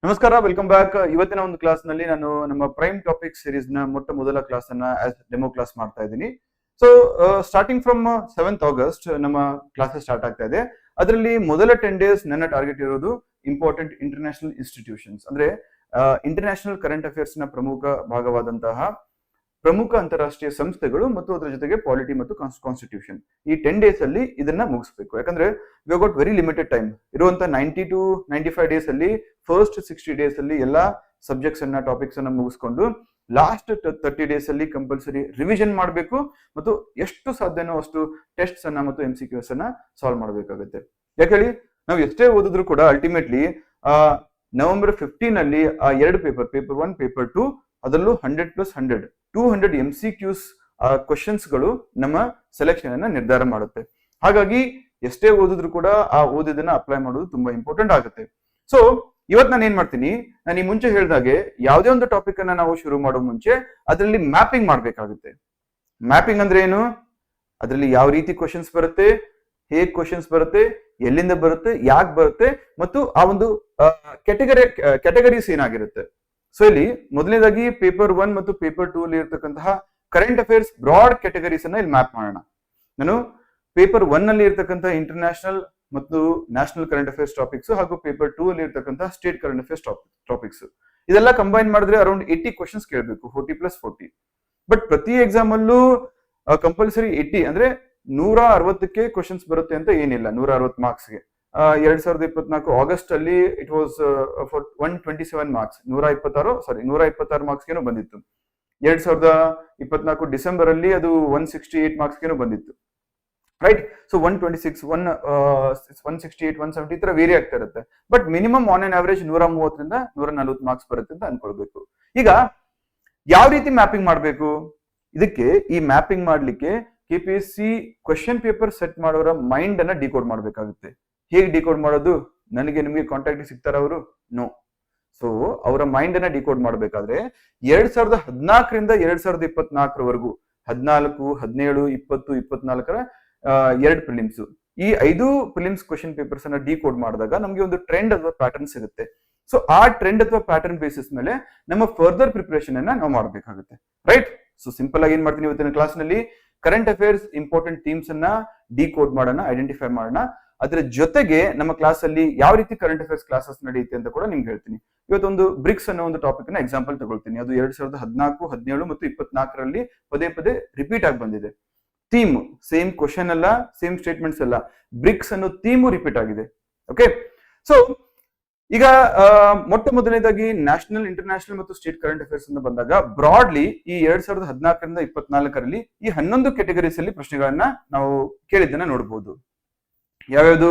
ನಮಸ್ಕಾರ, welcome back. ಇವತ್ತಿನ ಒಂದು ಕ್ಲಾಸ್ ನಲ್ಲಿ ನಾನು ನಮ್ಮ ಪ್ರೈಮ್ ಟಾಪಿಕ್ ಸೀರೀಸ್ ನ ಮೊದಲ ಕ್ಲಾಸ್ ಅನ್ನ ಡೆಮೋ ಕ್ಲಾಸ್ ಮಾಡ್ತಾ ಇದ್ದೀನಿ. So starting from 7th August ನಮ್ಮ ಕ್ಲಾಸಸ್ ಸ್ಟಾರ್ಟ್ ಆಗ್ತಾ ಇದೆ. ಅದರಲ್ಲಿ ಮೊದಲ 10 days ನನ್ನ ಟಾರ್ಗೆಟ್ ಇರೋದು ಇಂಪಾರ್ಟೆಂಟ್ ಇಂಟರ್ನ್ಯಾಷನಲ್ ಇನ್ಸ್ಟಿಟ್ಯೂಷನ್ಸ್, ಅಂದ್ರೆ ಇಂಟರ್ನ್ಯಾಷನಲ್ ಕರೆಂಟ್ ಅಫೇರ್ಸ್ ನ ಪ್ರಮುಖ ಭಾಗವಾದಂತಹ ಪ್ರಮುಖ ಅಂತಾರಾಷ್ಟ್ರೀಯ ಸಂಸ್ಥೆಗಳು ಮತ್ತು ಅದರ ಜೊತೆಗೆ ಪಾಲಿಟಿ ಮತ್ತು ಕಾನ್ಸ್ಟಿಟ್ಯೂಷನ್. ಈ 10 days ಅಲ್ಲಿ ಇದನ್ನ ಮುಗಿಸ್ಬೇಕು. ಯಾಕಂದ್ರೆ we got very limited time ಇರುವಂತ 90 to 95 days ಅಲ್ಲಿ ಫಸ್ಟ್ 60 days ಅಲ್ಲಿ ಎಲ್ಲಾ ಸಬ್ಜೆಕ್ಟ್ಸ್ ಅನ್ನ ಟಾಪಿಕ್ಸ್ ಅನ್ನ ಮುಗಿಸ್ಕೊಂಡು ಲಾಸ್ಟ್ 30 days ಅಲ್ಲಿ ಕಂಪಲ್ಸರಿ ರಿವಿಷನ್ ಮಾಡಬೇಕು ಮತ್ತು ಎಷ್ಟು ಸಾಧ್ಯನೋ ಅಷ್ಟು ಟೆಸ್ಟ್ಸ್ ಅನ್ನ ಮತ್ತು MCQs ಅನ್ನ ಸಾಲ್ವ್ ಮಾಡಬೇಕಾಗುತ್ತೆ. ಯಾಕೇಳಿ ನಾವು ಎಷ್ಟೇ ಓದಿದ್ರು ಕೂಡ ಅಲ್ಟಿಮೇಟ್ಲಿ November 15 ಅಲ್ಲಿ ಆ ಎರಡು ಪೇಪರ್ 1 ಪೇಪರ್ 2 ಅದರಲ್ಲೂ 100+100 200 MCQs ಕ್ವಶನ್ಸ್ ಗಳು ನಮ್ಮ ಸೆಲೆಕ್ಷನ್ ಅನ್ನ ನಿರ್ಧಾರ ಮಾಡುತ್ತೆ. ಹಾಗಾಗಿ ಎಷ್ಟೇ ಓದಿದ್ರು ಕೂಡ ಆ ಓದಿದನ್ನ ಅಪ್ಲೈ ಮಾಡೋದು ತುಂಬಾ ಇಂಪಾರ್ಟೆಂಟ್ ಆಗುತ್ತೆ. ಸೊ ಇವತ್ತು ನಾನು ಏನ್ ಮಾಡ್ತೀನಿ, ನಾನು ಈ ಮುಂಚೆ ಹೇಳಿದಾಗೆ ಯಾವುದೇ ಒಂದು ಟಾಪಿಕ್ ಅನ್ನ ನಾವು ಶುರು ಮಾಡೋ ಮುಂಚೆ ಅದರಲ್ಲಿ ಮ್ಯಾಪಿಂಗ್ ಮಾಡ್ಬೇಕಾಗುತ್ತೆ. ಮ್ಯಾಪಿಂಗ್ ಅಂದ್ರೆ ಏನು, ಅದರಲ್ಲಿ ಯಾವ ರೀತಿ ಕ್ವಶನ್ಸ್ ಬರುತ್ತೆ, ಹೇಗ್ ಕ್ವಶನ್ಸ್ ಬರುತ್ತೆ, ಎಲ್ಲಿಂದ ಬರುತ್ತೆ, ಯಾಕೆ ಬರುತ್ತೆ, ಮತ್ತು ಆ ಒಂದು ಕ್ಯಾಟಗರೀಸ್ ಏನಾಗಿರುತ್ತೆ. ಸೊ ಇಲ್ಲಿ ಮೊದಲನೇದಾಗಿ ಪೇಪರ್ 1 ಮತ್ತು ಪೇಪರ್ 2 ಅಲ್ಲಿ ಇರ್ತಕ್ಕಂತಹ ಕರೆಂಟ್ ಅಫೇರ್ಸ್ ಬ್ರಾಡ್ ಕ್ಯಾಟಗರೀಸ್ ಅನ್ನ ಇಲ್ಲಿ ಮ್ಯಾಪ್ ಮಾಡೋಣ. ನಾನು ಪೇಪರ್ 1 ಅಲ್ಲಿ ಇರ್ತಕ್ಕಂತಹ ಇಂಟರ್ನ್ಯಾಷನಲ್ ಮತ್ತು ನ್ಯಾಷನಲ್ ಕರೆಂಟ್ ಅಫೇರ್ಸ್ ಟಾಪಿಕ್ಸ್ ಹಾಗೂ ಪೇಪರ್ 2 ಅಲ್ಲಿ ಇರ್ತಕ್ಕಂತಹ ಸ್ಟೇಟ್ ಕರೆಂಟ್ ಅಫೇರ್ಸ್ ಟಾಪಿಕ್ಸ್ ಇದೆಲ್ಲ ಕಂಬೈನ್ ಮಾಡಿದ್ರೆ ಅರೌಂಡ್ 80 ಕ್ವಶನ್ಸ್ ಕೇಳಬೇಕು, 40+40. ಬಟ್ ಪ್ರತಿ ಎಕ್ಸಾಮ್ ಅಲ್ಲೂ ಕಂಪಲ್ಸರಿ 80 ಅಂದ್ರೆ 160ಕ್ಕೆ ಕ್ವಶನ್ಸ್ ಬರುತ್ತೆ ಅಂತ ಏನಿಲ್ಲ. 160 ಮಾರ್ಕ್ಸ್ಗೆ 2024 ಆಗಸ್ಟ್ ಅಲ್ಲಿ ಇಟ್ ವಾಸ್ 127 ಮಾರ್ಕ್ಸ್, 126 ಮಾರ್ಕ್ಸ್ಗೇನೋ ಬಂದಿತ್ತು. 2024 ಡಿಸೆಂಬರ್ ಅಲ್ಲಿ ಅದು 168 ಮಾರ್ಕ್ಸ್ಗೇನೋ ಬಂದಿತ್ತು, ರೈಟ್. ಸೊ 126 168 170 ಈ ತರ ವೇರಿ ಆಗ್ತಾ ಇರುತ್ತೆ. But minimum on on average 130ರಿಂದ 140 ಮಾರ್ಕ್ಸ್ ಬರುತ್ತೆ ಅಂತ ಅನ್ಕೊಳ್ಬೇಕು. ಈಗ ಯಾವ ರೀತಿ ಮ್ಯಾಪಿಂಗ್ ಮಾಡಬೇಕು, ಇದಕ್ಕೆ ಈ ಮ್ಯಾಪಿಂಗ್ ಮಾಡ್ಲಿಕ್ಕೆ KPSC ಕ್ವೆಶ್ಚನ್ ಪೇಪರ್ ಸೆಟ್ ಮಾಡೋರ ಮೈಂಡ್ ಅನ್ನ ಡಿಕೋಡ್ ಮಾಡ್ಬೇಕಾಗುತ್ತೆ. ಹೇಗೆ ಡಿಕೋಡ್ ಮಾಡೋದು, ನನಗೆ ನಿಮಗೆ ಕಾಂಟ್ಯಾಕ್ಟ್ ಸಿಗ್ತಾರ ಅವರು? ನೋ. ಸೊ ಅವರ ಮೈಂಡ್ ಅನ್ನ ಡಿಕೋಡ್ ಮಾಡ್ಬೇಕಾದ್ರೆ 2014ರಿಂದ 2024 14, 17, 20, 24 ಎರಡು ಪ್ರಿಲಿಮ್ಸ್, ಈ 5 ಪ್ರಿಲಿಮ್ಸ್ ಕ್ವೆಶ್ಚನ್ ಪೇಪರ್ಸ್ ಅನ್ನ ಡಿಕೋಡ್ ಮಾಡಿದಾಗ ನಮ್ಗೆ ಒಂದು ಟ್ರೆಂಡ್ ಅಥವಾ ಪ್ಯಾಟರ್ನ್ ಸಿಗುತ್ತೆ. ಸೊ ಆ ಟ್ರೆಂಡ್ ಅಥವಾ ಪ್ಯಾಟರ್ನ್ ಬೇಸಿಸ್ ಮೇಲೆ ನಮ್ಮ ಫರ್ದರ್ ಪ್ರಿಪರೇಷನ್ ಅನ್ನ ನಾವು ಮಾಡಬೇಕಾಗುತ್ತೆ, ರೈಟ್. ಸೊ ಸಿಂಪಲ್ ಆಗಿ ಏನ್ ಮಾಡ್ತೀನಿ, ಇವತ್ತಿನ ಕ್ಲಾಸ್ ನಲ್ಲಿ ಕರೆಂಟ್ ಅಫೇರ್ಸ್ ಇಂಪಾರ್ಟೆಂಟ್ ಥೀಮ್ಸ್ ಅನ್ನ ಡಿಕೋಡ್ ಮಾಡೋಣ, ಐಡೆಂಟಿಫೈ ಮಾಡೋಣ. ಅದರ ಜೊತೆಗೆ ನಮ್ಮ ಕ್ಲಾಸ್ ಅಲ್ಲಿ ಯಾವ ರೀತಿ ಕರೆಂಟ್ ಅಫೇರ್ಸ್ ಕ್ಲಾಸಸ್ ನಡೆಯುತ್ತೆ ಅಂತ ಕೂಡ ನಿಮ್ಗೆ ಹೇಳ್ತೀನಿ. ಇವತ್ತೊಂದು ಬ್ರಿಕ್ಸ್ ಅನ್ನೋ ಒಂದು ಟಾಪಿಕ್ ನ ಎಕ್ಸಾಂಪಲ್ ತಗೊಳ್ತೀನಿ. ಅದು 2014, 17 ಮತ್ತು 24ರಲ್ಲಿ ಪದೇ ರಿಪೀಟ್ ಆಗಿ ಬಂದಿದೆ. ಥೀಮ್ ಸೇಮ್ ಕ್ವಶನ್ ಅಲ್ಲ, ಸೇಮ್ ಸ್ಟೇಟ್ಮೆಂಟ್ಸ್ ಅಲ್ಲ, ಬ್ರಿಕ್ಸ್ ಅನ್ನೋ ಥೀಮು ರಿಪೀಟ್ ಆಗಿದೆ. ಓಕೆ, ಸೊ ಈಗ ಮೊದಲನೇದಾಗಿ ನ್ಯಾಷನಲ್, ಇಂಟರ್ನ್ಯಾಷನಲ್ ಮತ್ತು ಸ್ಟೇಟ್ ಕರೆಂಟ್ ಅಫೇರ್ಸ್ ಅಂತ ಬಂದಾಗ ಬ್ರಾಡ್ಲಿ ಈ 2014ರಿಂದ 24ರಲ್ಲಿ ಈ 11 ಕ್ಯಾಟಗರೀಸ್ ಅಲ್ಲಿ ಪ್ರಶ್ನೆಗಳನ್ನ ನಾವು ಕೇಳಿದ್ದನ್ನ ನೋಡಬಹುದು. ಯಾವ್ಯಾವುದು?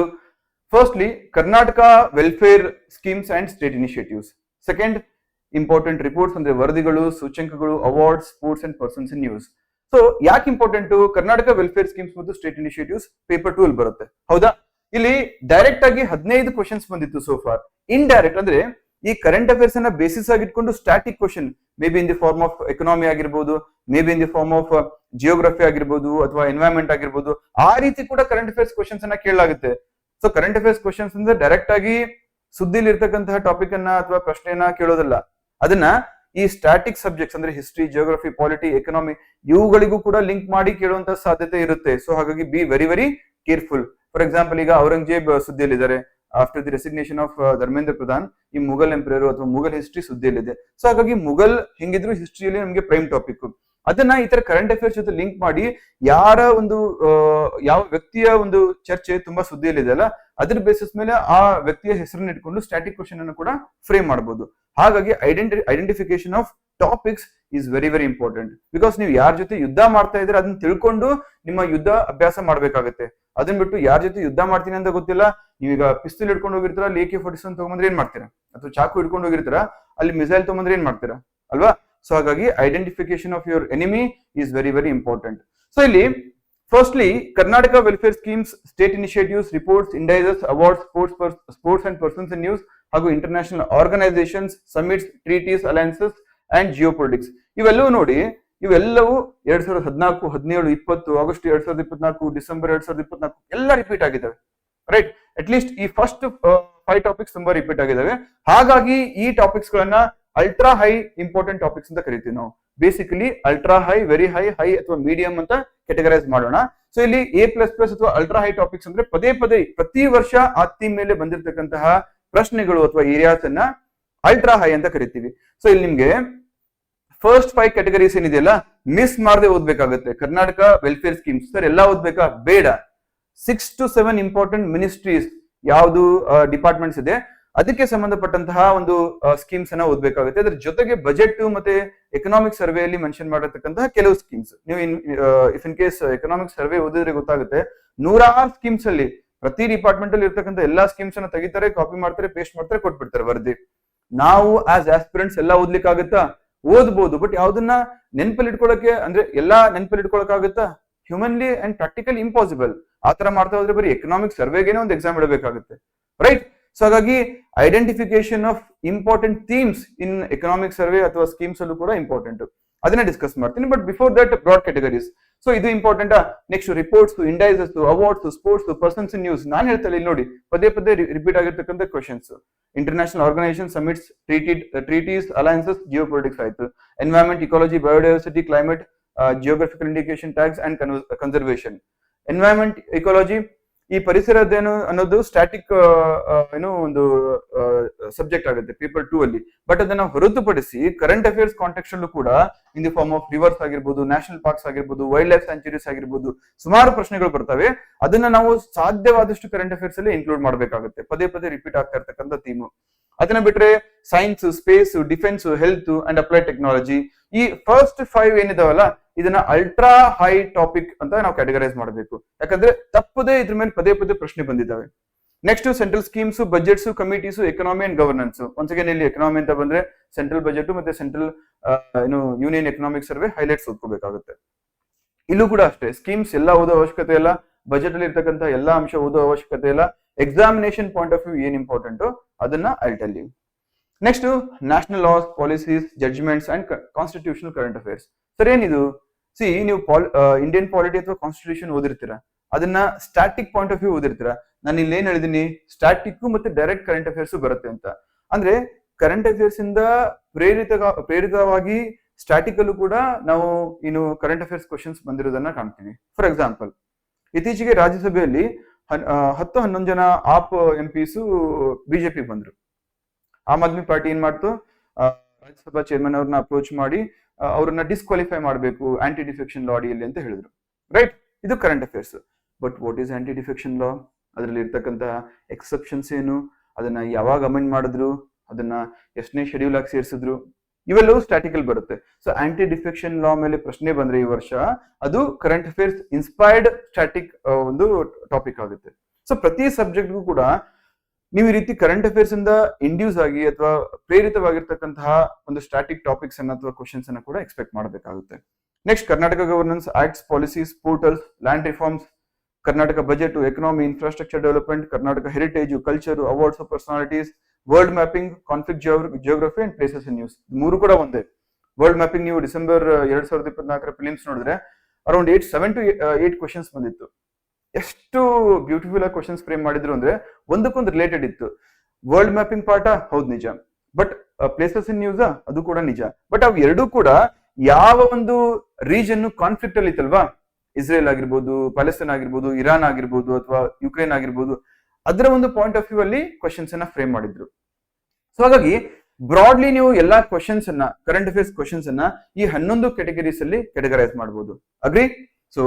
Firstly Karnataka welfare schemes and state initiatives. Second important reports ಅಂದ್ರೆ ವರದಿಗಳು, ಸೂಚ್ಯಂಕಗಳು, awards, sports and persons in news. So ಯಾಕೆ ಇಂಪಾರ್ಟೆಂಟ್? ಕರ್ನಾಟಕ ವೆಲ್ಫೇರ್ ಸ್ಕೀಮ್ಸ್ ಮತ್ತು ಸ್ಟೇಟ್ ಇನಿಷಿಯೇಟಿವ್ಸ್ ಪೇಪರ್ 2 ಅಲ್ಲಿ ಬರುತ್ತೆ, ಹೌದಾ? ಇಲ್ಲಿ ಡೈರೆಕ್ಟ್ ಆಗಿ 15 ಕ್ವಶನ್ಸ್ ಬಂದಿತ್ತು ಸೋ ಫಾರ್. ಇಂಡೈರೆಕ್ಟ್ ಅಂದ್ರೆ ಈ ಕರೆಂಟ್ ಅಫೇರ್ಸ್ ಅನ್ನ ಬೇಸಿಸ್ ಆಗಿ ಇಟ್ಕೊಂಡು static question, may be in the form of economy ಆಗಿರ್ಬೋದು, may be in the form of geography ಆಗಿರ್ಬೋದು, ಅಥವಾ ಎನ್ವೈರನ್ಮೆಂಟ್ ಆಗಿರ್ಬೋದು, ಆ ರೀತಿ ಕೂಡ ಕರೆಂಟ್ ಅಫೇರ್ಸ್ ಕ್ವಶನ್ಸ್ ಅನ್ನ ಕೇಳಲಾಗುತ್ತೆ. ಸೊ ಕರೆಂಟ್ ಅಫೇರ್ಸ್ ಕ್ವಶನ್ಸ್ ಅಂದ್ರೆ ಡೈರೆಕ್ಟ್ ಆಗಿ ಸುದ್ದಿಲಿ ಇರ್ತಕ್ಕಂತಹ ಟಾಪಿಕ್ ಅನ್ನ ಅಥವಾ ಪ್ರಶ್ನೆಯನ್ನ ಕೇಳೋದಲ್ಲ, ಅದನ್ನ ಈ ಸ್ಟಾಟಿಕ್ ಸಬ್ಜೆಕ್ಟ್ಸ್ ಅಂದ್ರೆ ಹಿಸ್ಟ್ರಿ, ಜಿಯೋಗ್ರಫಿ, ಪಾಲಿಟಿ, ಎಕನಾಮಿ ಇವುಗಳಿಗೂ ಕೂಡ ಲಿಂಕ್ ಮಾಡಿ ಕೇಳುವಂತ ಸಾಧ್ಯತೆ ಇರುತ್ತೆ. ಸೊ ಹಾಗಾಗಿ be very careful. For example, ಈಗ ಔರಂಗಜೇಬ್ ಸುದ್ದಿಯಲ್ಲಿದ್ದಾರೆ after the resignation of Dharmendra Pradhan. ಈ ಮುಘಲ್ ಎಂಪರರ್ ಅಥವಾ ಮುಘಲ್ ಹಿಸ್ಟ್ರಿ ಸುದ್ದಿಯಲ್ಲಿದೆ. ಸೊ ಹಾಗಾಗಿ ಮುಘಲ್ ಹೆಂಗಿದ್ರು ಹಿಸ್ಟ್ರಿಯಲ್ಲಿ ನಮಗೆ ಪ್ರೈಮ್ ಟಾಪಿಕ್. ಅದನ್ನ ಈ ತರ ಕರೆಂಟ್ ಅಫೇರ್ಸ್ ಜೊತೆ ಲಿಂಕ್ ಮಾಡಿ ಯಾವ ವ್ಯಕ್ತಿಯ ಒಂದು ಚರ್ಚೆ ತುಂಬಾ ಸುದ್ದಿಯಲ್ಲಿದೆ ಅಲ್ಲ, ಅದ್ರ ಬೇಸಿಸ್ ಮೇಲೆ ಆ ವ್ಯಕ್ತಿಯ ಹೆಸರನ್ನ ಇಟ್ಕೊಂಡು ಸ್ಟಾಟಿಕ್ ಕ್ವಶನ್ ಅನ್ನು ಕೂಡ ಫ್ರೇಮ್ ಮಾಡಬಹುದು. ಹಾಗಾಗಿ identification of topics is very important. Because ನೀವು ಯಾರ ಜೊತೆ ಯುದ್ಧ ಮಾಡ್ತಾ ಇದ್ರೆ ಅದನ್ನ ತಿಳ್ಕೊಂಡು ನಿಮ್ಮ ಯುದ್ಧ ಅಭ್ಯಾಸ ಮಾಡ್ಬೇಕಾಗತ್ತೆ. ಅದನ್ನ ಬಿಟ್ಟು ಯಾರ ಜೊತೆ ಯುದ್ಧ ಮಾಡ್ತೀನಿ ಅಂತ ಗೊತ್ತಿಲ್ಲ, ನೀವೀಗ ಪಿಸ್ತೂಲ್ ಹಿಡ್ಕೊಂಡು ಹೋಗಿರ್ತೀರಾ, ಅಲ್ಲಿ AK-47 ತಗೊಂಡ್ರೆ ಏನ್ ಮಾಡ್ತೀರಾ, ಅಥವಾ ಚಾಕು ಹಿಡ್ಕೊಂಡು ಹೋಗಿರ್ತೀರಾ, ಅಲ್ಲಿ ಮಿಸೈಲ್ ತಗೊಂಡ್ರೆ ಏನ್ ಮಾಡ್ತೀರಾ ಅಲ್ವಾ? ಸೊ ಹಾಗಾಗಿ identification of your enemy is very important. So ಇಲ್ಲಿ firstly Karnataka welfare schemes, state initiatives, reports, indices, awards, sports and persons in news ಹಾಗೂ international organisations, summits, treaties, alliances and geopolitics. ಇವೆಲ್ಲವೂ ನೋಡಿ, ಇವೆಲ್ಲವೂ 2014, 17, 20, ಆಗಸ್ಟ್ 2024, ಡಿಸೆಂಬರ್ 2024 ಎಲ್ಲ repeat ಆಗಿದ್ದಾವೆ, right. At least ಈ first 5 topics ತುಂಬಾ repeat ಆಗಿದಾವೆ. ಹಾಗಾಗಿ ಈ ಟಾಪಿಕ್ಸ್ ಗಳನ್ನ ಅಲ್ಟ್ರಾ ಹೈ ಇಂಪಾರ್ಟೆಂಟ್ ಟಾಪಿಕ್ಸ್ ಅಂತ ಕರಿತೀವಿ ನಾವು. Basically ultra high, very high, high ಅಥವಾ ಮೀಡಿಯಂ ಅಂತ ಕೆಟಗರೈಸ್ ಮಾಡೋಣ. ಸೊ ಇಲ್ಲಿ A++ ಅಥವಾ ಅಲ್ಟ್ರಾ ಹೈ ಟಾಪಿಕ್ಸ್ ಅಂದ್ರೆ ಪದೇ ಪದೇ ಪ್ರತಿ ವರ್ಷ ಆ ಥೀಮ್ ಮೇಲೆ ಬಂದಿರತಕ್ಕಂತಹ ಪ್ರಶ್ನೆಗಳು ಅಥವಾ ಏರಿಯಾಸ್ ಅನ್ನ ಅಲ್ಟ್ರಾ ಹೈ ಅಂತ ಕರಿತೀವಿ. ಸೊ ಇಲ್ಲಿ ನಿಮ್ಗೆ ಫಸ್ಟ್ 5 ಕ್ಯಾಟಗರೀಸ್ ಏನಿದೆಯಲ್ಲ ಮಿಸ್ ಮಾಡದೆ ಓದ್ಬೇಕಾಗುತ್ತೆ. ಕರ್ನಾಟಕ ವೆಲ್ಫೇರ್ ಸ್ಕೀಮ್ಸ್ ಸರ್ ಎಲ್ಲ ಓದ್ಬೇಕಾ? ಬೇಡ. 6 to 7 ಇಂಪಾರ್ಟೆಂಟ್ ಮಿನಿಸ್ಟ್ರೀಸ್ ಯಾವುದು ಡಿಪಾರ್ಟ್ಮೆಂಟ್ಸ್ ಇದೆ ಅದಕ್ಕೆ ಸಂಬಂಧಪಟ್ಟಂತಹ ಒಂದು ಸ್ಕೀಮ್ಸ್ ಅನ್ನ ಓದ್ಬೇಕಾಗುತ್ತೆ. ಅದ್ರ ಜೊತೆಗೆ ಬಜೆಟ್ ಮತ್ತೆ ಎಕನಾಮಿಕ್ ಸರ್ವೆ ಅಲ್ಲಿ ಮೆನ್ಷನ್ ಮಾಡಿರ್ತಕ್ಕಂತಹ ಕೆಲವು ಸ್ಕೀಮ್ಸ್ ನೀವು if in case economic survey ಓದಿದ್ರೆ ಗೊತ್ತಾಗುತ್ತೆ, 106 ಸ್ಕೀಮ್ಸ್ ಅಲ್ಲಿ ಪ್ರತಿ ಡಿಪಾರ್ಟ್ಮೆಂಟ್ ಅಲ್ಲಿ ಇರ್ತಕ್ಕಂಥ ಎಲ್ಲಾ ಸ್ಕೀಮ್ಸ್ ಅನ್ನ ತೆಗಿತಾರೆ, ಕಾಪಿ ಮಾಡ್ತಾರೆ, ಪೇಸ್ಟ್ ಮಾಡ್ತಾರೆ, ಕೊಟ್ಬಿಡ್ತಾರೆ ವರದಿ. ನಾವು ಆಸ್ ಆಸ್ಪಿರೆಂಟ್ಸ್ ಎಲ್ಲ ಓದ್ಲಿಕ್ಕಾಗತ್ತಾ? ಓದ್ಬೋದು, ಬಟ್ ಯಾವ್ದನ್ನ ನೆನಪಲ್ಲಿ ಇಟ್ಕೊಳಕ್ಕೆ ಅಂದ್ರೆ ಎಲ್ಲಾ ನೆನಪಲ್ಲಿ ಇಟ್ಕೊಳಕ್ಕಾಗತ್ತಾ? Humanly and practical impossible. ಆತರ ಮಾಡ್ತಾ ಹೋದ್ರೆ ಬರೀ ಎಕನಾಮಿಕ್ ಸರ್ವೆಗೇನೆ ಒಂದು ಎಕ್ಸಾಮ್ ಇಡಬೇಕಾಗುತ್ತೆ, ರೈಟ್? ಸೊ ಹಾಗಾಗಿ identification of important themes in economic survey ಅಥವಾ ಸ್ಕೀಮ್ಸ್ ಅಲ್ಲೂ ಕೂಡ ಇಂಪಾರ್ಟೆಂಟ್, ಅದನ್ನ ಡಿಸ್ಕಸ್ ಮಾಡ್ತೀನಿ. But before that broad categories. So ಇದು important. Next reports, indices, awards, sports, persons in news. ನಾನು ಹೇಳ್ತೇನೆ ಇಲ್ಲಿ ನೋಡಿ ಪದೇ ಪದೇ ರಿಪೀಟ್ ಆಗಿರ್ತಕ್ಕಂಥ questions. International organisation, summits, treaties, alliances, geopolitics ಆಯ್ತು. Environment, ecology, biodiversity, climate, geographical indication, tags and conservation. Environment, ecology, ಈ ಪರಿಸರ ಅಧ್ಯಯನ ಅನ್ನೋದು ಸ್ಟ್ಯಾಟಿಕ್ ಏನೋ ಒಂದು ಸಬ್ಜೆಕ್ಟ್ ಆಗುತ್ತೆ ಪೇಪರ್ 2 ಅಲ್ಲಿ. ಬಟ್ ಅದನ್ನ ಹೊರತುಪಡಿಸಿ ಕರೆಂಟ್ ಅಫೇರ್ಸ್ ಕಾಂಟೆಕ್ಸ್ಟ್ ಅಲ್ಲೂ ಕೂಡ in the form of rivers ಆಗಿರ್ಬೋದು, ನ್ಯಾಷನಲ್ ಪಾರ್ಕ್ಸ್ ಆಗಿರ್ಬೋದು, ವೈಲ್ಡ್ ಲೈಫ್ ಸ್ಯಾಂಚುರೀಸ್ ಆಗಿರ್ಬೋದು, ಸುಮಾರು ಪ್ರಶ್ನೆಗಳು ಬರ್ತವೆ. ಅದನ್ನ ನಾವು ಸಾಧ್ಯವಾದಷ್ಟು ಕರೆಂಟ್ ಅಫೇರ್ಸ್ ಅಲ್ಲಿ ಇನ್ಕ್ಲೂಡ್ ಮಾಡಬೇಕಾಗುತ್ತೆ. ಪದೇ ಪದೇ ರಿಪೀಟ್ ಆಗ್ತಾ ಇರ್ತಕ್ಕಂಥ ಥೀಮು. ಅದನ್ನ ಬಿಟ್ರೆ science, space, defence, health and applied technology, ಈ ಫಸ್ಟ್ 5 ಏನಿದಾವಲ್ಲ ಇದನ್ನ ಅಲ್ಟ್ರಾ ಹೈ ಟಾಪಿಕ್ ಅಂತ ನಾವು ಕ್ಯಾಟಗರೈಸ್ ಮಾಡಬೇಕು. ಯಾಕಂದ್ರೆ ತಪ್ಪದೇ ಇದ್ರ ಮೇಲೆ ಪದೇ ಪದೇ ಪ್ರಶ್ನೆ ಬಂದಿದ್ದಾವೆ. Next central schemes, budgets, committees, economy and governance. Once again ಇಲ್ಲಿ ಎಕನಾಮಿ ಅಂತ ಬಂದ್ರೆ ಸೆಂಟ್ರಲ್ ಬಜೆಟ್ ಮತ್ತೆ central union economic survey highlights ಓದ್ಕೋಬೇಕಾಗುತ್ತೆ. ಇಲ್ಲೂ ಕೂಡ ಅಷ್ಟೇ ಸ್ಕೀಮ್ಸ್ ಎಲ್ಲ ಓದೋ ಅವಶ್ಯಕತೆ ಇಲ್ಲ, ಬಜೆಟ್ ಅಲ್ಲಿ ಇರ್ತಕ್ಕಂಥ ಎಲ್ಲಾ ಅಂಶ ಓದೋ ಅವಶ್ಯಕತೆ ಇಲ್ಲ. ಎಕ್ಸಾಮಿನೇಷನ್ ಪಾಯಿಂಟ್ ಆಫ್ ವ್ಯೂ ಏನ್ ಇಂಪಾರ್ಟೆಂಟ್ ಅದನ್ನ I tell you. Next national laws, policies, judgements and constitutional current affairs. Sir ಏನಿದು? ಸಿ ನೀವು ಇಂಡಿಯನ್ ಪಾಲಿಟಿ ಅಥವಾ ಕಾನ್ಸ್ಟಿಟ್ಯೂಷನ್ ಓದಿರ್ತೀರಾ, ಅದನ್ನ ಸ್ಟ್ಯಾಟಿಕ್ ಪಾಯಿಂಟ್ ಆಫ್ ವ್ಯೂ ಓದಿರ್ತೀರಾ. ನಾನು ಇಲ್ಲಿ ಏನ್ ಹೇಳಿದೀನಿ, ಸ್ಟ್ಯಾಟಿಕ್ ಮತ್ತೆ ಡೈರೆಕ್ಟ್ ಕರೆಂಟ್ ಅಫೇರ್ಸ್ ಬರುತ್ತೆ ಅಂತ. ಅಂದ್ರೆ ಕರೆಂಟ್ ಅಫೇರ್ಸ್ ಇಂದ ಪ್ರೇರಿತವಾಗಿ ಸ್ಟ್ಯಾಟಿಕ್ ಅಲ್ಲೂ ಕೂಡ ನಾವು ಇನ್ನು ಕರೆಂಟ್ ಅಫೇರ್ಸ್ ಕ್ವಶನ್ಸ್ ಬಂದಿರೋದನ್ನ ಕಾಣ್ತೀವಿ. ಫಾರ್ ಎಕ್ಸಾಂಪಲ್, ಇತ್ತೀಚೆಗೆ ರಾಜ್ಯಸಭೆಯಲ್ಲಿ 10-11 ಜನ ಆಪ್ ಎಂಪಿಸು ಬಿಜೆಪಿ ಬಂದ್ರು. ಆಮ್ ಆದ್ಮಿ ಪಾರ್ಟಿ ಏನ್ ಮಾಡ್ತು, ರಾಜ್ಯಸಭಾ ಚೇರ್ಮನ್ ಅವ್ರನ್ನ ಅಪ್ರೋಚ್ ಮಾಡಿ ಅವ್ರನ್ನ ಡಿಸ್ಕ್ವಾಲಿಫೈ ಮಾಡಬೇಕು ಆಂಟಿ ಡಿಫೆಕ್ಷನ್ ಲಾ ಅಡಿಯಲ್ಲಿ ಅಂತ ಹೇಳಿದ್ರು, ರೈಟ್? ಇದು current affairs. But what is aunty defection ಲಾ? ಅದರಲ್ಲಿ ಇರ್ತಕ್ಕಂತಹ ಎಕ್ಸೆಪ್ಷನ್ಸ್ ಏನು, ಅದನ್ನ ಯಾವಾಗ ಅಮೆಂಡ್ ಮಾಡಿದ್ರು, ಅದನ್ನ ಎಷ್ಟನೇ ಶೆಡ್ಯೂಲ್ ಆಗಿ ಸೇರಿಸಿದ್ರು, ಇವೆಲ್ಲವೂ ಸ್ಟ್ಯಾಟಿಕಲ್ ಬರುತ್ತೆ. ಸೊ ಆಂಟಿ ಡಿಫೆಕ್ಷನ್ ಲಾ ಮೇಲೆ ಪ್ರಶ್ನೆ ಬಂದ್ರೆ ಈ ವರ್ಷ ಅದು ಕರೆಂಟ್ ಅಫೇರ್ಸ್ ಇನ್ಸ್ಪೈರ್ಡ್ ಸ್ಟ್ಯಾಟಿಕ್ ಒಂದು ಟಾಪಿಕ್ ಆಗುತ್ತೆ. ಸೊ ಪ್ರತಿ ಸಬ್ಜೆಕ್ಟ್ಗೂ ಕೂಡ ನೀವು ಈ ರೀತಿ ಕರೆಂಟ್ ಅಫೇರ್ಸ್ ಇಂದ ಇಂಡ್ಯೂಸ್ ಆಗಿ ಅಥವಾ ಪ್ರೇರಿತವಾಗಿರ್ತಕ್ಕಂತಹ ಒಂದು ಸ್ಟ್ಯಾಟಿಕ್ ಟಾಪಿಕ್ಸ್ ಅನ್ನ ಅಥವಾ ಕ್ವಶನ್ಸ್ ಅನ್ನ ಕೂಡ ಎಕ್ಸ್ಪೆಕ್ಟ್ ಮಾಡಬೇಕಾಗುತ್ತೆ. Next Karnataka governance, acts, policies, portals, land reforms, Karnataka budget, economy, infrastructure development, Karnataka heritage, culture, awards of personalities, world mapping, conflict geography and places in news. ಮೂರು ಕೂಡ ಒಂದೇ. ವರ್ಲ್ಡ್ ಮ್ಯಾಪಿಂಗ್ ನೀವು ಡಿಸೆಂಬರ್ 2024 ಫಿಲಿಮ್ಸ್ ನೋಡಿದ್ರೆ ಅರೌಂಡ್ 7 to 8 ಕ್ವಶನ್ಸ್ ಬಂದಿತ್ತು. ಎಷ್ಟು beautiful ಆಗಿ questions frame ಮಾಡಿದ್ರು ಅಂದ್ರೆ ಒಂದಕ್ಕೊಂದು ರಿಲೇಟೆಡ್ ಇತ್ತು. ವರ್ಲ್ಡ್ ಮ್ಯಾಪಿಂಗ್ ಪಾರ್ಟ ಹೌದು ನಿಜ, ಬಟ್ ಪ್ಲೇಸಸ್ ಇನ್ ನ್ಯೂಸ್ ಅದು ಕೂಡ ನಿಜ. ಬಟ್ ಅವು ಎರಡೂ ಕೂಡ ಯಾವ ಒಂದು ರೀಜನ್ ಕಾನ್ಫ್ಲಿಕ್ಟ್ ಅಲ್ಲಿ ಇತ್ತಲ್ವಾ, ಇಸ್ರೇಲ್ ಆಗಿರ್ಬೋದು, ಪ್ಯಾಲೆಸ್ತೈನ್ ಆಗಿರ್ಬೋದು, ಇರಾನ್ ಆಗಿರ್ಬೋದು ಅಥವಾ ಯುಕ್ರೇನ್ ಆಗಿರ್ಬೋದು, ಅದರ ಒಂದು ಪಾಯಿಂಟ್ ಆಫ್ ವ್ಯೂ ಅಲ್ಲಿ ಕ್ವಶನ್ಸ್ ಅನ್ನ ಫ್ರೇಮ್ ಮಾಡಿದ್ರು. ಸೊ ಹಾಗಾಗಿ ಬ್ರಾಡ್ಲಿ ನೀವು ಎಲ್ಲಾ ಕ್ವಶನ್ಸ್ ಅನ್ನ, ಕರೆಂಟ್ ಅಫೇರ್ಸ್ ಕ್ವಶನ್ಸ್ ಅನ್ನ ಈ 11 ಕ್ಯಾಟಗರೀಸ್ ಅಲ್ಲಿ ಕ್ಯಾಟಗರೈಸ್ ಮಾಡಬಹುದು. ಅಗ್ರಿ? ಸೊ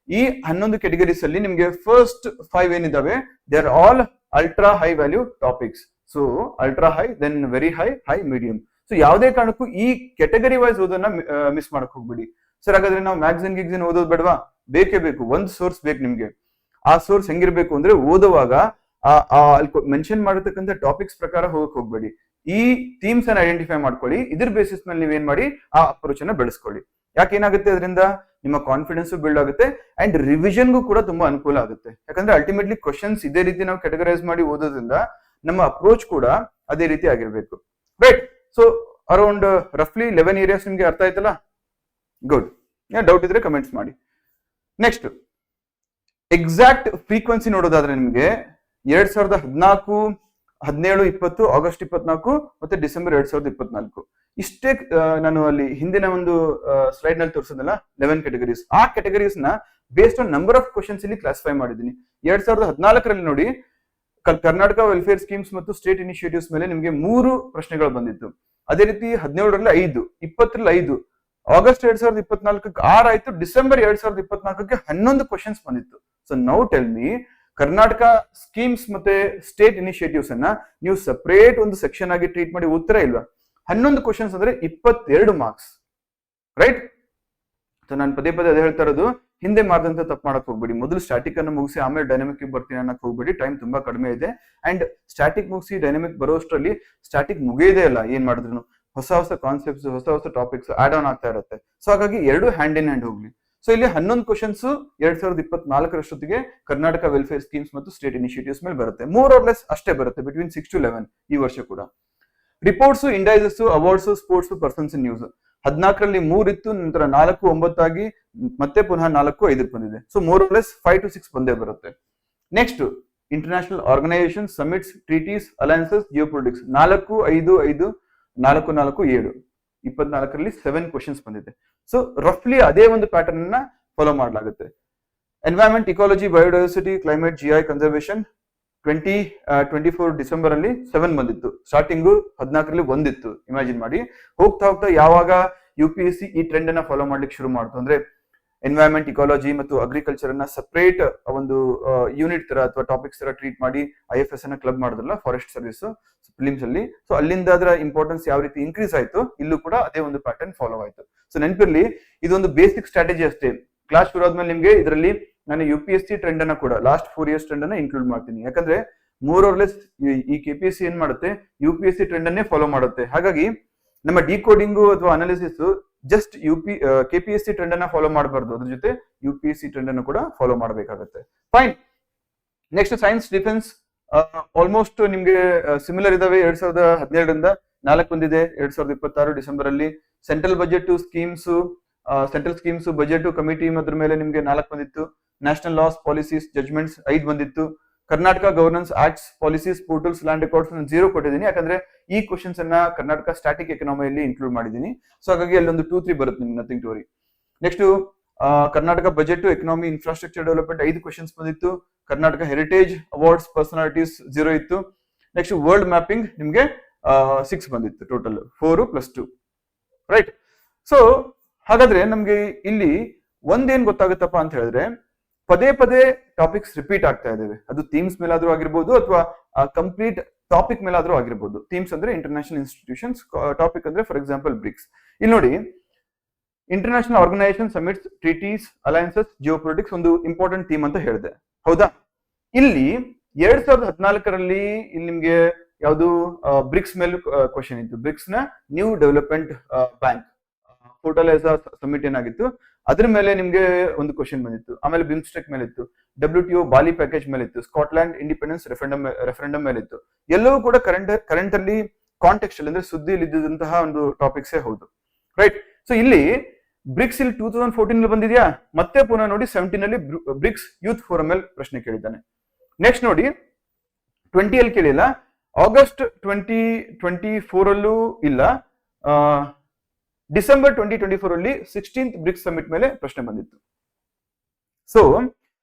ಈ 11 ಕ್ಯಾಟಗರೀಸ್ ಅಲ್ಲಿ ನಿಮ್ಗೆ ಫಸ್ಟ್ 5 ಏನಿದಾವೆ they are all ultra high value topics. So ultra high, then very high, high, medium. So ಯಾವುದೇ ಕಾರಣಕ್ಕೂ ಈ ಕ್ಯಾಟಗರಿ ವೈಸ್ ಓದನ್ನ ಮಿಸ್ ಮಾಡಕ್ ಹೋಗ್ಬಿಡಿ. ಸರ್ ಹಾಗಾದ್ರೆ ನಾವು ಮ್ಯಾಗ್ಝಿನ್ ಓದೋದು ಬೇಡವಾ? ಬೇಕೇ ಬೇಕು. ಒಂದು ಸೋರ್ಸ್ ಬೇಕು ನಿಮ್ಗೆ. ಆ ಸೋರ್ಸ್ ಹೆಂಗಿರ್ಬೇಕು ಅಂದ್ರೆ ಓದುವಾಗ ಮೆನ್ಷನ್ ಮಾಡಿರ್ತಕ್ಕಂಥ ಟಾಪಿಕ್ಸ್ ಪ್ರಕಾರ ಹೋಗ್ಬೇಡಿ. ಈ ಥೀಮ್ಸ್ ಅನ್ನ ಐಡೆಂಟಿಫೈ ಮಾಡ್ಕೊಳ್ಳಿ. ಇದ್ರ ಬೇಸಿಸ್ ಮೇಲೆ ನೀವೇನ್ ಮಾಡಿ ಆ ಅಪ್ರೋಚ್ ಅನ್ನ ಬೆಳೆಸ್ಕೊಳ್ಳಿ. ಯಾಕೆ ಏನಾಗುತ್ತೆ ಅದರಿಂದ ನಿಮ್ಮ ಕಾನ್ಫಿಡೆನ್ಸ್ ಬಿಲ್ಡ್ ಆಗುತ್ತೆ ಅಂಡ್ ರಿವಿಷನ್ಗೂ ಕೂಡ ತುಂಬಾ ಅನುಕೂಲ ಆಗುತ್ತೆ. ಯಾಕಂದ್ರೆ ಅಲ್ಟಿಮೇಟ್ಲಿ ಕ್ವಶನ್ಸ್ ಇದೇ ರೀತಿ ನಾವು ಕ್ಯಾಟಗರೈಸ್ ಮಾಡಿ ಓದೋದ್ರಿಂದ ನಮ್ಮ ಅಪ್ರೋಚ್ ಕೂಡ ಅದೇ ರೀತಿ ಆಗಿರ್ಬೇಕು, ರೈಟ್? ಸೊ ಅರೌಂಡ್ ರಫ್ಲಿ 11 ಏರಿಯಾಸ್ ನಿಮ್ಗೆ ಅರ್ಥ ಆಯ್ತಲ್ಲ? ಗುಡ್. ಡೌಟ್ ಇದ್ರೆ ಕಮೆಂಟ್ಸ್ ಮಾಡಿ. ನೆಕ್ಸ್ಟ್ ಎಕ್ಸಾಕ್ಟ್ ಫ್ರೀಕ್ವೆನ್ಸಿ ನೋಡೋದಾದ್ರೆ ನಿಮ್ಗೆ 2014 17-20 ಆಗಸ್ಟ್ 24 ಮತ್ತೆ ಡಿಸೆಂಬರ್ 2024 ಇಷ್ಟೇ. ನಾನು ಅಲ್ಲಿ ಹಿಂದಿನ ಒಂದು ಸ್ಲೈಡ್ ನಲ್ಲಿ ತೋರಿಸಿದ್ನಲ್ಲ 11 ಕ್ಯಾಟಗರೀಸ್, ಆ ಕ್ಯಾಟಗರೀಸ್ ನ based on number of questions ಇಲ್ಲಿ ಕ್ಲಾಸಿಫೈ ಮಾಡಿದ್ದೀನಿ. 2014ರಲ್ಲಿ ನೋಡಿ ಕರ್ನಾಟಕ ವೆಲ್ಫೇರ್ ಸ್ಕೀಮ್ಸ್ ಮತ್ತು ಸ್ಟೇಟ್ ಇನಿಷಿಯೇಟಿವ್ಸ್ ಮೇಲೆ ನಿಮಗೆ 3 ಪ್ರಶ್ನೆಗಳು ಬಂದಿತ್ತು. ಅದೇ ರೀತಿ 17ರಲ್ಲಿ 5, 20ರಲ್ಲಿ 5, ಆಗಸ್ಟ್ 2024ಕ್ಕೆ 6 ಆಯ್ತು, ಡಿಸೆಂಬರ್ 2024ಕ್ಕೆ 11 ಕ್ವಶನ್ಸ್ ಬಂದಿತ್ತು. So now tell me, Karnataka schemes ಮತ್ತೆ ಸ್ಟೇಟ್ ಇನಿಷಿಯೇಟಿವ್ಸ್ ಅನ್ನ ನೀವು ಸಪರೇಟ್ ಒಂದು ಸೆಕ್ಷನ್ ಆಗಿ ಟ್ರೀಟ್ ಮಾಡಿ ಓದ್ತಾರ ಇಲ್ವಾ? 11 ಕ್ವಶನ್ಸ್ ಅಂದ್ರೆ 22 ಮಾರ್ಕ್ಸ್, ರೈಟ್? ಸೊ ನಾನು ಪದೇ ಅದೇ ಹೇಳ್ತಾ ಇರೋದು, ಹಿಂದೆ ಮಾಡಿದಂತ ತಪ್ಪು ಮಾಡಕ್ ಹೋಗ್ಬೇಡಿ. ಮೊದಲು ಸ್ಟಾಟಿಕ್ ಅನ್ನು ಮುಗಿಸಿ ಆಮೇಲೆ ಡೈನಮಿಕ್ ಬರ್ತೀನಿ ಅನ್ನಕ್ ಹೋಗ್ಬೇಡಿ. ಟೈಮ್ ತುಂಬಾ ಕಡಿಮೆ ಇದೆ. ಅಂಡ್ ಸ್ಟಾಟಿಕ್ ಮುಗಿಸಿ ಡೈನಮಿಕ್ ಬರೋಷ್ಟರಲ್ಲಿ ಸ್ಟಾಟಿಕ್ ಮುಗಿಯೋದೇ ಇಲ್ಲ. ಏನ್ ಮಾಡಿದ್ರು ಹೊಸ ಕಾನ್ಸೆಪ್ಟ್ಸ್, ಹೊಸ ಟಾಪಿಕ್ಸ್ ಆಡ್ ಆನ್ ಆಗ್ತಾ ಇರುತ್ತೆ. ಸೊ ಹಾಗಾಗಿ ಎರಡು ಹ್ಯಾಂಡ್ ಇನ್ ಹ್ಯಾಂಡ್ ಹೋಗ್ಲಿ. ಸೊ ಇಲ್ಲಿ 11 ಕ್ವಶನ್ಸ್ 2024ರಷ್ಟೊತ್ತಿಗೆ ಕರ್ನಾಟಕ ವೆಲ್ಫೇರ್ ಸ್ಕೀಮ್ಸ್ ಮತ್ತು ಸ್ಟೇಟ್ ಇನಿಷಿಯೇಟಿವ್ಸ್ ಮೇಲೆ ಬರುತ್ತೆ. ಮೋರ್ ಆರ್ ಲೆಸ್ ಅಷ್ಟೇ ಬರುತ್ತೆ, ಬಿಟ್ವೀನ್ 6 to 11 ಈ ವರ್ಷ ಕೂಡ. Reports, indices, awards, sports, persons in news 14ರಲ್ಲಿ 3 ಇತ್ತು, ನಂತರ 4, 9 ಆಗಿ ಮತ್ತೆ ಪುನಃ 4, 5 ಬಂದಿದೆ. So more or less 5 to 6 ಬಂದೇ ಬರುತ್ತೆ. Next international organisation, summits, treaties, alliances, geopolitics 4, 5, 5, 4, 4, 7. 24ರಲ್ಲಿ 7 ಕ್ವಶನ್ಸ್ ಬಂದಿದೆ. ಸೊ ರಫ್ಲಿ ಅದೇ ಒಂದು ಪ್ಯಾಟರ್ನ್ ಅನ್ನ ಫಾಲೋ ಮಾಡಲಾಗುತ್ತೆ. Environment, ecology, biodiversity, climate, GI conservation 2024 December ಅಲ್ಲಿ 7 ಬಂದಿತ್ತು. ಸ್ಟಾರ್ಟಿಂಗು 14ರಲ್ಲಿ 1 ಇತ್ತು. ಇಮ್ಯಾಜಿನ್ ಮಾಡಿ. ಹೋಗ್ತಾ ಯಾವಾಗ UPSC ಈ ಟ್ರೆಂಡ್ ಅನ್ನ ಫಾಲೋ ಮಾಡ್ಲಿಕ್ಕೆ ಶುರು ಮಾಡ್ತು ಅಂದ್ರೆ ಎನ್ವೈರನ್ಮೆಂಟ್, ಇಕಾಲಜಿ ಮತ್ತು ಅಗ್ರಿಕಲ್ಚರ್ ಅನ್ನ ಸಪರೇಟ್ ಒಂದು ಯೂನಿಟ್ ತರ ಅಥವಾ ಟಾಪಿಕ್ಸ್ ತರ ಟ್ರೀಟ್ ಮಾಡಿ IFS ಅನ್ನ ಕ್ಲಬ್ ಮಾಡಿದ್ರಲ್ಲ, ಫಾರೆಸ್ಟ್ ಸರ್ವಿಸ್ ಫಿಲಿಮ್ಸ್ ಅಲ್ಲಿ. ಸೊ ಅಲ್ಲಿಂದ ಅದರ ಇಂಪಾರ್ಟೆನ್ಸ್ ಯಾವ ರೀತಿ ಇನ್ಕ್ರೀಸ್ ಆಯ್ತು, ಇಲ್ಲೂ ಕೂಡ ಅದೇ ಒಂದು ಪ್ಯಾಟರ್ನ್ ಫಾಲೋ ಆಯ್ತು. ಸೊ ನೆನಪಿರ್ಲಿ, ಇದೊಂದು ಬೇಸಿಕ್ ಸ್ಟ್ರಾಟಜಿ ಅಷ್ಟೇ. ಕ್ಲಾಸ್ ಶುರು ಆದ್ಮೇಲೆ ನಿಮ್ಗೆ ಇದರಲ್ಲಿ ನಾನು UPSC ಟ್ರೆಂಡ್ ಅನ್ನ ಕೂಡ ಲಾಸ್ಟ್ 4 years ಟ್ರೆಂಡ್ ಅನ್ನ ಇನ್ಕ್ಲೂಡ್ ಮಾಡ್ತೀನಿ. ಯಾಕಂದ್ರೆ ಮೋರ್ ಆರ್ ಲೆಸ್ ಈ KPSC ಏನ್ ಮಾಡುತ್ತೆ, UPSC ಟ್ರೆಂಡ್ ಅನ್ನೇ ಫಾಲೋ ಮಾಡುತ್ತೆ. ಹಾಗಾಗಿ ನಮ್ಮ ಡಿಕೋಡಿಂಗು ಅಥವಾ ಅನಾಲಿಸಿಸ್ ಜಸ್ಟ್ KPSC ಟ್ರೆಂಡ್ ಅನ್ನ ಫಾಲೋ ಮಾಡಬಾರ್ದು, ಅದ್ರ ಜೊತೆ UPSC ಟ್ರೆಂಡ್ ಅನ್ನು ಕೂಡ ಫಾಲೋ ಮಾಡಬೇಕಾಗುತ್ತೆ. Fine. Next science, defence almost ನಿಮ್ಗೆ ಸಿಮಿಲರ್ ಇದಾವೆ. 2017ರಿಂದ 4 ಬಂದಿದೆ. 2026 ಡಿಸೆಂಬರ್ ಅಲ್ಲಿ central budget schemes, central schemes budget committee ಅದ್ರ ಮೇಲೆ ನಿಮ್ಗೆ 4 ಬಂದಿತ್ತು. ನ್ಯಾಷನಲ್ ಲಾಸ್, ಪಾಲಿಸೀಸ್, ಜಜ್ಮೆಂಟ್ಸ್ 5 ಬಂದಿತ್ತು. Karnataka governance acts, policies, portals, land records 0 ಕೊಟ್ಟಿದ್ದೀನಿ. ಯಾಕಂದ್ರೆ ಈ ಕ್ವಶನ್ಸ್ ಅನ್ನ ಕರ್ನಾಟಕ ಸ್ಟಾಟಿಕ್ ಎಕನಾಮಿಯಲ್ಲಿ ಇನ್ಕ್ಲೂಡ್ ಮಾಡಿದ್ದೀನಿ. ಸೊ ಹಾಗಾಗಿ ಅಲ್ಲೊಂದು 2, 3 ಬರುತ್ತೆ ನಿಮ್ಗೆ, nothing to worry. Next Karnataka budget, economy, infrastructure development 5 questions ಬಂದಿತ್ತು. ಕರ್ನಾಟಕ ಹೆರಿಟೇಜ್, ಅವಾರ್ಡ್ಸ್, ಪರ್ಸನಾಲಿಟೀಸ್ 0 ಇತ್ತು. ನೆಕ್ಸ್ಟ್ ವರ್ಲ್ಡ್ ಮ್ಯಾಪಿಂಗ್ ನಿಮ್ಗೆ 6 ಬಂದಿತ್ತು. Total 4 + 2, right? ಸೊ ಹಾಗಾದ್ರೆ ನಮ್ಗೆ ಇಲ್ಲಿ ಒಂದೇನ್ ಗೊತ್ತಾಗುತ್ತಪ್ಪ ಅಂತ ಹೇಳಿದ್ರೆ, ಪದೇ ಟಾಪಿಕ್ಸ್ ರಿಪೀಟ್ ಆಗ್ತಾ ಇದಾವೆ. ಅದು ಥೀಮ್ಸ್ ಮೇಲಾದ್ರೂ ಆಗಿರ್ಬೋದು ಅಥವಾ ಕಂಪ್ಲೀಟ್ ಟಾಪಿಕ್ ಮೇಲಾದ್ರೂ ಆಗಿರ್ಬೋದು. ಥೀಮ್ಸ್ ಅಂದ್ರೆ ಇಂಟರ್ನ್ಯಾಷನಲ್ ಇನ್ಸ್ಟಿಟ್ಯೂಷನ್ಸ್, ಟಾಪಿಕ್ ಅಂದ್ರೆ ಫಾರ್ ಎಕ್ಸಾಂಪಲ್ ಬ್ರಿಕ್ಸ್. ಇಲ್ಲಿ ನೋಡಿ, international organisation, summits, treaties, alliances, geopolitics ಒಂದು ಇಂಪಾರ್ಟೆಂಟ್ ಥೀಮ್ ಅಂತ ಹೇಳಿದೆ, ಹೌದಾ? ಇಲ್ಲಿ 2014ರಲ್ಲಿ ಇಲ್ಲಿ ನಿಮ್ಗೆ ಯಾವುದು ಬ್ರಿಕ್ಸ್ ಮೇಲೆ ಕ್ವಶನ್ ಇತ್ತು. ಬ್ರಿಕ್ಸ್ ನ ನ್ಯೂ ಡೆವಲಪ್ಮೆಂಟ್ ಬ್ಯಾಂಕ್ ಫೋರ್ಟಲೈಸಾ ಸಮಿಟ್ ಏನಾಗಿತ್ತು, ಅದ್ರ ಮೇಲೆ ನಿಮ್ಗೆ ಒಂದು ಕ್ವಶನ್ ಬಂದಿತ್ತು. ಆಮೇಲೆ ಬಿಮ್ಸ್ಟೆಕ್ ಮೇಲೆ ಇತ್ತು, WTO ಬಾಲಿ ಪ್ಯಾಕೇಜ್ ಮೇಲೆ ಇತ್ತು, ಸ್ಕಾಟ್ಲ್ಯಾಂಡ್ ಇಂಡಿಪೆಂಡೆನ್ಸ್ ರೆಫರೆಂಡಮ್ ಮೇಲೆ ಇತ್ತು. ಎಲ್ಲವೂ ಕೂಡ ಕರೆಂಟ್ ಅಲ್ಲಿ ಕಾಂಟೆಕ್ಸ್ಟ್ ಅಂದ್ರೆ ಸುದ್ದಿಯಲ್ಲಿ ಇದ್ದಂತಹ ಒಂದು ಟಾಪಿಕ್ಸ್ ಹೌದು, ರೈಟ್? ಸೊ ಇಲ್ಲಿ ಬ್ರಿಕ್ಸ್ ಇಲ್ಲಿ 2014 ಬಂದಿದ್ಯಾ, ಮತ್ತೆ ಪುನಃ ನೋಡಿ 17 ಅಲ್ಲಿ ಬ್ರಿಕ್ಸ್ ಯೂತ್ ಫೋರಮ್ ಅಲ್ಲಿ ಪ್ರಶ್ನೆ ಕೇಳಿದ್ದಾನೆ. ನೆಕ್ಸ್ಟ್ ನೋಡಿ 20 ಅಲ್ಲಿ ಕೇಳಿಲ್ಲ, ಆಗಸ್ಟ್ 2024 ಅಲ್ಲೂ ಇಲ್ಲ, ಡಿಸೆಂಬರ್ 2024 ಅಲ್ಲಿ 16th ಬ್ರಿಕ್ಸ್ ಸಮಿಟ್ ಮೇಲೆ ಪ್ರಶ್ನೆ ಬಂದಿತ್ತು. ಸೊ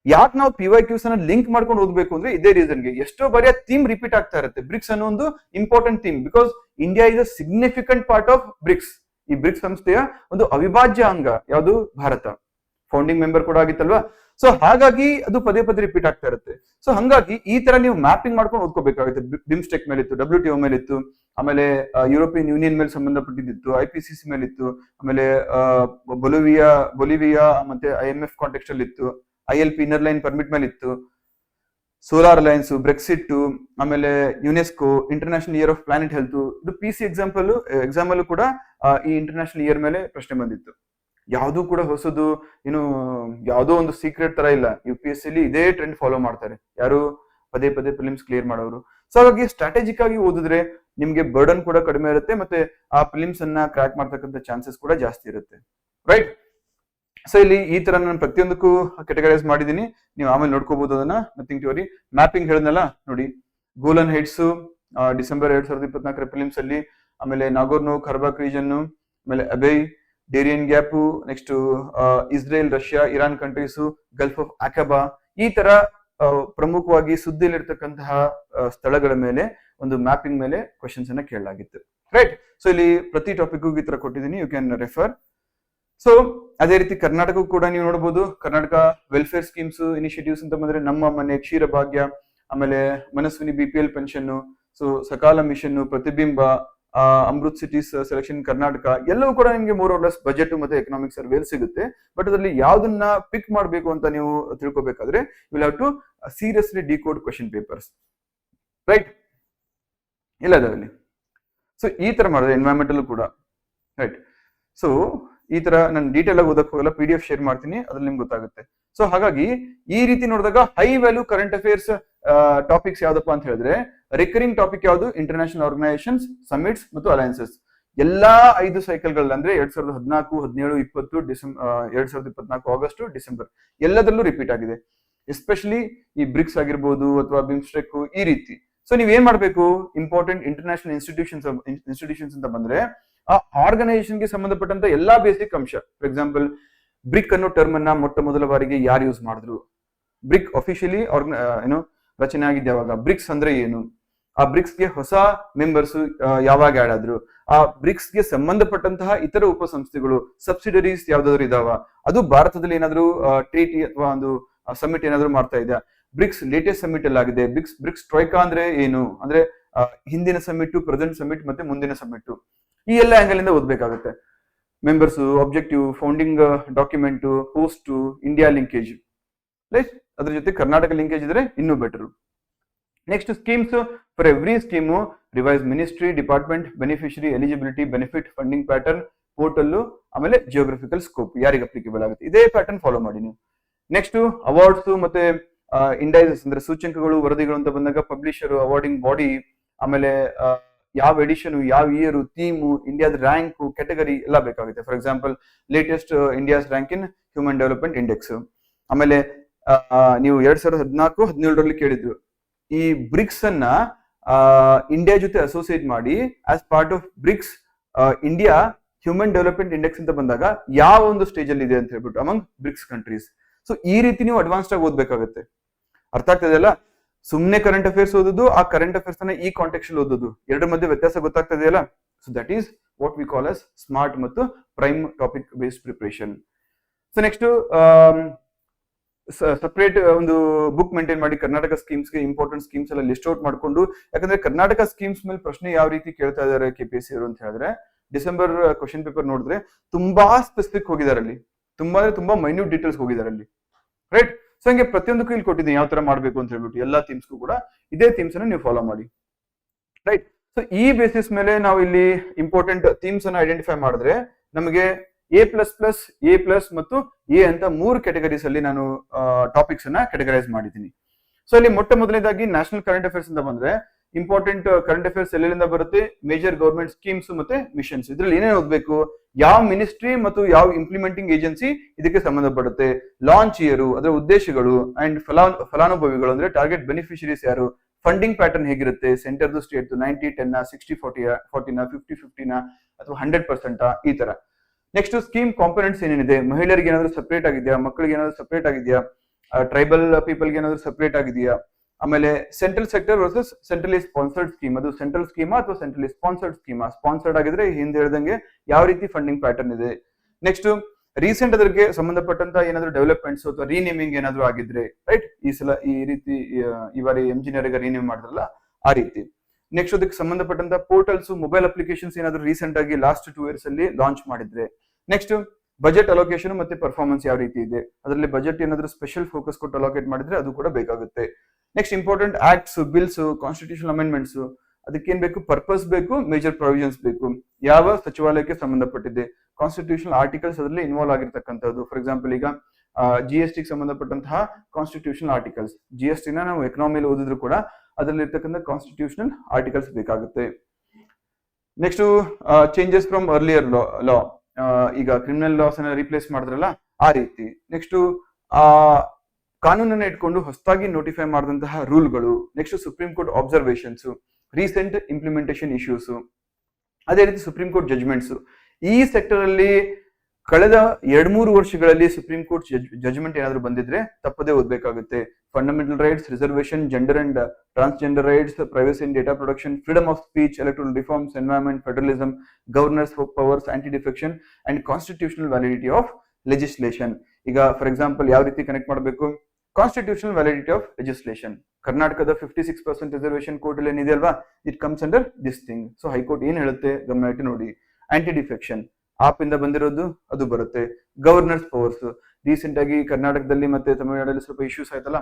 ಯಾಕೆ ನಾವು PYQs ಅನ್ನ ಲಿಂಕ್ ಮಾಡ್ಕೊಂಡು ಓದಬೇಕು ಅಂದ್ರೆ ಇದೇ ರೀಸನ್ಗೆ. ಎಷ್ಟೋ ಬಾರಿ ಥೀಮ್ ರಿಪೀಟ್ ಆಗ್ತಾ ಇರುತ್ತೆ. ಬ್ರಿಕ್ಸ್ ಅನ್ನೋ ಒಂದು important theme, because India is a significant part of BRICS. ಈ ಬ್ರಿಕ್ಸ್ ಸಂಸ್ಥೆಯ ಒಂದು ಅವಿಭಾಜ್ಯ ಅಂಗ ಯಾವುದು, ಭಾರತ ಫೌಂಡಿಂಗ್ ಮೆಂಬರ್ ಕೂಡ ಆಗಿತ್ತಲ್ವಾ. ಸೊ ಹಾಗಾಗಿ ಅದು ಪದೇ ರಿಪೀಟ್ ಆಗ್ತಾ ಇರುತ್ತೆ. ಸೊ ಹಂಗಾಗಿ ಈ ತರ ನೀವು ಮ್ಯಾಪಿಂಗ್ ಮಾಡ್ಕೊಂಡು ಓದ್ಕೋಬೇಕಾಗುತ್ತೆ. ಬಿಮ್ಸ್ಟೆಕ್ ಮೇಲಿತ್ತು, WTO ಮೇಲಿತ್ತು, ಆಮೇಲೆ ಯುರೋಪಿಯನ್ ಯೂನಿಯನ್ ಮೇಲೆ ಸಂಬಂಧಪಟ್ಟಿದ್ದು, IPCC ಮೇಲಿತ್ತು, ಆಮೇಲೆ ಬೊಲಿವಿಯಾ ಮತ್ತೆ IMF ಕಾಂಟೆಕ್ಸ್ಟ್ ಅಲ್ಲಿ ಇತ್ತು, ILP ಇನ್ನರ್ ಲೈನ್ ಪರ್ಮಿಟ್ ಮೇಲೆ ಇತ್ತು, ಸೋಲಾರ್ ಅಲಯನ್ಸ್, ಬ್ರೆಕ್ಸಿಟ್, ಆಮೇಲೆ UNESCO, international year of planet health. ಇದು PC ಎಕ್ಸಾಮ್ ಅಲ್ಲೂ ಕೂಡ ಈ ಇಂಟರ್ನ್ಯಾಷನಲ್ ಇಯರ್ ಮೇಲೆ ಪ್ರಶ್ನೆ ಬಂದಿತ್ತು. ಯಾವ್ದು ಕೂಡ ಹೊಸದು ಏನು ಯಾವ್ದೋ ಒಂದು ಸೀಕ್ರೆಟ್ ತರ ಇಲ್ಲ. UPSC ಅಲ್ಲಿ ಇದೇ ಟ್ರೆಂಡ್ ಫಾಲೋ ಮಾಡ್ತಾರೆ ಯಾರು, ಪದೇ ಪ್ರಿಲಿಮ್ಸ್ ಕ್ಲಿಯರ್ ಮಾಡೋರು. ಸೊ ಹಾಗಾಗಿ ಸ್ಟ್ರಾಟಜಿಕ್ ಆಗಿ ಓದಿದ್ರೆ ನಿಮ್ಗೆ ಬರ್ಡನ್ ಕೂಡ ಕಡಿಮೆ ಇರುತ್ತೆ, ಮತ್ತೆ ಆ ಫಿಲಿಮ್ಸ್ ಅನ್ನ ಕ್ರ್ಯಾಕ್ ಮಾಡ್ತಕ್ಕಂಥ ಚಾನ್ಸಸ್ ಕೂಡ ಜಾಸ್ತಿ ಇರುತ್ತೆ, ರೈಟ್? ಸೊ ಇಲ್ಲಿ ಈ ತರ ನಾನು ಪ್ರತಿಯೊಂದಕ್ಕೂ ಕೆಟಗರೈಸ್ ಮಾಡಿದೀನಿ, ನೀವು ಆಮೇಲೆ ನೋಡ್ಕೋಬಹುದು ಅದನ್ನ, ನಥಿಂಗ್ ಟು ವರಿ. ಮ್ಯಾಪಿಂಗ್ ಹೇಳಿದ್ನಲ್ಲ ನೋಡಿ, ಗೋಲನ್ ಹೈಟ್ಸ್, ಡಿಸೆಂಬರ್ 2024 ಪ್ರಿಲಿಮ್ಸ್ ಅಲ್ಲಿ. ಆಮೇಲೆ ನಾಗೋರ್ನೋ ಕರ್ಬಾಕ್ ರೀಜನ್, ಆಮೇಲೆ Abyei, Darien Gap, next Israel, Russia, Iran countries, Gulf of Aqaba, ಈ ತರ ಪ್ರಮುಖವಾಗಿ ಸುದ್ದಿಯಲ್ಲಿರ್ತಕ್ಕಂತಹ ಸ್ಥಳಗಳ ಮೇಲೆ ಒಂದು ಮ್ಯಾಪಿಂಗ್ ಮೇಲೆ ಕ್ವಶನ್ಸ್ ಅನ್ನ ಕೇಳಲಾಗಿತ್ತು. ರೈಟ್. ಸೊ ಇಲ್ಲಿ ಪ್ರತಿ ಟಾಪಿಕ್ ಈ ತರ ಕೊಟ್ಟಿದ್ದೀನಿ, ಯು ಕ್ಯಾನ್ ರೆಫರ್. ಸೊ ಅದೇ ರೀತಿ ಕರ್ನಾಟಕಕ್ಕೂ ಕೂಡ ನೀವು ನೋಡಬಹುದು, ಕರ್ನಾಟಕ ವೆಲ್ಫೇರ್ ಸ್ಕೀಮ್ಸ್ ಇನಿಷಿಯೇಟಿವ್ಸ್ ಅಂತ ಬಂದ್ರೆ ನಮ್ಮ ಮನೆ, ಕ್ಷೀರ ಭಾಗ್ಯ, ಆಮೇಲೆ Manaswini BPL pension, so Sakala mission, Pratibimba, Amrut cities selection Karnataka, ಎಲ್ಲವೂ ಕೂಡ ನಿಮ್ಗೆ ಮೋರ್ ಆರ್ ಲೆಸ್ ಬಜೆಟ್ ಮತ್ತೆ ಎಕನಾಮಿಕ್ ಸರ್ವೆ ಸಿಗುತ್ತೆ. ಬಟ್ ಅದರಲ್ಲಿ ಯಾವ್ದನ್ನ ಪಿಕ್ ಮಾಡಬೇಕು ಅಂತ ನೀವು ತಿಳ್ಕೊಬೇಕಾದ್ರೆ will have to seriously decode question papers. Right. ಇಲ್ಲ ಅದರಲ್ಲಿ ಸೊ ಈ ತರ ಮಾಡಿದ್ರೆ ಎನ್ವೈರನ್ಮೆಂಟಲ್ ಕೂಡ. ರೈಟ್. ಸೊ ಈ ತರ ನಾನು ಡೀಟೇಲ್ ಆಗಿ ಓದಕ್ಕೆ ಹೋಗಲ್ಲ, PDF ಶೇರ್ ಮಾಡ್ತೀನಿ, ಅದ್ರಲ್ಲಿ ನಿಮ್ಗೆ ಗೊತ್ತಾಗುತ್ತೆ. ಸೊ ಹಾಗಾಗಿ ಈ ರೀತಿ ನೋಡಿದಾಗ high value current affairs topics ಯಾವ್ದಪ್ಪ ಅಂತ ಹೇಳಿದ್ರೆ, ರಿಕರಿಂಗ್ ಟಾಪಿಕ್ ಯಾವುದು, ಇಂಟರ್ನ್ಯಾಷನಲ್ ಆರ್ಗನೈಸೇಷನ್ಸ್, ಸಮಿಟ್ಸ್ ಮತ್ತು ಅಲಯನ್ಸಸ್. ಎಲ್ಲಾ 5 ಸೈಕಲ್ಗಳಲ್ಲಿ ಅಂದ್ರೆ 2014, 17, 20 ಡಿಸೆಂಬರ್, 2024 ಆಗಸ್ಟ್, ಡಿಸೆಂಬರ್ ಎಲ್ಲದರಲ್ಲೂ ರಿಪೀಟ್ ಆಗಿದೆ. ಎಸ್ಪೆಷಲಿ ಈ ಬ್ರಿಕ್ಸ್ ಆಗಿರ್ಬೋದು ಅಥವಾ ಬಿಮ್ಸ್ಟೆಕ್ ಈ ರೀತಿ. ಸೊ ನೀವ್ ಏನ್ ಮಾಡ್ಬೇಕು, ಇಂಪಾರ್ಟೆಂಟ್ ಇಂಟರ್ನ್ಯಾಷನಲ್ ಇನ್ಸ್ಟಿಟ್ಯೂಷನ್ಸ್ ಅಂತ ಬಂದ್ರೆ ಆ ಆರ್ಗನೈಸೇಷನ್ ಗೆ ಸಂಬಂಧಪಟ್ಟಂತ ಎಲ್ಲಾ ಬೇಸಿಕ್ ಅಂಶ. ಫಾರ್ ಎಕ್ಸಾಂಪಲ್ ಬ್ರಿಕ್ ಅನ್ನೋ ಟರ್ಮ್ ಅನ್ನ ಮೊಟ್ಟ ಮೊದಲ ಬಾರಿಗೆ ಯಾರು ಯೂಸ್ ಮಾಡಿದ್ರು, ಬ್ರಿಕ್ ಅಫಿಷಿಯಲಿ ಏನು ರಚನೆ ಆಗಿದ್ದೆ ಯಾವಾಗ, ಬ್ರಿಕ್ಸ್ ಅಂದ್ರೆ ಏನು, ಆ ಬ್ರಿಕ್ಸ್ ಗೆ ಹೊಸ ಮೆಂಬರ್ಸ್ ಯಾವಾಗ ಆಡ್ ಆದ್ರು, ಆ ಬ್ರಿಕ್ಸ್ ಗೆ ಸಂಬಂಧಪಟ್ಟಂತಹ ಇತರ ಉಪಸಂಸ್ಥೆಗಳು ಸಬ್ಸಿಡರೀಸ್ ಯಾವ್ದಾದ್ರು ಇದಾವ, ಅದು ಭಾರತದಲ್ಲಿ ಏನಾದ್ರು ಟ್ರೀಟಿ ಅಥವಾ ಒಂದು ಸಮಿಟ್ ಏನಾದ್ರು ಮಾಡ್ತಾ ಇದೆಯಾ, ಬ್ರಿಕ್ಸ್ ಲೇಟೆಸ್ಟ್ ಸಮಿಟ್ ಎಲ್ಲ ಆಗಿದೆ, ಬ್ರಿಕ್ಸ್ ಟ್ರೈಕಾ ಅಂದ್ರೆ ಏನು, ಅಂದ್ರೆ ಹಿಂದಿನ ಸಮಿಟ್, ಪ್ರೆಸೆಂಟ್ ಸಮಿಟ್ ಮತ್ತೆ ಮುಂದಿನ ಸಮಿಟ್, ಈ ಎಲ್ಲ ಆಂಗಲ್ ಇಂದ ಓದ್ಬೇಕಾಗುತ್ತೆ. Members, objective, founding document, host, India linkage, right. ಅದ್ರ ಜೊತೆ ಕರ್ನಾಟಕ ಲಿಂಕೇಜ್ ಇದ್ರೆ ಇನ್ನೂ better. Next schemes, for every scheme revise ministry, department, beneficiary, eligibility, benefit, funding pattern, portal, ಆಮೇಲೆ ಜಿಯೋಗ್ರಫಿಕಲ್ ಸ್ಕೋಪ್ ಯಾರಿಗೆ ಅಪ್ಲಿಕೇಬಲ್ ಆಗುತ್ತೆ, ಇದೇ ಪ್ಯಾಟರ್ನ್ ಫಾಲೋ ಮಾಡಿ ನೀವು. ನೆಕ್ಸ್ಟ್ ಅವಾರ್ಡ್ಸ್ ಮತ್ತೆ ಇಂಡೈಸಸ್ ಅಂದ್ರೆ ಸೂಚ್ಯಂಕಗಳು, ವರದಿಗಳು ಅಂತ ಬಂದಾಗ ಪಬ್ಲಿಷರ್, ಅವಾರ್ಡಿಂಗ್ ಬಾಡಿ, ಆಮೇಲೆ ಯಾವ ಎಡಿಷನ್, ಯಾವ ಇಯರ್, ಥೀಮು, ಇಂಡಿಯಾದ ರ್ಯಾಂಕ್, ಕ್ಯಾಟಗರಿ ಎಲ್ಲ ಬೇಕಾಗುತ್ತೆ. For example latest India's rank in human development index. ಆಮೇಲೆ ನೀವು 2014-17 ಕೇಳಿದ್ರು, ಈ ಬ್ರಿಕ್ಸ್ ಅನ್ನ ಇಂಡಿಯಾ ಜೊತೆ ಅಸೋಸಿಯೇಟ್ ಮಾಡಿ as part of BRICS India human development index ಅಂತ ಬಂದಾಗ ಯಾವ ಒಂದು ಸ್ಟೇಜ್ ಅಲ್ಲಿ ಇದೆ ಅಂತ ಹೇಳ್ಬಿಟ್ಟು ಅಮಂಗ್ ಬ್ರಿಕ್ಸ್ ಕಂಟ್ರೀಸ್. ಸೊ ಈ ರೀತಿ ನೀವು ಅಡ್ವಾನ್ಸ್ಡ್ ಆಗಿ ಓದ್ಬೇಕಾಗುತ್ತೆ. ಅರ್ಥ ಆಗ್ತದೆ ಅಲ್ಲ? ಸುಮ್ನೆ ಕರೆಂಟ್ ಅಫೇರ್ಸ್ ಓದೋದು, ಆ ಕರೆಂಟ್ ಅಫೇರ್ಸ್ ಅನ್ನ ಈ ಕಾಂಟೆಕ್ಸ್ಟ್ ಅಲ್ಲಿ ಓದೋದು, ಎರಡರ ಮಧ್ಯೆ ವ್ಯತ್ಯಾಸ ಗೊತ್ತಾಗ್ತದೆಯಲ್ಲ. So that is what we call as smart ಮತ್ತು prime topic based preparation. So next separate ಒಂದು ಬುಕ್ ಮೇಂಟೈನ್ ಮಾಡಿ ಕರ್ನಾಟಕ ಸ್ಕೀಮ್ಸ್ಗೆ ಇಂಪಾರ್ಟೆಂಟ್ ಸ್ಕೀಮ್ಸ್ ಎಲ್ಲ ಲಿಸ್ಟ್ ಔಟ್ ಮಾಡ್ಕೊಂಡು, ಯಾಕಂದ್ರೆ ಕರ್ನಾಟಕ ಸ್ಕೀಮ್ಸ್ ಮೇಲೆ ಪ್ರಶ್ನೆ ಯಾವ ರೀತಿ ಕೇಳ್ತಾ ಇದಾರೆ KPSC ಅವರು ಅಂತ ಹೇಳಿದ್ರೆ, ಡಿಸೆಂಬರ್ ಕ್ವಶನ್ ಪೇಪರ್ ನೋಡಿದ್ರೆ ತುಂಬಾ ಸ್ಪೆಸಿಫಿಕ್ ಹೋಗಿದ್ದಾರೆ ಅಲ್ಲಿ, ತುಂಬಾ ಮೈನ್ಯೂಟ್ ಡೀಟೇಲ್ಸ್ ಹೋಗಿದ್ದಾರೆ ಅಲ್ಲಿ. ರೈಟ್. ಸೊ ಹಂಗೆ ಪ್ರತಿಯೊಂದಕ್ಕೂ ಇಲ್ಲಿ ಕೊಟ್ಟಿದ್ದೀನಿ ಯಾವ ತರ ಮಾಡ್ಬೇಕು ಅಂತ ಹೇಳ್ಬಿಟ್ಟು, ಎಲ್ಲಾ ಥೀಮ್ಸ್ಗೂ ಕೂಡ ಇದೇ ಥೀಮ್ಸ್ ಅನ್ನ ನೀವು ಫಾಲೋ ಮಾಡಿ. ರೈಟ್. ಸೊ ಈ ಬೇಸಿಸ್ ಮೇಲೆ ನಾವು ಇಲ್ಲಿ ಇಂಪಾರ್ಟೆಂಟ್ ಥೀಮ್ಸ್ ಅನ್ನ ಐಡೆಂಟಿಫೈ ಮಾಡಿದ್ರೆ ನಮಗೆ A++, A+ ಮತ್ತು A ಅಂತ 3 ಕ್ಯಾಟಗರೀಸ್ ಅಲ್ಲಿ ನಾನು ಟಾಪಿಕ್ಸ್ ಅನ್ನ ಕ್ಯಾಟಗರೈಸ್ ಮಾಡಿದ್ದೀನಿ. ಸೊ ಇಲ್ಲಿ ಮೊಟ್ಟ ಮೊದಲನೇದಾಗಿ ನ್ಯಾಷನಲ್ ಕರೆಂಟ್ ಅಫೇರ್ಸ್ ಅಂತ ಬಂದ್ರೆ ಇಂಪಾರ್ಟೆಂಟ್ ಕರೆಂಟ್ ಅಫೇರ್ಸ್ ಎಲ್ಲೆಲ್ಲಿಂದ ಬರುತ್ತೆ, ಮೇಜರ್ ಗವರ್ಮೆಂಟ್ ಸ್ಕೀಮ್ಸ್ ಮತ್ತೆ ಮಿಷನ್ಸ್, ಇದ್ರಲ್ಲಿ ಏನೇನು ಓದ್ಬೇಕು, ಯಾವ ಮಿನಿಸ್ಟ್ರಿ ಮತ್ತು ಯಾವ ಇಂಪ್ಲಿಮೆಂಟಿಂಗ್ ಏಜೆನ್ಸಿ ಇದಕ್ಕೆ ಸಂಬಂಧಪಡುತ್ತೆ, ಲಾಂಚ್ ಇಯರ್, ಅದರ ಉದ್ದೇಶಗಳು, ಅಂಡ್ ಫಲಾನುಭವಿಗಳು ಅಂದ್ರೆ ಟಾರ್ಗೆಟ್ ಬೆನಿಫಿಷರೀಸ್ ಯಾರು, ಫಂಡಿಂಗ್ ಪ್ಯಾಟರ್ನ್ ಹೇಗಿರುತ್ತೆ, ಸೆಂಟರ್ದು ಸ್ಟೇಟ್ 90-10, 60-40, 50-50 ಅಥವಾ 100% ಈ ತರ. ನೆಕ್ಸ್ಟ್ ಸ್ಕೀಮ್ ಕಾಂಪೊನೆಂಟ್ಸ್ ಏನೇನಿದೆ, ಮಹಿಳೆಯರಿಗೆ ಏನಾದ್ರು ಸಪರೇಟ್ ಆಗಿದೆಯಾ, ಮಕ್ಕಳಿಗೆ ಏನಾದ್ರು ಸಪರೇಟ್ ಆಗಿದೆಯಾ, ಟ್ರೈಬಲ್ ಪೀಪಲ್ಗೆ ಏನಾದ್ರು ಸಪರೇಟ್ ಆಗಿದೆಯಾ, ಆಮೇಲೆ central sector versus centrally sponsored scheme, ಅದು ಸೆಂಟ್ರಲ್ ಸ್ಕೀಮಾ ಅಥವಾ ಸೆಂಟ್ರಲಿ ಸ್ಪಾನ್ಸರ್ಡ್ ಸ್ಕೀಮಾ, ಸ್ಪಾನ್ಸರ್ಡ್ ಆಗಿದ್ರೆ ಹಿಂದೆ ಹೇಳ್ದಂಗೆ ಯಾವ ರೀತಿ ಫಂಡಿಂಗ್ ಪ್ಯಾಟರ್ನ್ ಇದೆ. ನೆಕ್ಸ್ಟ್ ರೀಸೆಂಟ್ ಅದಕ್ಕೆ ಸಂಬಂಧಪಟ್ಟಂತ ಏನಾದ್ರು ಡೆವಲಪ್ಮೆಂಟ್ಸ್ ಅಥವಾ ರೀನೇಮಿಂಗ್ ಏನಾದ್ರು ಆಗಿದ್ರೆ, ರೈಟ್, ಈ ಸಲ ಈ ರೀತಿ ಈ ಬಾರಿ ಎಂಜಿನಿಯರ್ಗೆ ರೀನೇಮ್ ಮಾಡಿದ್ರಲ್ಲ ಆ ರೀತಿ. ನೆಕ್ಸ್ಟ್ ಅದಕ್ಕೆ ಸಂಬಂಧಪಟ್ಟಂತ ಪೋರ್ಟಲ್ಸ್, ಮೊಬೈಲ್ ಅಪ್ಲಿಕೇಶನ್ಸ್ ಏನಾದ್ರು ರೀಸೆಂಟ್ ಆಗಿ ಲಾಸ್ಟ್ 2 years ಅಲ್ಲಿ ಲಾಂಚ್ ಮಾಡಿದ್ರೆ. ನೆಕ್ಸ್ಟ್ ಬಜೆಟ್ ಅಲೋಕೇಶನ್ ಮತ್ತೆ ಪರ್ಫಾರ್ಮೆನ್ಸ್ ಯಾವ ರೀತಿ ಇದೆ, ಅದರಲ್ಲಿ ಬಜೆಟ್ ಏನಾದ್ರು ಸ್ಪೆಷಲ್ ಫೋಕಸ್ ಕೊಟ್ಟು ಅಲೋಕೇಟ್ ಮಾಡಿದ್ರೆ ಅದು ಕೂಡ ಬೇಕಾಗುತ್ತೆ. Next important acts, bills, constitutional amendments, ಅದಕ್ಕೆ ಏನ್ ಬೇಕು, ಪರ್ಪಸ್ ಬೇಕು, ಮೇಜರ್ ಪ್ರೊವಿಷನ್ಸ್ ಬೇಕು, ಯಾವ ಸಚಿವಾಲಯಕ್ಕೆ ಸಂಬಂಧಪಟ್ಟಿದೆ, ಕಾನ್ಸ್ಟಿಟ್ಯೂಷನಲ್ ಆರ್ಟಿಕಲ್ಸ್ ಅದರಲ್ಲಿ ಇನ್ವಾಲ್ವ್ ಆಗಿರ್ತಕ್ಕಂಥದ್ದು. ಫಾರ್ ಎಕ್ಸಾಂಪಲ್ ಈಗ GST ಸಂಬಂಧಪಟ್ಟಂತಹ ಕಾನ್ಸ್ಟಿಟ್ಯೂಷನಲ್ ಆರ್ಟಿಕಲ್ಸ್, GST ನ ನಾವು ಎಕನಾಮಿಲಿ ಓದಿದ್ರು ಕೂಡ ಅದರಲ್ಲಿ ಇರ್ತಕ್ಕಂಥ ಕಾನ್ಸ್ಟಿಟ್ಯೂಷನಲ್ ಆರ್ಟಿಕಲ್ಸ್ ಬೇಕಾಗುತ್ತೆ. ನೆಕ್ಸ್ಟ್ ಚೇಂಜಸ್ ಫ್ರಮ್ ಅರ್ಲಿಯರ್ ಲಾ, ಈಗ ಕ್ರಿಮಿನಲ್ ಲಾಸ್ ಅನ್ನ ರೀಪ್ಲೇಸ್ ಮಾಡಿದ್ರಲ್ಲ ಆ ರೀತಿ. ನೆಕ್ಸ್ಟ್ ಕಾನೂನನ್ನ ಇಟ್ಕೊಂಡು ಹೊಸದಾಗಿ ನೋಟಿಫೈ ಮಾಡಿದಂತಹ ರೂಲ್ಗಳು. Next Supreme Court observations, recent implementation issues, ಅದೇ ರೀತಿ ಸುಪ್ರೀಂ ಕೋರ್ಟ್ ಜಜ್ಮೆಂಟ್ಸ್. ಈ ಸೆಕ್ಟರ್ ಅಲ್ಲಿ ಕಳೆದ 2-3 ವರ್ಷಗಳಲ್ಲಿ ಸುಪ್ರೀಂ ಕೋರ್ಟ್ ಜಜ್ಮೆಂಟ್ ಏನಾದ್ರು ಬಂದಿದ್ರೆ ತಪ್ಪದೇ ಓದಬೇಕಾಗುತ್ತೆ. Fundamental rights, reservation, gender and transgender rights, privacy in data protection, freedom of speech, electoral reforms, environment, federalism, governors powers, anti defection and constitutional validity of legislation. ಈಗ for example ಯಾವ ರೀತಿ connect ಮಾಡಬೇಕು, constitutional validity of legislation. ಕರ್ನಾಟಕದ 56% reservation court ಅಲ್ಲಿ ಏನಿದೆ ಅಲ್ವಾ, it comes under this thing. So high court ಏನ್ ಹೇಳುತ್ತೆ ಗಮನ ಇಟ್ಟು ನೋಡಿ. ಆಂಟಿ ಡಿಫೆಕ್ಷನ್ ಆಪ್ ಇಂದ ಬಂದಿರೋದು ಅದು ಬರುತ್ತೆ. ಗವರ್ನರ್ಸ್ ಪವರ್ಸ್, ರೀಸೆಂಟ್ ಆಗಿ ಕರ್ನಾಟಕದಲ್ಲಿ ಮತ್ತೆ ತಮಿಳುನಾಡಲ್ಲಿ ಸ್ವಲ್ಪ ಇಶ್ಯೂಸ್ ಆಯ್ತಲ್ಲ,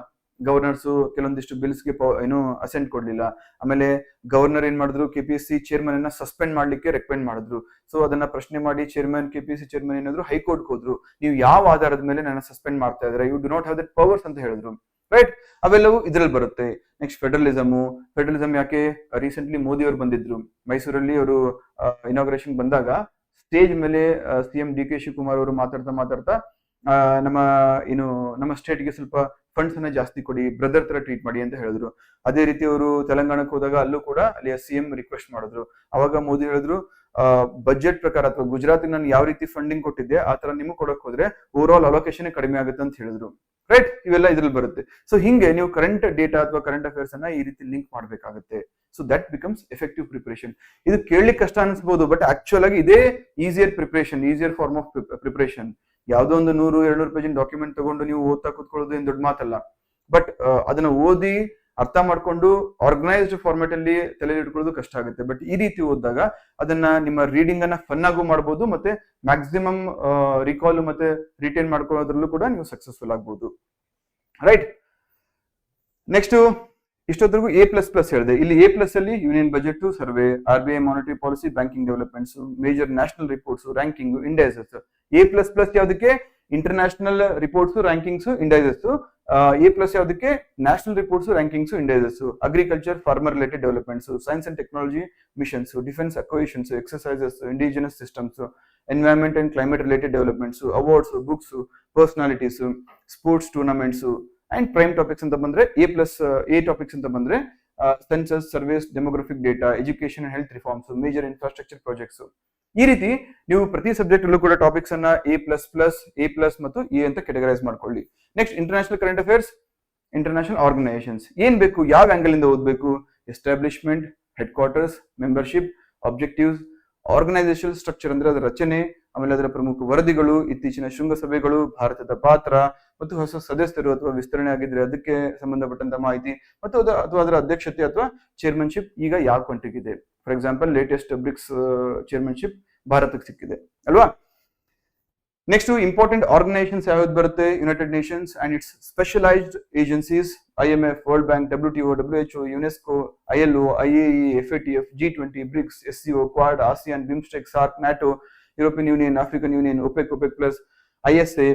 ಗವರ್ನರ್ಸ್ ಕೆಲವೊಂದಿಷ್ಟು ಬಿಲ್ಸ್ಗೆ ಏನು ಅಸೆಂಟ್ ಕೊಡ್ಲಿಲ್ಲ. ಆಮೇಲೆ ಗವರ್ನರ್ ಏನ್ ಮಾಡಿದ್ರು, ಕೆಪಿಎಸ್ಸಿ ಚೇರ್ಮನ್ ಅನ್ನ ಸಸ್ಪೆಂಡ್ ಮಾಡ್ಲಿಕ್ಕೆ ರೆಕಮೆಂಡ್ ಮಾಡಿದ್ರು. ಸೊ ಅದನ್ನ ಪ್ರಶ್ನೆ ಮಾಡಿ ಚೇರ್ಮನ್, ಕೆಪಿಎಸ್ಸಿ ಚೇರ್ಮನ್ ಏನಾದ್ರು ಹೈಕೋರ್ಟ್ ಹೋದ್ರು, ನೀವು ಯಾವ ಆಧಾರದ ಮೇಲೆ ನನ್ನ ಸಸ್ಪೆಂಡ್ ಮಾಡ್ತಾ ಇದ್ರೆ, you do not have that powers ಅಂತ ಹೇಳಿದ್ರು. ರೈಟ್, ಅವೆಲ್ಲವೂ ಇದ್ರಲ್ಲಿ ಬರುತ್ತೆ. ನೆಕ್ಸ್ಟ್ ಫೆಡರಲಿಸಮ್ ಯಾಕೆ ರೀಸೆಂಟ್ಲಿ ಮೋದಿ ಅವರು ಬಂದಿದ್ರು ಮೈಸೂರಲ್ಲಿ, ಅವರು ಇನಾಗ್ರೇಷನ್ ಬಂದಾಗ ಸ್ಟೇಜ್ ಮೇಲೆ ಸಿಎಂ ಡಿ ಕೆ ಶಿವಕುಮಾರ್ ಅವರು ಮಾತಾಡ್ತಾ ನಮ್ಮ ಸ್ಟೇಟ್ಗೆ ಸ್ವಲ್ಪ ಫಂಡ್ಸ್ ಅನ್ನ ಜಾಸ್ತಿ ಕೊಡಿ, ಬ್ರದರ್ ತರ ಟ್ರೀಟ್ ಮಾಡಿ ಅಂತ ಹೇಳಿದ್ರು. ಅದೇ ರೀತಿ ಅವರು ತೆಲಂಗಾಣಕ್ಕೆ ಹೋದಾಗ ಅಲ್ಲೂ ಕೂಡ ಅಲ್ಲಿ ಸಿಎಂ ರಿಕ್ವೆಸ್ಟ್ ಮಾಡಿದ್ರು. ಅವಾಗ ಮೋದಿ ಹೇಳಿದ್ರು, ಬಜೆಟ್ ಪ್ರಕಾರ ಅಥವಾ ಗುಜರಾತ್ ನಾನು ಯಾವ ರೀತಿ ಫಂಡಿಂಗ್ ಕೊಟ್ಟಿದ್ದೆ ಆ ತರ ನಿಮಗೆ ಕೊಡಕ್ ಹೋದ್ರೆ ಓವರ್ ಆಲ್ ಅಲೋಕೇಶನ್ ಕಡಿಮೆ ಆಗುತ್ತೆ ಅಂತ ಹೇಳಿದ್ರು. ರೈಟ್, ಇವೆಲ್ಲ ಇದ್ರಲ್ಲಿ ಬರುತ್ತೆ. ಸೊ ಹಿಂಗೆ ನೀವು ಕರೆಂಟ್ ಡೇಟಾ ಅಥವಾ ಕರೆಂಟ್ ಅಫೇರ್ಸ್ ಅನ್ನ ಈ ರೀತಿ ಲಿಂಕ್ ಮಾಡ್ಬೇಕಾಗುತ್ತೆ. So that becomes effective preparation. ಇದು ಕೇಳಲಿಕ್ಕೆ ಕಷ್ಟ ಅನ್ಸ್ಬೋದು, ಬಟ್ ಆಕ್ಚುಲ್ ಆಗಿ ಇದೇ ಈಸಿಯರ್ ಫಾರ್ಮ್ ಆಫ್ ಪ್ರಿಪರೇಷನ್. ಯಾವ್ದೋ ಒಂದು 100-200 ಪೇಜಿನ ಡಾಕ್ಯುಮೆಂಟ್ ತಗೊಂಡು ನೀವು ಓದ್ತಾ ಕೂತ್ಕೊಳ್ಳೋದು ಏನ್ ದೊಡ್ಡ ಮಾತಲ್ಲ. ಬಟ್ ಅದನ್ನ ಓದಿ ಅರ್ಥ ಮಾಡ್ಕೊಂಡು ಆರ್ಗನೈಸ್ಡ್ ಫಾರ್ಮೆಟ್ ಅಲ್ಲಿ ತಲೆ ಇಟ್ಕೊಳ್ಳೋದು ಕಷ್ಟ ಆಗುತ್ತೆ. ಬಟ್ ಈ ರೀತಿ ಓದಿದಾಗ ಅದನ್ನ ನಿಮ್ಮ ರೀಡಿಂಗ್ ಅನ್ನ ಫನ್ ಆಗು ಮಾಡಬಹುದು, ಮತ್ತೆ ಮ್ಯಾಕ್ಸಿಮಮ್ ರಿಕಾಲ್ ಮತ್ತೆ ರಿಟೈನ್ ಮಾಡ್ಕೊಳ್ಳೋದ್ರಲ್ಲೂ ಕೂಡ ನೀವು ಸಕ್ಸಸ್ಫುಲ್ ಆಗ್ಬಹುದು. ರೈಟ್, ನೆಕ್ಸ್ಟ್ ಇಷ್ಟೊತ್ತರೆಗೂ A++ ಹೇಳಿದೆ. ಇಲ್ಲಿ A+ ಅಲ್ಲಿ union budget, survey, RBI monetary policy, banking developments, major national reports, ranking, indices. A++ ಯಾವ್ದಕ್ಕೆ international reports, rankings, indices. A+ ಯಾವ್ದಕ್ಕೆ national reports, rankings, indices. Agriculture, farmer related developments, science and technology missions, defence acquisitions, exercises, indigenous systems, environment and climate related developments, awards, books, personalities, sports tournaments. And prime topics ಅಂತ ಬಂದ್ರೆ A topics ಅಂತ ಬಂದ್ರೆ census, surveys, demographic data, education and health reforms, major infrastructure projects. ಈ ರೀತಿ ನೀವು ಪ್ರತಿ subject ಅಲ್ಲೂ ಕೂಡ ಟಾಪಿಕ್ಸ್ ಅನ್ನ A++ ಮತ್ತು A ಅಂತ ಕೆಟಗರೈಸ್ ಮಾಡ್ಕೊಳ್ಳಿ. Next international current affairs, international organisations. ಏನ್ ಬೇಕು, ಯಾವ ಆಂಗಲ್ ಇಂದ ಓದಬೇಕು? Establishment, headquarters, membership, objectives, organisational structure ಅಂದ್ರೆ ಅದರ ರಚನೆ, ಆಮೇಲೆ ಅದರ ಪ್ರಮುಖ ವರದಿಗಳು, ಇತ್ತೀಚಿನ ಶೃಂಗಸಭೆಗಳು, ಭಾರತದ ಪಾತ್ರ ಮತ್ತು ಹೊಸ ಸದಸ್ಯರು ಅಥವಾ ವಿಸ್ತರಣೆ ಆಗಿದ್ರೆ ಅದಕ್ಕೆ ಸಂಬಂಧಪಟ್ಟಂತ ಮಾಹಿತಿ, ಮತ್ತು ಅಥವಾ ಅದರ ಅಧ್ಯಕ್ಷತೆ ಅಥವಾ ಚೇರ್ಮನ್ಶಿಪ್ ಈಗ ಯಾವ ಕಂಟ್ರಿಗೆ. For example latest BRICS chairmanship ಭಾರತಕ್ಕೆ ಸಿಕ್ಕಿದೆ ಅಲ್ವಾ. ನೆಕ್ಸ್ಟ್ ಇಂಪಾರ್ಟೆಂಟ್ ಆರ್ಗನೈಸೇಷನ್ಸ್ ಯಾವ್ದು ಬರುತ್ತೆ? United Nations and its specialised agencies, IMF, World Bank, WTO, WHO, UNESCO, ILO, IAE, FATF, G20, BRICS, SCO, Quad, ASEAN, BIMSTEC, SAARC, NATO, European Union, African Union, OPEC+, ISA,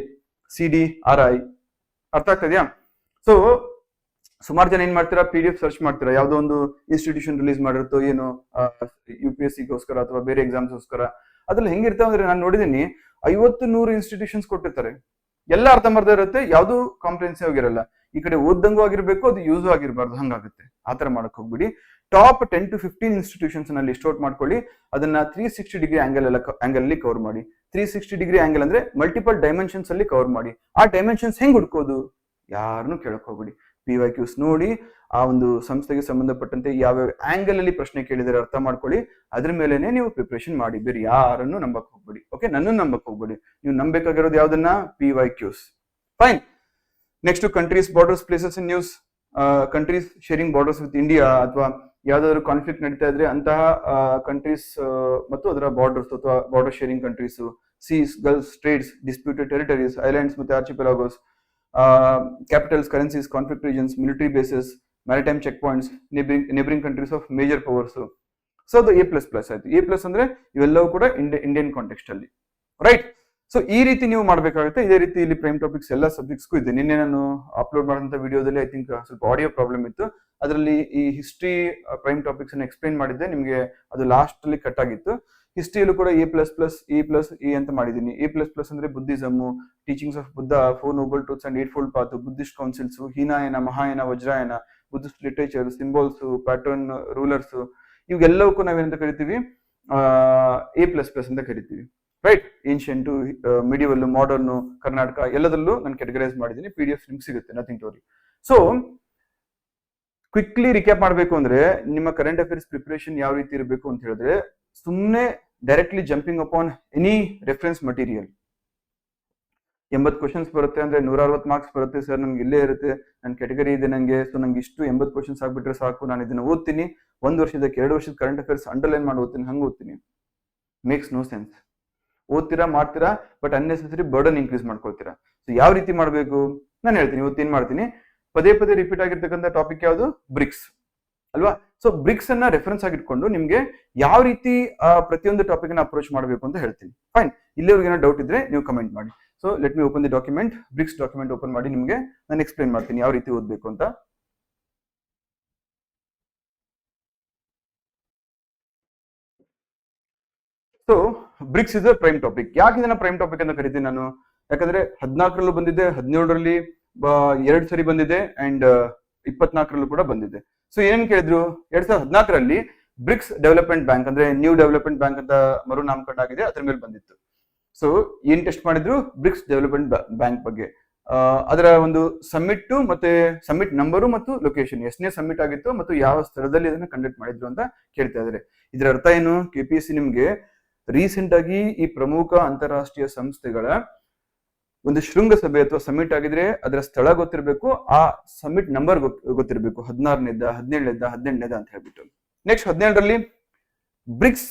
CDRI. ಅರ್ಥ ಆಗ್ತದ್ಯಾ? So ಸುಮಾರು ಜನ ಏನ್ ಮಾಡ್ತೀರಾ, PDF search ಮಾಡ್ತೀರಾ, ಯಾವ್ದೋ ಒಂದು institution release ಮಾಡಿರುತ್ತೋ ಏನೋ UPSC-ಗೋಸ್ಕರ ಅಥವಾ ಬೇರೆ ಎಕ್ಸಾಮ್ಸ್ಗೋಸ್ಕರ. ಅದ್ರಲ್ಲಿ ಹೆಂಗಿರ್ತಾವ ಅಂದ್ರೆ ನಾನು ನೋಡಿದೀನಿ 50-100 ಇನ್ಸ್ಟಿಟ್ಯೂಷನ್ಸ್ ಕೊಟ್ಟಿರ್ತಾರೆ. ಎಲ್ಲ ಅರ್ಧಂಬರ್ಧ ಇರುತ್ತೆ, ಯಾವ್ದು ಕಾಂಪ್ರಿಹೆನ್ಸಿವ್ ಆಗಿರಲ್ಲ. ಈ ಕಡೆ ಓದ್ದಂಗೂ ಆಗಿರ್ಬೇಕು, ಅದು ಯೂಸ್ ಆಗಿರ್ಬಾರ್ದು, ಹಂಗಾಗುತ್ತೆ. ಆತರ ಮಾಡಕ್ ಹೋಗ್ಬಿಡಿ. ಟಾಪ್ 10 to 15 ಇನ್ಸ್ಟಿಟ್ಯೂಷನ್ಸ್ ನಲ್ಲಿ ಲಿಸ್ಟ್ ಔಟ್ ಮಾಡ್ಕೊಳ್ಳಿ. ಅದನ್ನ 360 ಡಿಗ್ರಿ ಆಂಗಲ್ ಅಲ್ಲಿ ಕವರ್ ಮಾಡಿ. 360 ಡಿಗ್ರಿ ಆಂಗಲ್ ಅಂದ್ರೆ ಮಲ್ಟಿಪಲ್ ಡೈಮೆನ್ಷನ್ಸ್ ಅಲ್ಲಿ ಕವರ್ ಮಾಡಿ. ಆ ಡೈಮೆನ್ಷನ್ಸ್ ಹೆಂಗ್ ಹುಡ್ಕೋದು? ಯಾರನ್ನು ಕೇಳಕ್ ಹೋಗ್ಬಿಡಿ. PYQs ನೋಡಿ, ಆ ಒಂದು ಸಂಸ್ಥೆಗೆ ಸಂಬಂಧಪಟ್ಟಂತೆ ಯಾವ್ಯಾವ ಆಂಗಲ್ ಅಲ್ಲಿ ಪ್ರಶ್ನೆ ಕೇಳಿದರೆ ಅರ್ಥ ಮಾಡ್ಕೊಳ್ಳಿ. ಅದ್ರ ಮೇಲೆನೆ ನೀವು ಪ್ರಿಪರೇಷನ್ ಮಾಡಿ. ಬೇರೆ ಯಾರನ್ನು ನಂಬಕ್ ಹೋಗ್ಬೇಡಿ. ಓಕೆ, ನನ್ನನ್ನು ನಂಬಕ್ ಹೋಗ್ಬೇಡಿ. ನೀವು ನಂಬೇಕಾಗಿರೋದು ಯಾವ್ದನ್ನ? PYQs. Fine. Next countries, borders, places in news. Countries sharing borders with India ಅಥವಾ ಯಾವ್ದಾದ್ರು ಕಾನ್ಫ್ಲಿಕ್ಟ್ ನಡೀತಾ ಇದ್ರೆ ಅಂತಹ ಕಂಟ್ರೀಸ್ ಮತ್ತು ಅದರ ಬಾರ್ಡರ್ಸ್ ಅಥವಾ border sharing countries, seas, gulf, straits, disputed territories, islands ಮತ್ತೆ archipelagos, capitals, currencies, conflict regions, military bases, maritime choke points, neighbouring countries of major powers. So ಅದು A++ ಆಯ್ತು. A+ ಅಂದ್ರೆ ಇವೆಲ್ಲವೂ ಕೂಡ ಇಂಡಿಯನ್ ಕಾಂಟೆಕ್ಸ್ಟ್ ಅಲ್ಲಿ. ರೈಟ್. ಸೊ ಈ ರೀತಿ ನೀವು ಮಾಡ್ಬೇಕಾಗುತ್ತೆ. ಇದೇ ರೀತಿ ಇಲ್ಲಿ ಪ್ರೈಮ್ ಟಾಪಿಕ್ಸ್ ಎಲ್ಲ ಸಬ್ಜೆಕ್ಟ್ಸ್ಗೂ ಇದೆ. ನಿನ್ನೆ ನಾನು ಅಪ್ಲೋಡ್ ಮಾಡಿದಂತ ವಿಡಿಯೋದಲ್ಲಿ ಐ ಥಿಂಕ್ ಸ್ವಲ್ಪ ಆಡಿಯೋ ಪ್ರಾಬ್ಲಮ್ ಇತ್ತು. ಅದರಲ್ಲಿ ಈ ಹಿಸ್ಟ್ರಿ ಪ್ರೈಮ್ ಟಾಪಿಕ್ಸ್ ಅನ್ನು ಎಕ್ಸ್ಪ್ಲೈನ್ ಮಾಡಿದ್ದೆ, ನಿಮಗೆ ಅದು ಲಾಸ್ಟ್ ಅಲ್ಲಿ ಕಟ್ ಆಗಿತ್ತು. ಹಿಸ್ಟ್ರಿಯಲ್ಲೂ ಕೂಡ A++, A ಅಂತ ಮಾಡಿದ್ದೀನಿ. A++ ಅಂದ್ರೆ Buddhism, teachings of Buddha, 4 noble truths and 8 fold path, Buddhist councils, Hinayana, Mahayana, Vajrayana, Buddhist literature, symbols, pattern, rulers, ಇವೆಲ್ಲವಕ್ಕೂ ನಾವೇನಂತ ಕರಿತೀವಿ A++ ಅಂತ ಕರಿತೀವಿ. Right, ancient, medieval, modern, Karnataka ಎಲ್ಲದಲ್ಲೂ ನಾನು ಕ್ಯಾಟಗರೈಸ್ ಮಾಡಿದ್ದೀನಿ. PDF ನಿಮ್ಗೆ ಸಿಗುತ್ತೆ, nothing to worry. So quickly recap ಮಾಡಬೇಕು ಅಂದ್ರೆ ನಿಮ್ಮ ಕರೆಂಟ್ ಅಫೇರ್ಸ್ ಪ್ರಿಪರೇಷನ್ ಯಾವ ರೀತಿ ಇರಬೇಕು ಅಂತ ಹೇಳಿದ್ರೆ, ಸುಮ್ಮನೆ directly jumping upon any reference material. 80 questions ಬರುತ್ತೆ ಅಂದ್ರೆ 160 ಮಾರ್ಕ್ಸ್ ಬರುತ್ತೆ ಸರ್, ನನ್ಗೆ ಇಲ್ಲೇ ಇರುತ್ತೆ, ನನ್ನ ಕ್ಯಾಟಗರಿ ಇದೆ ನಂಗೆ, ಸೊ ನಂಗೆ ಇಷ್ಟು 80 ಕ್ವಶನ್ಸ್ ಆಗ್ಬಿಟ್ರೆ ಸಾಕು, ನಾನು ಇದನ್ನ ಓದ್ತೀನಿ, 1 ವರ್ಷಕ್ಕೆ 2 ವರ್ಷದ ಕರೆಂಟ್ ಅಫೇರ್ಸ್ ಅಂಡರ್ಲೈನ್ ಮಾಡಿ ಓದ್ತೀನಿ, ಹಂಗೆ ಓದ್ತೀನಿ. Makes no sense. ಓದ್ತೀರಾ ಮಾಡ್ತೀರಾ, ಬಟ್ ಅನ್ನೆಸೆಸರಿ ಬರ್ಡನ್ ಇನ್ಕ್ರೀಸ್ ಮಾಡ್ಕೊಳ್ತೀರಾ. ಸೊ ಯಾವ ರೀತಿ ಮಾಡಬೇಕು ನಾನು ಹೇಳ್ತೀನಿ. ಇವತ್ತು ಏನ್ ಮಾಡ್ತೀನಿ, ಪದೇ ಪದೇ ರಿಪೀಟ್ ಆಗಿರ್ತಕ್ಕಂಥ ಟಾಪಿಕ್ ಯಾವುದು, ಬ್ರಿಕ್ಸ್ ಅಲ್ವಾ. ಸೊ ಬ್ರಿಕ್ಸ್ ಅನ್ನ ರೆಫರೆನ್ಸ್ ಆಗಿಟ್ಕೊಂಡು ನಿಮ್ಗೆ ಯಾವ ರೀತಿ ಪ್ರತಿಯೊಂದು ಟಾಪಿಕ್ ನ ಅಪ್ರೋಚ್ ಮಾಡಬೇಕು ಅಂತ ಹೇಳ್ತೀನಿ. ಫೈನ್, ಇಲ್ಲಿವರೆಗೆ ಏನೋ ಡೌಟ್ ಇದ್ರೆ ನೀವು ಕಮೆಂಟ್ ಮಾಡಿ. So let me open the document. BRICS document open ಮಾಡಿ ನಿಮ್ಗೆ ನಾನು ಎಕ್ಸ್ಪ್ಲೈನ್ ಮಾಡ್ತೀನಿ ಯಾವ ರೀತಿ ಓದ್ಬೇಕು ಅಂತ. So BRICS is a prime topic. ಯಾಕೆ ಇದನ್ನ ಪ್ರೈಮ್ ಟಾಪಿಕ್ ಅಂತ ಕರಿತೀನಿ ನಾನು, ಯಾಕಂದ್ರೆ 14ರಲ್ಲೂ ಬಂದಿದೆ, 17ರಲ್ಲಿ 2 ಸರಿ ಬಂದಿದೆ, ಅಂಡ್ 24ರಲ್ಲೂ ಕೂಡ ಬಂದಿದೆ. ಸೊ ಏನೇನ್ ಕೇಳಿದ್ರು, 2014ರಲ್ಲಿ ಬ್ರಿಕ್ಸ್ ಡೆವಲಪ್ಮೆಂಟ್ ಬ್ಯಾಂಕ್ ಅಂದ್ರೆ ನ್ಯೂ ಡೆವಲಪ್ಮೆಂಟ್ ಬ್ಯಾಂಕ್ ಅಂತ ಮರು ನಾಮಕರಣ ಆಗಿದೆ, ಅದ್ರ ಮೇಲೆ ಬಂದಿತ್ತು. ಸೊ ಏನ್ ಟೆಸ್ಟ್ ಮಾಡಿದ್ರು, ಬ್ರಿಕ್ಸ್ ಡೆವಲಪ್ಮೆಂಟ್ ಬ್ಯಾಂಕ್ ಬಗ್ಗೆ, ಅದರ ಒಂದು ಸಮ್ಮಿಟ್ ಮತ್ತೆ ಸಮ್ಮಿಟ್ ನಂಬರು ಮತ್ತು ಲೊಕೇಶನ್, ಎಷ್ಟನೇ ಸಮ್ಮಿಟ್ ಆಗಿತ್ತು ಮತ್ತು ಯಾವ ಸ್ಥಳದಲ್ಲಿ ಅದನ್ನ ಕಂಡಕ್ಟ್ ಮಾಡಿದ್ರು ಅಂತ ಕೇಳ್ತಾ ಇದ್ದಾರೆ. ಇದರ ಅರ್ಥ ಏನು, KPSC ನಿಮ್ಗೆ ರೀಸೆಂಟ್ ಆಗಿ ಈ ಪ್ರಮುಖ ಅಂತಾರಾಷ್ಟ್ರೀಯ ಸಂಸ್ಥೆಗಳ ಒಂದು ಶೃಂಗಸಭೆ ಅಥವಾ ಸಮ್ಮಿಟ್ ಆಗಿದ್ರೆ ಅದರ ಸ್ಥಳ ಗೊತ್ತಿರಬೇಕು, ಆ ಸಮ್ಮಿಟ್ ನಂಬರ್ ಗೊತ್ತಿರಬೇಕು, 16ನೇದ, 17ನೇದ, 18ನೇದ ಅಂತ ಹೇಳ್ಬಿಟ್ಟು. ನೆಕ್ಸ್ಟ್ 17ರಲ್ಲಿ ಬ್ರಿಕ್ಸ್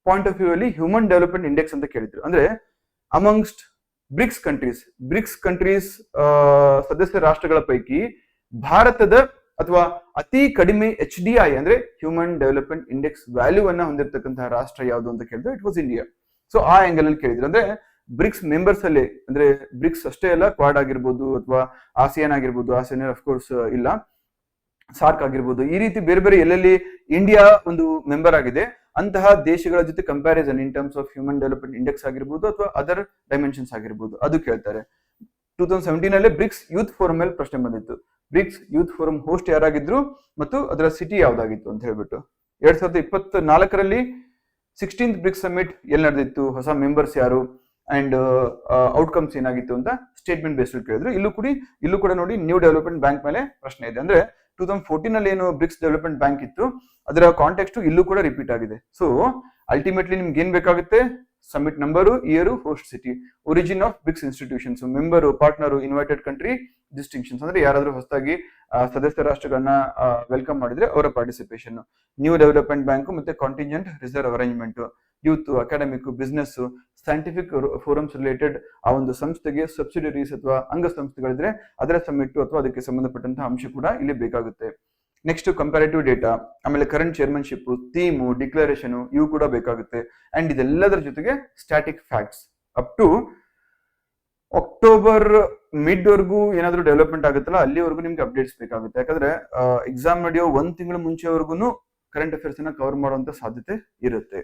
ಪಾಯಿಂಟ್ ಆಫ್ ವ್ಯೂ ಅಲ್ಲಿ ಹ್ಯೂಮನ್ ಡೆವಲಪ್ಮೆಂಟ್ ಇಂಡೆಕ್ಸ್ ಅಂತ ಕೇಳಿದ್ರು. ಅಂದ್ರೆ ಅಮಂಗ್ಸ್ಟ್ ಬ್ರಿಕ್ಸ್ ಕಂಟ್ರೀಸ್ ಸದಸ್ಯ ರಾಷ್ಟ್ರಗಳ ಪೈಕಿ ಭಾರತದ ಅಥವಾ ಅತಿ ಕಡಿಮೆ HDI ಅಂದ್ರೆ ಹ್ಯೂಮನ್ ಡೆವಲಪ್ಮೆಂಟ್ ಇಂಡೆಕ್ಸ್ ವ್ಯಾಲ್ಯೂ ಅನ್ನ ಹೊಂದಿರತಕ್ಕಂತಹ ರಾಷ್ಟ್ರ ಯಾವುದು ಅಂತ ಕೇಳಿದ್ರೆ ಇಟ್ ವಾಸ್ ಇಂಡಿಯಾ. ಸೊ ಆ ಆಂಗಲ್ ಅಲ್ಲಿ ಕೇಳಿದ್ರು. ಅಂದ್ರೆ ಬ್ರಿಕ್ಸ್ ಮೆಂಬರ್ಸ್ ಅಲ್ಲಿ, ಅಂದ್ರೆ ಬ್ರಿಕ್ಸ್ ಅಷ್ಟೇ ಅಲ್ಲ, ಕ್ವಾಡ್ ಆಗಿರ್ಬೋದು ಅಥವಾ ಆಸಿಯಾನ್ ಆಗಿರ್ಬೋದು, ಆಸಿಯಾನ್ ಆಫ್ ಕೋರ್ಸ್ ಇಲ್ಲ, ಸಾರ್ಕ್ ಆಗಿರ್ಬೋದು, ಈ ರೀತಿ ಬೇರೆ ಬೇರೆ ಎಲ್ಲೆಲ್ಲಿ ಇಂಡಿಯಾ ಒಂದು ಮೆಂಬರ್ ಆಗಿದೆ ಅಂತಹ ದೇಶಗಳ ಜೊತೆ comparison in terms of human development index ಆಗಿರ್ಬೋದು ಅಥವಾ ಅದರ್ ಡೈಮೆನ್ಷನ್ಸ್ ಆಗಿರ್ಬೋದು ಅದು ಕೇಳ್ತಾರೆ. 2017 ಬ್ರಿಕ್ಸ್ ಯೂತ್ ಫೋರಂ ಅಲ್ಲಿ ಪ್ರಶ್ನೆ ಬಂದಿತ್ತು. ಬ್ರಿಕ್ಸ್ ಯೂತ್ ಫೋರಂ ಹೋಸ್ಟ್ ಯಾರಾಗಿದ್ರು ಮತ್ತು ಅದರ ಸಿಟಿ ಯಾವ್ದಾಗಿತ್ತು ಅಂತ ಹೇಳ್ಬಿಟ್ಟು. 2024ರಲ್ಲಿ 16th ಬ್ರಿಕ್ಸ್ ಸಮಿಟ್ ಎಲ್ಲಿ ನಡೆದಿತ್ತು, ಹೊಸ ಮೆಂಬರ್ಸ್ ಯಾರು, ಅಂಡ್ ಔಟ್ಕಮ್ಸ್ ಏನಾಗಿತ್ತು ಅಂತ ಸ್ಟೇಟ್ಮೆಂಟ್ ಬೇಸ್ಡ್ ಕೇಳಿದ್ರು. ಇಲ್ಲೂ ಕೂಡ ನೋಡಿ ನ್ಯೂ ಡೆವಲಪ್ಮೆಂಟ್ ಬ್ಯಾಂಕ್ ಮೇಲೆ ಪ್ರಶ್ನೆ ಇದೆ. ಅಂದ್ರೆ 2014 ಏನು ಬ್ರಿಕ್ಸ್ ಡೆವಲಪ್ಮೆಂಟ್ ಬ್ಯಾಂಕ್ ಇತ್ತು ಅದರ ಕಾಂಟೆಕ್ಸ್ಟ್ ಇಲ್ಲೂ ಕೂಡ ರಿಪೀಟ್ ಆಗಿದೆ. ಸೊ ಅಲ್ಟಿಮೇಟ್ಲಿ ನಿಮ್ಗೆ ಏನ್ ಬೇಕಾಗುತ್ತೆ, summit number, year, host city, origin of BRICS institutions, member, partner, invited country, distinctions ಅಂದ್ರೆ ಯಾರಾದ್ರೂ ಹೊಸದಾಗಿ ಸದಸ್ಯ ರಾಷ್ಟ್ರಗಳನ್ನ ವೆಲ್ಕಮ್ ಮಾಡಿದ್ರೆ ಅವರ ಪಾರ್ಟಿಸಿಪೇಷನ್, ನ್ಯೂ ಡೆವಲಪ್ಮೆಂಟ್ ಬ್ಯಾಂಕ್ ಮತ್ತೆ contingent reserve arrangement, youth, academic, business, scientific forums related ಆ ಒಂದು ಸಂಸ್ಥೆಗೆ ಸಬ್ಸಿಡರೀಸ್ ಅಥವಾ ಅಂಗ ಸಂಸ್ಥೆಗಳಿದ್ರೆ ಅದರ ಸಮ್ಮಿಟ್ ಅಥವಾ ಅದಕ್ಕೆ ಸಂಬಂಧಪಟ್ಟಂತಹ ಅಂಶ ಕೂಡ ಇಲ್ಲಿ ಬೇಕಾಗುತ್ತೆ. ನೆಕ್ಸ್ಟ್ ಕಂಪ್ಯಾರಿಟಿವ್ ಡೇಟಾ, ಆಮೇಲೆ ಕರೆಂಟ್ ಚೇರ್ಮನ್ಶಿಪ್, ಥೀಮು, ಡಿಕ್ಲರೇಷನ್ ಇವು ಕೂಡ ಬೇಕಾಗುತ್ತೆ. ಅಂಡ್ ಇದೆಲ್ಲದರ ಜೊತೆಗೆ static facts up to October mid ವರ್ಗೂ ಏನಾದ್ರು ಡೆವಲಪ್ಮೆಂಟ್ ಆಗುತ್ತಲ್ಲ ಅಲ್ಲಿವರೆಗೂ ನಿಮ್ಗೆ ಅಪ್ಡೇಟ್ಸ್ ಬೇಕಾಗುತ್ತೆ. ಯಾಕಂದ್ರೆ ಎಕ್ಸಾಮ್ ನಡೆಯೋ 1 ತಿಂಗಳ ಮುಂಚೆವರೆಗೂ ಕರೆಂಟ್ ಅಫೇರ್ಸ್ ಅನ್ನ ಕವರ್ ಮಾಡುವಂತ ಸಾಧ್ಯತೆ ಇರುತ್ತೆ.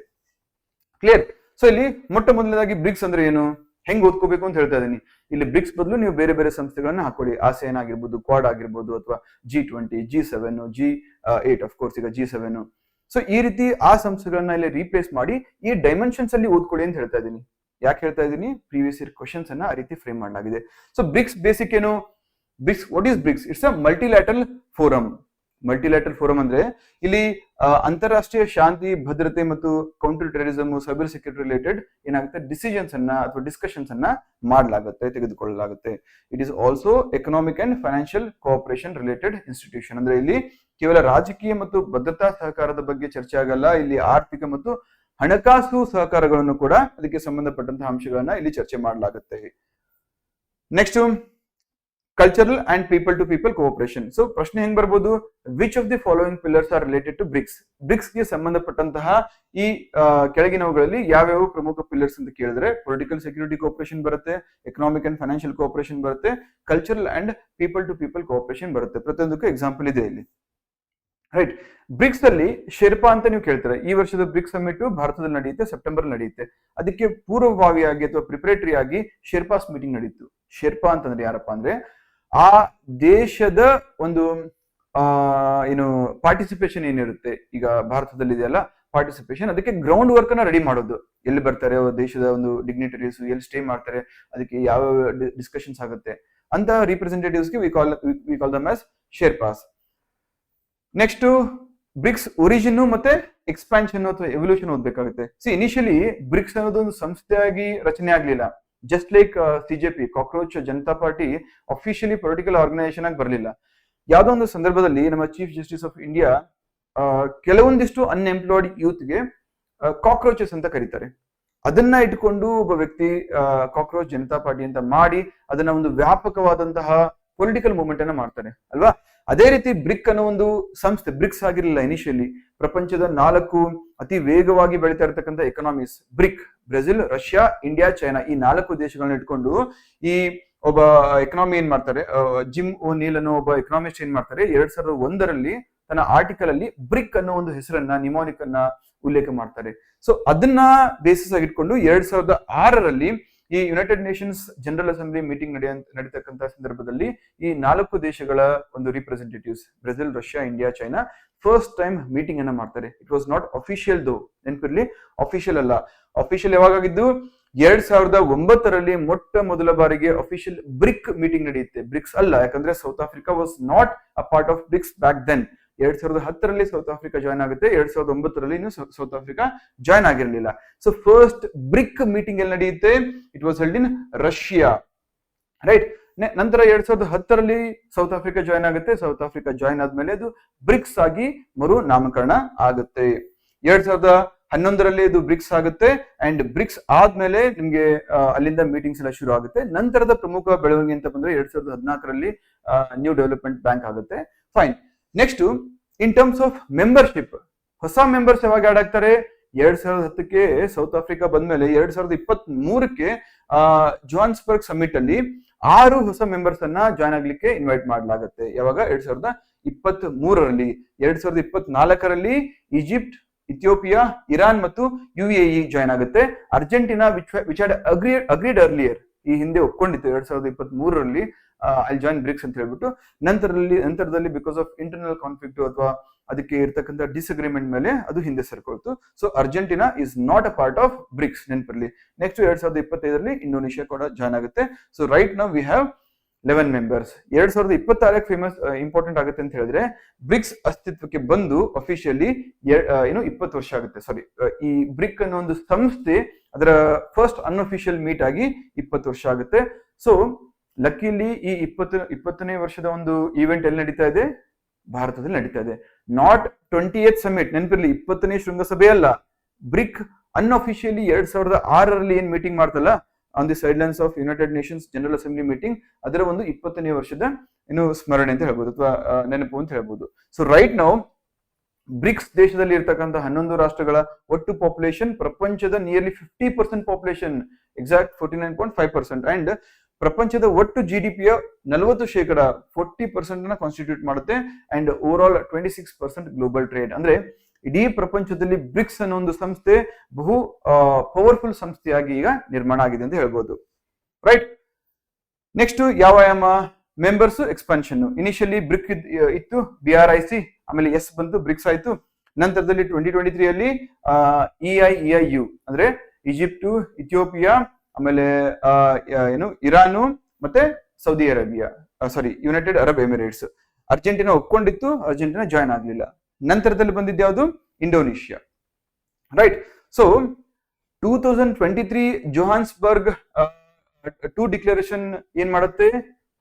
ಕ್ಲಿಯರ್? ಸೊ ಇಲ್ಲಿ ಮೊಟ್ಟ ಮೊದಲನೇದಾಗಿ ಬ್ರಿಕ್ಸ್ ಅಂದ್ರೆ ಏನು, ಹೆಂಗ್ ಓದ್ಕೋಬೇಕು ಅಂತ ಹೇಳ್ತಾ ಇದೀನಿ. ಇಲ್ಲಿ ಬ್ರಿಕ್ಸ್ ಬದಲು ನೀವು ಬೇರೆ ಬೇರೆ ಸಂಸ್ಥೆಗಳನ್ನ ಹಾಕೊಳ್ಳಿ, ಆಸಿಯಾನ್ ಆಗಿರ್ಬೋದು, ಕ್ವಾಡ್ ಆಗಿರ್ಬೋದು, ಅಥವಾ G20, G7, G8 of course ಈಗ G7. ಸೊ ಈ ರೀತಿ ಆ ಸಂಸ್ಥೆಗಳನ್ನ ಇಲ್ಲಿ ರೀಪ್ಲೇಸ್ ಮಾಡಿ ಈ ಡೈಮೆನ್ಷನ್ಸ್ ಅಲ್ಲಿ ಓದ್ಕೊಳ್ಳಿ ಅಂತ ಹೇಳ್ತಾ ಇದೀನಿ. ಯಾಕೆ ಹೇಳ್ತಾ ಇದೀನಿ, ಪ್ರೀವಿಯಸ್ ಇಯರ್ ಕ್ವಶನ್ಸ್ ಅನ್ನ ಆ ರೀತಿ ಫ್ರೇಮ್ ಮಾಡಲಾಗಿದೆ. ಸೊ ಬ್ರಿಕ್ಸ್ ಬೇಸಿಕ್ ಏನು, BRICS what is BRICS, it's a multilateral forum. Multilateral forum ಅಂದ್ರೆ ಇಲ್ಲಿ ಅಂತಾರಾಷ್ಟ್ರೀಯ ಶಾಂತಿ, ಭದ್ರತೆ ಮತ್ತು counter terrorism, cyber security related ಏನಾಗುತ್ತೆ ಡಿಸಿಷನ್ಸ್ ಅನ್ನ ಅಥವಾ ಡಿಸ್ಕಷನ್ಸ್ ಅನ್ನ ಮಾಡಲಾಗುತ್ತೆ, ತೆಗೆದುಕೊಳ್ಳಲಾಗುತ್ತೆ. It is also economic and financial cooperation related institution. ಅಂದ್ರೆ ಇಲ್ಲಿ ಕೇವಲ ರಾಜಕೀಯ ಮತ್ತು ಭದ್ರತಾ ಸಹಕಾರದ ಬಗ್ಗೆ ಚರ್ಚೆ ಆಗಲ್ಲ, ಇಲ್ಲಿ ಆರ್ಥಿಕ ಮತ್ತು ಹಣಕಾಸು ಸಹಕಾರಗಳನ್ನು ಕೂಡ ಅದಕ್ಕೆ ಸಂಬಂಧಪಟ್ಟಂತಹ ಅಂಶಗಳನ್ನ ಇಲ್ಲಿ ಚರ್ಚೆ ಮಾಡಲಾಗುತ್ತೆ. Next cultural and people to people cooperation. So ಪ್ರಶ್ನೆ ಹೆಂಗ್ ಬರ್ಬೋದು, which of the following pillars are related to BRICS. BRICS ಗೆ ಸಂಬಂಧಪಟ್ಟಂತಹ ಈ ಕೆಳಗಿನವುಗಳಲ್ಲಿ ಯಾವ್ಯಾವ ಪ್ರಮುಖ ಪಿಲ್ಲರ್ಸ್ ಅಂತ ಕೇಳಿದ್ರೆ ಪೊಲಿಟಿಕಲ್ ಸೆಕ್ಯೂರಿಟಿ ಕೋಆಪರೇಷನ್ ಬರುತ್ತೆ, ಎಕನಾಮಿಕ್ ಅಂಡ್ ಫೈನಾನ್ಷಿಯಲ್ ಕೋಆಪರೇಷನ್ ಬರುತ್ತೆ, cultural and people to people cooperation ಬರುತ್ತೆ. ಪ್ರತಿಯೊಂದಕ್ಕೂ ಎಕ್ಸಾಂಪಲ್ ಇದೆ ಇಲ್ಲಿ. ರೈಟ್, ಬ್ರಿಕ್ಸ್ ಅಲ್ಲಿ ಶೆರ್ಪಾ ಅಂತ ನೀವು ಕೇಳ್ತಾರೆ. ಈ ವರ್ಷದ ಬ್ರಿಕ್ಸ್ ಸಮಿಟ್ ಭಾರತದಲ್ಲಿ ನಡೆಯುತ್ತೆ, ಸೆಪ್ಟೆಂಬರ್ ನಡೆಯುತ್ತೆ. ಅದಕ್ಕೆ ಪೂರ್ವಭಾವಿಯಾಗಿ ಅಥವಾ ಪ್ರಿಪರೇಟರಿ ಆಗಿ ಶೆರ್ಪಾಸ್ ಮೀಟಿಂಗ್ ನಡೀತು. ಶೆರ್ಪಾ ಅಂತಂದ್ರೆ ಯಾರಪ್ಪ ಅಂದ್ರೆ ಆ ದೇಶದ ಒಂದು ಏನು ಪಾರ್ಟಿಸಿಪೇಷನ್ ಏನಿರುತ್ತೆ ಈಗ ಭಾರತದಲ್ಲಿ ಇದೆಯಲ್ಲ ಪಾರ್ಟಿಸಿಪೇಷನ್, ಅದಕ್ಕೆ ಗ್ರೌಂಡ್ ವರ್ಕ್ ಅನ್ನ ರೆಡಿ ಮಾಡೋದು. ಎಲ್ಲಿ ಬರ್ತಾರೆ ದೇಶದ ಒಂದು ಡಿಗ್ನಿಟರೀಸ್, ಎಲ್ಲಿ ಸ್ಟೇ ಮಾಡ್ತಾರೆ, ಅದಕ್ಕೆ ಯಾವ ಡಿಸ್ಕಷನ್ಸ್ ಆಗುತ್ತೆ ಅಂತ ರಿಪ್ರೆಸೆಂಟೇಟಿವ್ಸ್ಗೆ we call them as sherpas. Next BRICS origin ಮತ್ತೆ ಎಕ್ಸ್ಪಾನ್ಷನ್ ಅಥವಾ ಎವಲ್ಯೂಷನ್ ಓದ್ಬೇಕಾಗುತ್ತೆ. ಇನಿಷಿಯಲಿ ಬ್ರಿಕ್ಸ್ ಅನ್ನೋದು ಒಂದು ಸಂಸ್ಥೆಯಾಗಿ ರಚನೆ ಆಗ್ಲಿಲ್ಲ. Just like CJP, Cockroach Janata Party officially political organisation ಆಗಿ ಬರಲಿಲ್ಲ. ಯಾವುದೋ ಒಂದು ಸಂದರ್ಭದಲ್ಲಿ ನಮ್ಮ ಚೀಫ್ ಜಸ್ಟಿಸ್ ಆಫ್ ಇಂಡಿಯಾ ಕೆಲವೊಂದಿಷ್ಟು ಅನ್ಎಂಪ್ಲಾಯ್ಡ್ ಯೂತ್ಗೆ ಕಾಕ್ರೋಚಸ್ ಅಂತ ಕರೀತಾರೆ. ಅದನ್ನ ಇಟ್ಕೊಂಡು ಒಬ್ಬ ವ್ಯಕ್ತಿ ಕಾಕ್ರೋಚ್ ಜನತಾ ಪಾರ್ಟಿ ಅಂತ ಮಾಡಿ ಅದನ್ನ ಒಂದು ವ್ಯಾಪಕವಾದಂತಹ ಪೊಲಿಟಿಕಲ್ ಮೂವ್ಮೆಂಟ್ ಅನ್ನ ಮಾಡ್ತಾರೆ ಅಲ್ವಾ. ಅದೇ ರೀತಿ ಬ್ರಿಕ್ ಅನ್ನೋ ಒಂದು ಸಂಸ್ಥೆ ಬ್ರಿಕ್ಸ್ ಆಗಿರಲಿಲ್ಲ ಇನಿಷಿಯಲಿ. ಪ್ರಪಂಚದ 4 ಅತಿ ವೇಗವಾಗಿ ಬೆಳೀತಾ ಇರತಕ್ಕಂಥ economies BRIC, Brazil, Russia, India, China, ಈ 4 ದೇಶಗಳನ್ನ ಇಟ್ಕೊಂಡು ಈ ಒಬ್ಬ ಎಕನಾಮಿ ಏನ್ ಮಾಡ್ತಾರೆ, ಜಿಮ್ ಓ ನೀಲ್ ಅನ್ನೋ ಒಬ್ಬ ಎಕನಾಮಿಸ್ಟ್ ಏನ್ ಮಾಡ್ತಾರೆ 2001ರಲ್ಲಿ ತನ್ನ ಆರ್ಟಿಕಲ್ ಅಲ್ಲಿ ಬ್ರಿಕ್ ಅನ್ನೋ ಒಂದು ಹೆಸರನ್ನ, ನಿಮೋನಿಕ್ ಅನ್ನ ಉಲ್ಲೇಖ ಮಾಡ್ತಾರೆ. ಸೊ ಅದನ್ನ ಬೇಸಿಸ್ ಆಗಿಟ್ಕೊಂಡು 2006ರಲ್ಲಿ ಈ United Nations General Assembly meeting ನಡೀತಕ್ಕಂಥ ಸಂದರ್ಭದಲ್ಲಿ ಈ 4 ದೇಶಗಳ ಒಂದು representatives Brazil, Russia, India, China first time meeting ಅನ್ನ ಮಾಡ್ತಾರೆ. ಇಟ್ ವಾಸ್ ನಾಟ್ ಅಫಿಷಿಯಲ್ ದೋ, ನೆನಪಿರ್ಲಿ, ಅಫಿಷಿಯಲ್ ಅಲ್ಲ. ಅಫಿಷಿಯಲ್ ಯಾವಾಗಿದ್ದು 2009ರಲ್ಲಿ ಮೊಟ್ಟ ಮೊದಲ ಬಾರಿಗೆ ಅಫಿಷಿಯಲ್ ಬ್ರಿಕ್ ಮೀಟಿಂಗ್ ನಡೆಯುತ್ತೆ. ಬ್ರಿಕ್ಸ್ ಅಲ್ಲ, ಯಾಕಂದ್ರೆ South Africa was not a part of BRICS back then. 2010ರಲ್ಲಿ ಸೌತ್ ಆಫ್ರಿಕಾ ಜಾಯ್ನ್ ಆಗುತ್ತೆ, 2009ರಲ್ಲಿ ಇನ್ನು ಸೌತ್ ಆಫ್ರಿಕಾ ಜಾಯ್ನ್ ಆಗಿರಲಿಲ್ಲ. ಸೊ ಫಸ್ಟ್ ಬ್ರಿಕ್ ಮೀಟಿಂಗ್ ಎಲ್ಲಿ ನಡೆಯುತ್ತೆ, it was held in Russia, right. ನಂತರ 2010ರಲ್ಲಿ ಸೌತ್ ಆಫ್ರಿಕಾ ಜಾಯ್ನ್ ಆಗುತ್ತೆ. ಸೌತ್ ಆಫ್ರಿಕಾ ಜಾಯ್ನ್ ಆದ್ಮೇಲೆ ಅದು ಬ್ರಿಕ್ಸ್ ಆಗಿ ಮರು ನಾಮಕರಣ ಆಗುತ್ತೆ. 2011ರಲ್ಲಿ ಇದು ಬ್ರಿಕ್ಸ್ ಆಗುತ್ತೆ. ಅಂಡ್ ಬ್ರಿಕ್ಸ್ ಆದ್ಮೇಲೆ ನಿಮ್ಗೆ ಅಲ್ಲಿಂದ ಮೀಟಿಂಗ್ಸ್ ಎಲ್ಲ ಶುರು ಆಗುತ್ತೆ. ನಂತರದ ಪ್ರಮುಖ ಬೆಳವಣಿಗೆ ಅಂತ ಬಂದ್ರೆ 2014ರಲ್ಲಿ ನ್ಯೂ ಡೆವಲಪ್ಮೆಂಟ್ ಬ್ಯಾಂಕ್ ಆಗುತ್ತೆ. Fine. Next in terms of membership, ಹೊಸ ಮೆಂಬರ್ಸ್ ಯಾವಾಗ ಆಡ್ ಆಗ್ತಾರೆ, 2010ಕ್ಕೆ ಸೌತ್ ಆಫ್ರಿಕಾ ಬಂದ್ಮೇಲೆ 2023ಕ್ಕೆ ಜೋಹಾನ್ಸ್ಬರ್ಗ್ ಸಮಿಟ್ ಅಲ್ಲಿ 6 ಹೊಸ ಮೆಂಬರ್ಸ್ ಅನ್ನ ಜಾಯ್ನ್ ಆಗ್ಲಿಕ್ಕೆ ಇನ್ವೈಟ್ ಮಾಡಲಾಗುತ್ತೆ. ಯಾವಾಗ 2023ರಲ್ಲಿ. 2024ರಲ್ಲಿ ಈಜಿಪ್ಟ್, ಇಥಿಯೋಪಿಯಾ, ಇರಾನ್ ಮತ್ತು UAE ಜಾಯ್ನ್ ಆಗುತ್ತೆ. Argentina which had agreed earlier, ಈ ಹಿಂದೆ ಒಪ್ಕೊಂಡಿತ್ತು 2023ರಲ್ಲಿ ಐ ಜಾಯ್ನ್ ಬ್ರಿಕ್ಸ್ ಅಂತ ಹೇಳ್ಬಿಟ್ಟು. ನಂತರದಲ್ಲಿ ಬಿಕಾಸ್ ಆಫ್ ಇಂಟರ್ನಲ್ ಕಾನ್ಫ್ಲಿಕ್ಟ್ ಅಥವಾ ಅದಕ್ಕೆ ಇರ್ತಕ್ಕಂಥ ಡಿಸ್ಅಗ್ರಿಮೆಂಟ್ ಮೇಲೆ ಅದು ಹಿಂದೆ ಸರ್ಕೊಳ್ತು. So Argentina is not a part of BRICS, ನೆನಪಿರಲಿ. ನೆಕ್ಸ್ಟ್ 2025ರಲ್ಲಿ ಇಂಡೋನೇಷಿಯಾ ಕೂಡ ಜಾಯ್ನ್ ಆಗುತ್ತೆ. So right now we have 11 members. 2026 famous important ಆಗುತ್ತೆ ಅಂತ ಹೇಳಿದ್ರೆ ಬ್ರಿಕ್ಸ್ ಅಸ್ತಿತ್ವಕ್ಕೆ ಬಂದು ಅಫಿಷಿಯಲಿ 20 ವರ್ಷ ಆಗುತ್ತೆ. ಸಾರಿ, ಈ ಬ್ರಿಕ್ ಅನ್ನೋ ಒಂದು ಸಂಸ್ಥೆ ಅದರ ಫಸ್ಟ್ ಅನ್ಅಫಿಷಿಯಲ್ ಮೀಟ್ ಆಗಿ 20 ವರ್ಷ ಆಗುತ್ತೆ. ಸೊ ಲಕ್ಕಿಲಿ ಈ 20ನೇ ವರ್ಷದ ಒಂದು ಈವೆಂಟ್ ಎಲ್ಲಿ ನಡೀತಾ ಇದೆ, ಭಾರತದಲ್ಲಿ ನಡೀತಾ ಇದೆ. ನಾಟ್ 20th ಸಮಿಟ್, ನೆನಪಿರ್ಲಿ, 20ನೇ ಶೃಂಗಸಭೆ ಅಲ್ಲ. ಬ್ರಿಕ್ ಅನ್ಅಫಿಷಿಯಲಿ 2006ರಲ್ಲಿ ಏನ್ ಮೀಟಿಂಗ್ ಮಾಡ್ತಲ್ಲ on the sidelines of United Nations General Assembly meeting, ಅದರ ಒಂದು 20ನೇ ವರ್ಷದ ಸ್ಮರಣೆ ಅಂತ ಹೇಳ್ಬೋದು ಅಥವಾ ನೆನಪು ಅಂತ ಹೇಳ್ಬೋದು. ಸೊ ರೈಟ್ ನೌ ಬ್ರಿಕ್ಸ್ ದೇಶದಲ್ಲಿ ಇರ್ತಕ್ಕಂಥ 11 ರಾಷ್ಟ್ರಗಳ ಒಟ್ಟು ಪಾಪ್ಯುಲೇಷನ್ ಪ್ರಪಂಚದ ನಿಯರ್ಲಿ 50% ಪಾಪ್ಯುಲೇಷನ್, ಎಕ್ಸಾಕ್ಟ್ 49.5%, ಅಂಡ್ ಪ್ರಪಂಚದ ಒಟ್ಟು GDPಯ 40% 40% ಅನ್ನ ಕಾನ್ಸ್ಟಿಟ್ಯೂಟ್ ಮಾಡುತ್ತೆ. And over all 26% global trade. ಅಂದ್ರೆ ಇಡೀ ಪ್ರಪಂಚದಲ್ಲಿ ಬ್ರಿಕ್ಸ್ ಅನ್ನೋ ಒಂದು ಸಂಸ್ಥೆ ಬಹು ಪವರ್ಫುಲ್ ಸಂಸ್ಥೆಯಾಗಿ ಈಗ ನಿರ್ಮಾಣ ಆಗಿದೆ ಅಂತ ಹೇಳ್ಬೋದು, ರೈಟ್. ನೆಕ್ಸ್ಟ್ ಯಾವ ಮೆಂಬರ್ಸ್ ಎಕ್ಸ್ಪಾನ್ಷನ್. ಇನಿಷಿಯಲಿ ಬ್ರಿಕ್ ಇತ್ತು, BRIC, ಆಮೇಲೆ ಎಸ್ ಬಂತು, ಬ್ರಿಕ್ಸ್ ಆಯ್ತು. ನಂತರದಲ್ಲಿ 2023ಯಲ್ಲಿ EIEIU ಅಂದ್ರೆ ಈಜಿಪ್ಟು, ಇಥಿಯೋಪಿಯಾ, ಆಮೇಲೆ ಇರಾನು ಮತ್ತೆ Saudi Arabia, sorry United Arab Emirates. Argentina ಒಪ್ಕೊಂಡಿತ್ತು, ಅರ್ಜೆಂಟಿನಾ ಜಾಯ್ನ್ ಆಗ್ಲಿಲ್ಲ. ನಂತರದಲ್ಲಿ ಬಂದಿದ್ದು ಯಾವುದು, Indonesia, right. So 2023 Johannesburg 2 declaration ಏನ್ ಮಾಡುತ್ತೆ,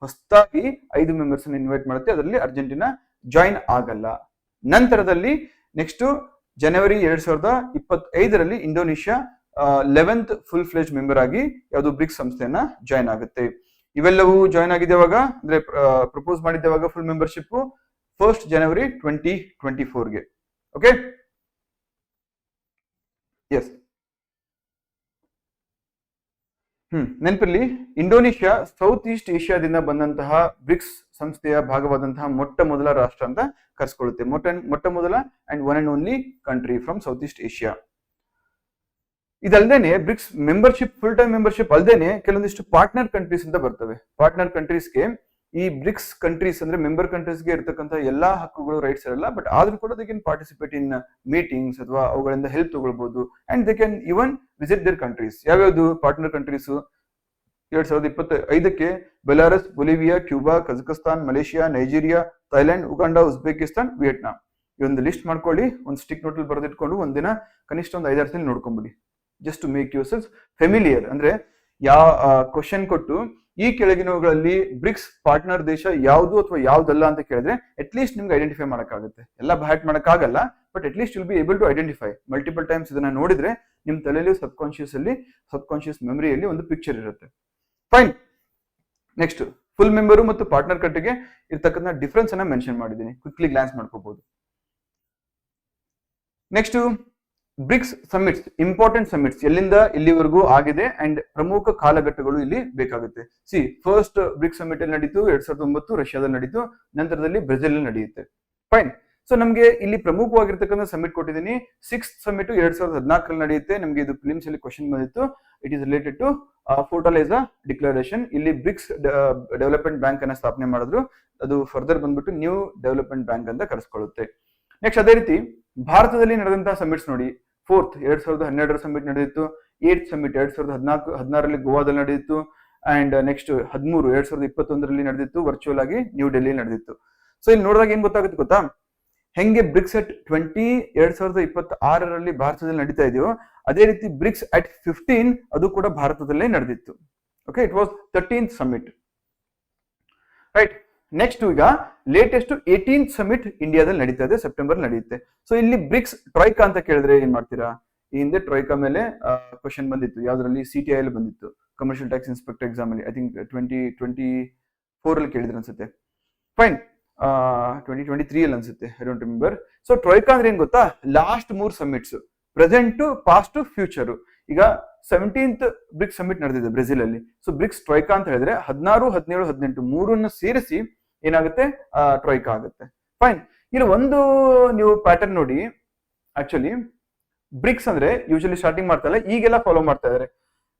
ಹೊಸದಾಗಿ 5 ಮೆಂಬರ್ಸ್ ಇನ್ವೈಟ್ ಮಾಡುತ್ತೆ. ಅದರಲ್ಲಿ ಅರ್ಜೆಂಟಿನಾ ಜಾಯ್ನ್ ಆಗಲ್ಲ. ನಂತರದಲ್ಲಿ ನೆಕ್ಸ್ಟ್ ಜನವರಿ 2025ರಲ್ಲಿ Indonesia 11th full fledged member ಆಗಿ ಯಾವುದು ಬ್ರಿಕ್ಸ್ ಸಂಸ್ಥೆಯನ್ನ ಜಾಯ್ನ್ ಆಗುತ್ತೆ. ಇವೆಲ್ಲವೂ ಜಾಯ್ನ್ ಆಗಿದ್ದೇವಾಗ ಅಂದ್ರೆ ಪ್ರಪೋಸ್ ಮಾಡಿದ್ದೇವಾಗ ಫುಲ್ ಮೆಂಬರ್ಶಿಪ್ 1st ಜನವರಿ 2024ಗೆ. Okay, yes. ನೆನಪಿರ್ಲಿ, ಇಂಡೋನೇಷಿಯಾ ಸೌತ್ ಈಸ್ಟ್ ಏಷ್ಯಾದಿಂದ ಬಂದಂತಹ ಬ್ರಿಕ್ಸ್ ಸಂಸ್ಥೆಯ ಭಾಗವಾದಂತಹ ಮೊಟ್ಟ ಮೊದಲ ರಾಷ್ಟ್ರ ಅಂತ ಕರೆಸ್ಕೊಳ್ಳುತ್ತೆ. ಮೊಟ್ಟ ಮೊದಲ and one and only country from South East Asia. ಇದಲ್ದೇನೆ BRICS membership, full time membership ಅಲ್ದೇನೆ ಕೆಲವೊಂದಿಷ್ಟು ಪಾರ್ಟ್ನರ್ ಕಂಟ್ರೀಸ್ ಅಂತ ಬರ್ತವೆ. ಪಾರ್ಟ್ನರ್ ಕಂಟ್ರೀಸ್ಗೆ ಈ ಬ್ರಿಕ್ಸ್ ಕಂಟ್ರೀಸ್ ಅಂದ್ರೆ ಮೆಂಬರ್ ಕಂಟ್ರೀಸ್ಗೆ ಇರ್ತಕ್ಕಂಥ ಎಲ್ಲಾ ಹಕ್ಕುಗಳು ರೈಟ್ಸ್ ಇರಲ್ಲ, ಬಟ್ ಆದ್ರೂ ಕೂಡ they can participate in meetings ಅಥವಾ ಅವುಗಳಿಂದ ಹೆಲ್ಪ್ ತಗೊಳ್ಬಹುದು and they can even visit their countries. ಯಾವ್ಯಾವ್ದು ಪಾರ್ಟ್ನರ್ ಕಂಟ್ರೀಸ್ 2025ಕ್ಕೆ Belarus, Bolivia, Cuba, Kazakhstan, Malaysia, Nigeria, Thailand, Uganda, Uzbekistan, Vietnam. ಈ ಒಂದು ಲಿಸ್ಟ್ ಮಾಡ್ಕೊಳ್ಳಿ, ಒಂದು ಸ್ಟಿಕ್ ನೋಟ್ ಅಲ್ಲಿ ಬರೆದಿಟ್ಕೊಂಡು ಒಂದಿನ ಕನಿಷ್ಠ ಒಂದು 5-6 ಸಲ ನೋಡ್ಕೊಂಡ್ಬಿಡಿ, just to make yourself familiar. ಅಂದ್ರೆ ಯಾವ ಕ್ವಶನ್ ಕೊಟ್ಟು ಈ ಕೆಳಗಿನವುಗಳಲ್ಲಿ ಬ್ರಿಕ್ಸ್ ಪಾರ್ಟ್ನರ್ ದೇಶ ಯಾವುದು ಅಥವಾ ಯಾವ್ದಲ್ಲ ಅಂತ ಕೇಳಿದ್ರೆ ಅಟ್ ಲೀಸ್ಟ್ ನಿಮ್ಗೆ ಐಡೆಂಟಿಫೈ ಮಾಡಕ್ಕಾಗುತ್ತೆ. ಎಲ್ಲ ಬ್ಯಾಟ್ ಮಾಡಕ್ಕಾಗಲ್ಲ, but at least will be able to identify. Multiple times ಇದನ್ನ ನೋಡಿದ್ರೆ ನಿಮ್ ತಲೆಯಲ್ಲಿ ಸಬ್ಕಾನ್ಶಿಯಸ್ ಮೆಮರಿಯಲ್ಲಿ ಒಂದು ಪಿಕ್ಚರ್ ಇರುತ್ತೆ. ಫೈನ್. ನೆಕ್ಸ್ಟ್ ಫುಲ್ ಮೆಂಬರು ಮತ್ತು ಪಾರ್ಟ್ನರ್ ಕಂಟ್ರಿಗೆ ಇರ್ತಕ್ಕಂಥ ಡಿಫ್ರೆನ್ಸ್ ಅನ್ನ ಮೆನ್ಷನ್ ಮಾಡಿದ್ದೀನಿ, ಕ್ವಿಕ್ಲಿ ಗ್ಲಾನ್ಸ್ ಮಾಡ್ಕೋಬಹುದು. Next BRICS summits, important summits ಎಲ್ಲಿಂದ ಇಲ್ಲಿವರೆಗೂ ಆಗಿದೆ ಅಂಡ್ ಪ್ರಮುಖ ಕಾಲಘಟ್ಟಗಳು ಇಲ್ಲಿ ಬೇಕಾಗುತ್ತೆ. ಫಸ್ಟ್ ಬ್ರಿಕ್ಸ್ ಸಮಿಟ್ ಅಲ್ಲಿ ನಡೀತು 2009 ರಷ್ಯಾದಲ್ಲಿ ನಡೀತು, ನಂತರದಲ್ಲಿ ಬ್ರೆಜಿಲ್ ನಡೆಯುತ್ತೆ. ಫೈನ್. ಸೊ ನಮ್ಗೆ ಇಲ್ಲಿ ಪ್ರಮುಖವಾಗಿರ್ತಕ್ಕಂಥ ಸಮಿಟ್ ಕೊಟ್ಟಿದ್ದೀನಿ. 6th ಸಮಿಟ್ 2014 ನಡೆಯುತ್ತೆ. ನಮ್ಗೆ ಇದು ಫಿಲಿಮ್ಸ್ ಅಲ್ಲಿ ಕ್ವಶನ್ ಬಂದಿತ್ತು. It is related to Fortaleza declaration. ಇಲ್ಲಿ ಬ್ರಿಕ್ಸ್ ಡೆವಲಪ್ಮೆಂಟ್ ಬ್ಯಾಂಕ್ ಅನ್ನ ಸ್ಥಾಪನೆ ಮಾಡಿದ್ರು, ಅದು ಫರ್ದರ್ ಬಂದ್ಬಿಟ್ಟು ನ್ಯೂ ಡೆವಲಪ್ಮೆಂಟ್ ಬ್ಯಾಂಕ್ ಅಂತ ಕರೆಸ್ಕೊಳ್ಳುತ್ತೆ. ನೆಕ್ಸ್ಟ್ ಅದೇ ರೀತಿ ಭಾರತದಲ್ಲಿ ನಡೆದಂತಹ ಸಮಿಟ್ಸ್ ನೋಡಿ. 4th 2012 ಸಮಿಟ್ ನಡೆದಿತ್ತು. 8th ಸಮಿಟ್ 2016 ಗೋವಾದಲ್ಲಿ ನಡೆದಿತ್ತು. ಅಂಡ್ ನೆಕ್ಸ್ಟ್ 13 2021 ನಡೆದಿತ್ತು, ವರ್ಚುವಲ್ ಆಗಿ ನ್ಯೂ ಡೆಲ್ಲಿ ನಡೆದಿತ್ತು. ಸೊ ಇಲ್ಲಿ ನೋಡಿದಾಗ ಏನ್ ಗೊತ್ತಾಗುತ್ತೆ ಗೊತ್ತಾ, ಹೆಂಗೆ ಬ್ರಿಕ್ಸ್ ಅಟ್ 2026 ಭಾರತದಲ್ಲಿ ನಡೀತಾ ಇದೆಯೋ ಅದೇ ರೀತಿ ಬ್ರಿಕ್ಸ್ ಅಟ್ 15 ಅದು ಕೂಡ ಭಾರತದಲ್ಲೇ ನಡೆದಿತ್ತು. Okay, it was 13th summit. Right. Next ಈಗ ಲೇಟೆಸ್ಟ್ 18th ಸಮಿಟ್ ಇಂಡಿಯಾದಲ್ಲಿ ನಡೀತಾ ಇದೆ, ಸೆಪ್ಟೆಂಬರ್ ನಡೆಯುತ್ತೆ. ಸೊ ಇಲ್ಲಿ ಬ್ರಿಕ್ಸ್ ಟ್ರೈಕಾ ಅಂತ ಕೇಳಿದ್ರೆ ಏನ್ ಮಾಡ್ತೀರಾ? ಈ ಹಿಂದೆ ಟ್ರೈಕಾ ಮೇಲೆ ಕ್ವಶನ್ ಬಂದಿತ್ತು, ಯಾವ್ದ್ರಲ್ಲಿ CTI ಅಲ್ಲಿ ಬಂದಿತ್ತು, ಕಮರ್ಷಿಯಲ್ ಟ್ಯಾಕ್ಸ್ ಇನ್ಸ್ಪೆಕ್ಟರ್ ಎಕ್ಸಾಮ್ ಅಲ್ಲಿ. ಐ ಥಿಂಕ್ 2024 ಅಲ್ಲಿ ಕೇಳಿದ್ರು ಅನ್ಸುತ್ತೆ. ಫೈನ್. 2023 ಅಲ್ಲಿ ಅನ್ಸುತ್ತೆ, ಐ ಡೋಂಟ್ ರಿಮೆಂಬರ್. ಸೊ ಟ್ರೈಕಾ ಅಂದ್ರೆ ಏನ್ ಗೊತ್ತಾ, last 3 summits, present, past, future. ಈಗ 17th ಬ್ರಿಕ್ಸ್ ಸಮಿಟ್ ನಡೆದಿದೆ ಬ್ರೆಜಿಲ್ ಅಲ್ಲಿ. ಸೊ ಬ್ರಿಕ್ಸ್ ಟ್ರೈಕಾ ಅಂತ ಹೇಳಿದ್ರೆ 16, 17, 18 ಮೂರನ್ನ ಸೇರಿಸಿ ಏನಾಗುತ್ತೆ, ಟ್ರೈಕಾ ಆಗುತ್ತೆ. ಫೈನ್. ಇಲ್ಲಿ ಒಂದು ನೀವು ಪ್ಯಾಟರ್ನ್ ನೋಡಿ. ಆಕ್ಚುಲಿ ಬ್ರಿಕ್ಸ್ ಅಂದ್ರೆ ಯೂಶಲಿ ಸ್ಟಾರ್ಟಿಂಗ್ ಮಾಡ್ತಾ ಇಲ್ಲ, ಈಗೆಲ್ಲ ಫಾಲೋ ಮಾಡ್ತಾ ಇದಾರೆ.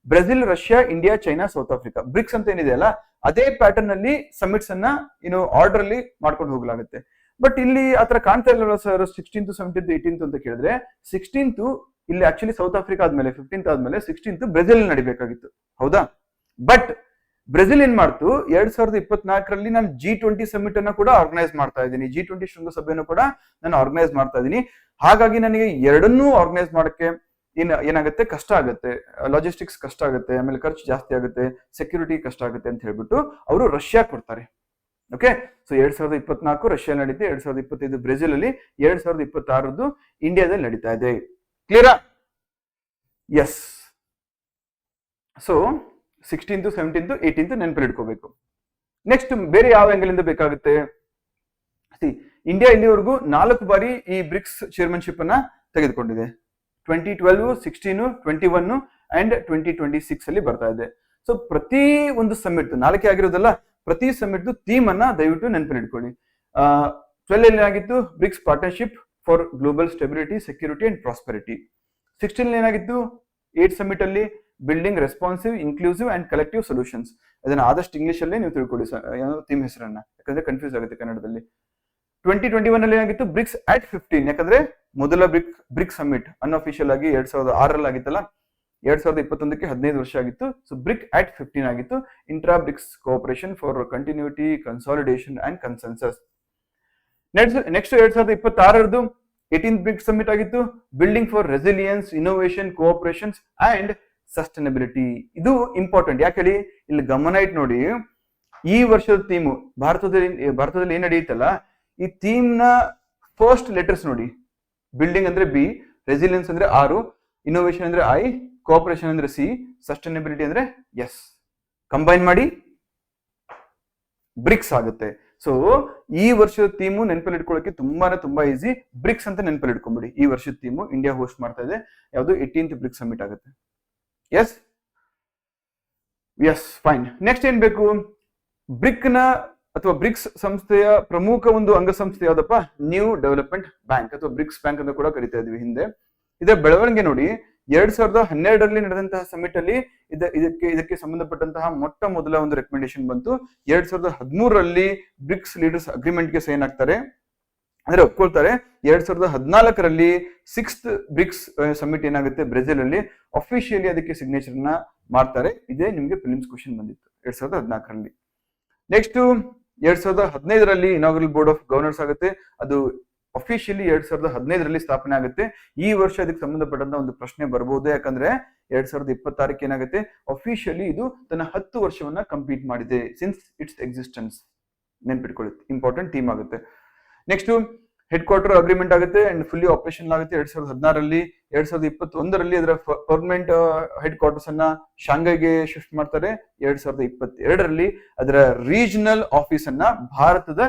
Brazil, Russia, India, China, South Africa. BRICS ಅಂತ ಏನಿದೆ ಅಲ್ಲ, ಅದೇ ಪ್ಯಾಟರ್ನ್ ಅಲ್ಲಿ ಸಮಿಟ್ಸ್ ಅನ್ನ ಆರ್ಡರ್ ಅಲ್ಲಿ ಮಾಡ್ಕೊಂಡು ಹೋಗ್ಲಾಗುತ್ತೆ. ಬಟ್ ಇಲ್ಲಿ ಆತರ ಕಾಣ್ತಾ ಇಲ್ಲ ಸರ್. 16th, 17th, 18th ಅಂತ ಕೇಳಿದ್ರೆ 16th ಇಲ್ಲಿ ಆಕ್ಚುಲಿ ಸೌತ್ ಆಫ್ರಿಕಾ ಆದ್ಮೇಲೆ 15th ಆದ್ಮೇಲೆ 16th ಬ್ರೆಜಿಲ್ ನಡಿಬೇಕಾಗಿತ್ತು, ಹೌದಾ? ಬಟ್ ಬ್ರೆಜಿಲ್ ಏನ್ ಮಾಡ್ತು, 2024 ನಾನು G20 ಸಮಿಟ್ ಅನ್ನ ಕೂಡ ಆರ್ಗನೈಸ್ ಮಾಡ್ತಾ ಇದ್ದೀನಿ, G20 ಶೃಂಗಸಭೆಯನ್ನು ಕೂಡ ನಾನು ಆರ್ಗನೈಸ್ ಮಾಡ್ತಾ ಇದ್ದೀನಿ. ಹಾಗಾಗಿ ನನಗೆ ಎರಡನ್ನೂ ಆರ್ಗನೈಸ್ ಮಾಡಕ್ಕೆ ಏನಾಗುತ್ತೆ, ಕಷ್ಟ ಆಗುತ್ತೆ, ಲಾಜಿಸ್ಟಿಕ್ಸ್ ಕಷ್ಟ ಆಗುತ್ತೆ, ಆಮೇಲೆ ಖರ್ಚು ಜಾಸ್ತಿ ಆಗುತ್ತೆ, ಸೆಕ್ಯೂರಿಟಿ ಕಷ್ಟ ಆಗುತ್ತೆ ಅಂತ ಹೇಳ್ಬಿಟ್ಟು ಅವರು ರಷ್ಯಾ ಕೊಡ್ತಾರೆ. ಓಕೆ, ಸೊ 2024 ರಷ್ಯಾ ನಡೀತೆ, 2025 ಬ್ರೆಜಿಲ್ ಅಲ್ಲಿ, 2026 ಇಂಡಿಯಾದಲ್ಲಿ ನಡೀತಾ ಇದೆ. ಕ್ಲಿಯರಾ? S. So 16th, 17th, 18th ನೆನಪಲ್ಲಿ ಇಟ್ಕೋಬೇಕು. ನೆಕ್ಸ್ಟ್ ಬೇರೆ ಯಾವ ಆಂಗಲ್ ಇಂದ ಬೇಕಾಗುತ್ತೆ? ಇಂಡಿಯಾ ಇಲ್ಲಿವರೆಗೂ 4 ಬಾರಿ ಈ ಬ್ರಿಕ್ಸ್ ಚೇರ್ಮನ್ಶಿಪ್ ಅನ್ನ ತೆಗೆದುಕೊಂಡಿದೆ. 2012, 16, 21 ಅಂಡ್ 2026 ಅಲ್ಲಿ ಬರ್ತಾ ಇದೆ. ಸೊ ಪ್ರತಿ ಒಂದು ಸಮಿಟ್ 4 ಆಗಿರೋದಲ್ಲ, ಪ್ರತಿ ಸಮಿಟ್ ಥೀಮ್ ಅನ್ನ ದಯವಿಟ್ಟು ನೆನಪಲ್ಲಿ ಇಟ್ಕೊಳ್ಳಿ. 12 ಏನಾಗಿತ್ತು, BRICS partnership for global stability, security and prosperity. 16 ಏನಾಗಿತ್ತು, 8 ಸಮಿಟ್ ಅಲ್ಲಿ building responsive, inclusive and collective solutions. ಅದನ್ನ ಆದಷ್ಟು ಇಂಗ್ಲಿಷ್ ಅಲ್ಲೇ ನೀವು ತಿಳ್ಕೊಳ್ಳಿ ಥೀಮ್ ಹೆಸರನ್ನ, ಯಾಕಂದ್ರೆ ಕನ್ಫ್ಯೂಸ್ ಆಗುತ್ತೆ ಕನ್ನಡದಲ್ಲಿ. 2021 ಅಲ್ಲಿ ಏನಾಗಿತ್ತು, ಬ್ರಿಕ್ಸ್ ಅಟ್ 15, ಯಾಕಂದ್ರೆ ಮೊದಲ ಬ್ರಿಕ್ಸ್ ಸಮಿಟ್ ಅನ್ಅಫಿಷಿಯಲ್ ಆಗಿ 2006 ಆಗಿತ್ತಲ್ಲ, 2021ಕ್ಕೆ 15 ವರ್ಷ ಆಗಿತ್ತು. ಸೊ ಬ್ರಿಕ್ ಅಟ್ 15 ಆಗಿತ್ತು. Intra BRICS cooperation for continuity, consolidation and consensus. Next 2026 18th BRICS summit ಆಗಿತ್ತು, building for resilience, innovation, cooperations and sustainability. ಇದು ಇಂಪಾರ್ಟೆಂಟ್. ಯಾಕೆ ಹೇಳಿ, ಇಲ್ಲಿ ಗಮನ ಇಟ್ಟು ನೋಡಿ. ಈ ವರ್ಷದ ಥೀಮು ಭಾರತದಲ್ಲಿ ಏನ್ ನಡೆಯುತ್ತಲ್ಲ, ಈ ಥೀಮ್ ನ ಫಸ್ಟ್ ಲೆಟರ್ಸ್ ನೋಡಿ. ಬಿಲ್ಡಿಂಗ್ ಅಂದ್ರೆ B, ರೆಸಿಲಿಯನ್ಸ್ ಅಂದ್ರೆ R, ಇನೋವೇಷನ್ ಅಂದ್ರೆ I, ಕೋಆಪರೇಷನ್ ಅಂದ್ರೆ C, ಸಸ್ಟೈನಬಿಲಿಟಿ ಅಂದ್ರೆ S. ಕಂಬೈನ್ ಮಾಡಿ ಬ್ರಿಕ್ಸ್ ಆಗುತ್ತೆ. ಸೊ ಈ ವರ್ಷದ ಥೀಮು ನೆನಪಲ್ಲಿ ಇಟ್ಕೊಳ್ಳೋಕೆ ತುಂಬಾ ಈಸಿ. ಬ್ರಿಕ್ಸ್ ಅಂತ ನೆನಪಲ್ಲಿ ಇಟ್ಕೊಂಡ್ಬಿಡಿ. ಈ ವರ್ಷದ ಥೀಮು ಇಂಡಿಯಾ ಹೋಸ್ಟ್ ಮಾಡ್ತಾ ಇದೆ. ಯಾವುದು 18th ಬ್ರಿಕ್ಸ್ ಸಮಿಟ್ ಆಗುತ್ತೆ. Yes, yes, fine. ನೆಕ್ಸ್ಟ್ ಏನ್ ಬೇಕು, ಬ್ರಿಕ್ ನ ಅಥವಾ ಬ್ರಿಕ್ಸ್ ಸಂಸ್ಥೆಯ ಪ್ರಮುಖ ಒಂದು ಅಂಗಸಂಸ್ಥೆ ಯಾವ್ದಪ್ಪ, ನ್ಯೂ ಡೆವಲಪ್ಮೆಂಟ್ ಬ್ಯಾಂಕ್ ಅಥವಾ ಬ್ರಿಕ್ಸ್ ಬ್ಯಾಂಕ್ ಅಂತ ಕೂಡ ಕರಿತಾ ಇದ್ವಿ ಹಿಂದೆ. ಇದರ ಬೆಳವಣಿಗೆ ನೋಡಿ. 2012ರಲ್ಲಿ ನಡೆದಂತಹ ಸಮಿಟ್ ಅಲ್ಲಿ ಇದಕ್ಕೆ ಸಂಬಂಧಪಟ್ಟಂತಹ ಮೊಟ್ಟ ಮೊದಲ ಒಂದು ರೆಕಮೆಂಡೇಶನ್ ಬಂತು. 2013ರಲ್ಲಿ ಬ್ರಿಕ್ಸ್ ಲೀಡರ್ಸ್ ಅಗ್ರಿಮೆಂಟ್ ಗೆ ಸೈನ್ ಆಗ್ತಾರೆ, ಅಂದ್ರೆ ಒಪ್ಕೊಳ್ತಾರೆ. 2014ರಲ್ಲಿ 6th ಬ್ರಿಕ್ಸ್ ಸಮಿಟ್ ಏನಾಗುತ್ತೆ ಬ್ರೆಜಿಲ್ ಅಲ್ಲಿ ಅಫಿಷಿಯಲಿ ಅದಕ್ಕೆ ಸಿಗ್ನೇಚರ್ ನ ಮಾಡ್ತಾರೆ. ಇದೇ ನಿಮ್ಗೆ ಪ್ರಿಲಿಮ್ಸ್ ಕ್ವಶನ್ ಬಂದಿತ್ತು 2014ರಲ್ಲಿ. ನೆಕ್ಸ್ಟ್ 2015ರಲ್ಲಿ ಇನಾಗ್ರಲ್ ಬೋರ್ಡ್ ಆಫ್ ಗವರ್ನರ್ಸ್ ಆಗುತ್ತೆ. ಅದು ಅಫಿಷಿಯಲಿ 2015ರಲ್ಲಿ ಸ್ಥಾಪನೆ ಆಗುತ್ತೆ. ಈ ವರ್ಷ ಅದಕ್ಕೆ ಸಂಬಂಧಪಟ್ಟಂತ ಒಂದು ಪ್ರಶ್ನೆ ಬರ್ಬೋದು, ಯಾಕಂದ್ರೆ 2026 ಏನಾಗುತ್ತೆ ಅಫಿಷಿಯಲಿ ಇದು ತನ್ನ 10 ವರ್ಷವನ್ನ ಕಂಪ್ಲೀಟ್ ಮಾಡಿದೆ ಸಿನ್ಸ್ ಇಟ್ಸ್ ಎಕ್ಸಿಸ್ಟೆನ್ಸ್. ನೆನ್ಪಿಟ್ಕೊಳ್ಳಿ, ಇಂಪಾರ್ಟೆಂಟ್ ಥೀಮ್ ಆಗುತ್ತೆ. ನೆಕ್ಸ್ಟ್ ಹೆಡ್ ಕ್ವಾರ್ಟರ್ ಅಗ್ರಿಮೆಂಟ್ ಆಗುತ್ತೆ ಅಂಡ್ ಫುಲ್ಲಿ ಆಪರೇಷನಲ್ ಆಗುತ್ತೆ 2016ರಲ್ಲಿ. 2021ರಲ್ಲಿ ಅದರ ಪರ್ಮನೆಂಟ್ ಹೆಡ್ ಕ್ವಾರ್ಟರ್ಸ್ ಅನ್ನ ಶಾಂಘೈಗೆ ಶಿಫ್ಟ್ ಮಾಡ್ತಾರೆ. 2022ರಲ್ಲಿ ಅದರ ರೀಜನಲ್ ಆಫೀಸ್ ಅನ್ನ ಭಾರತದ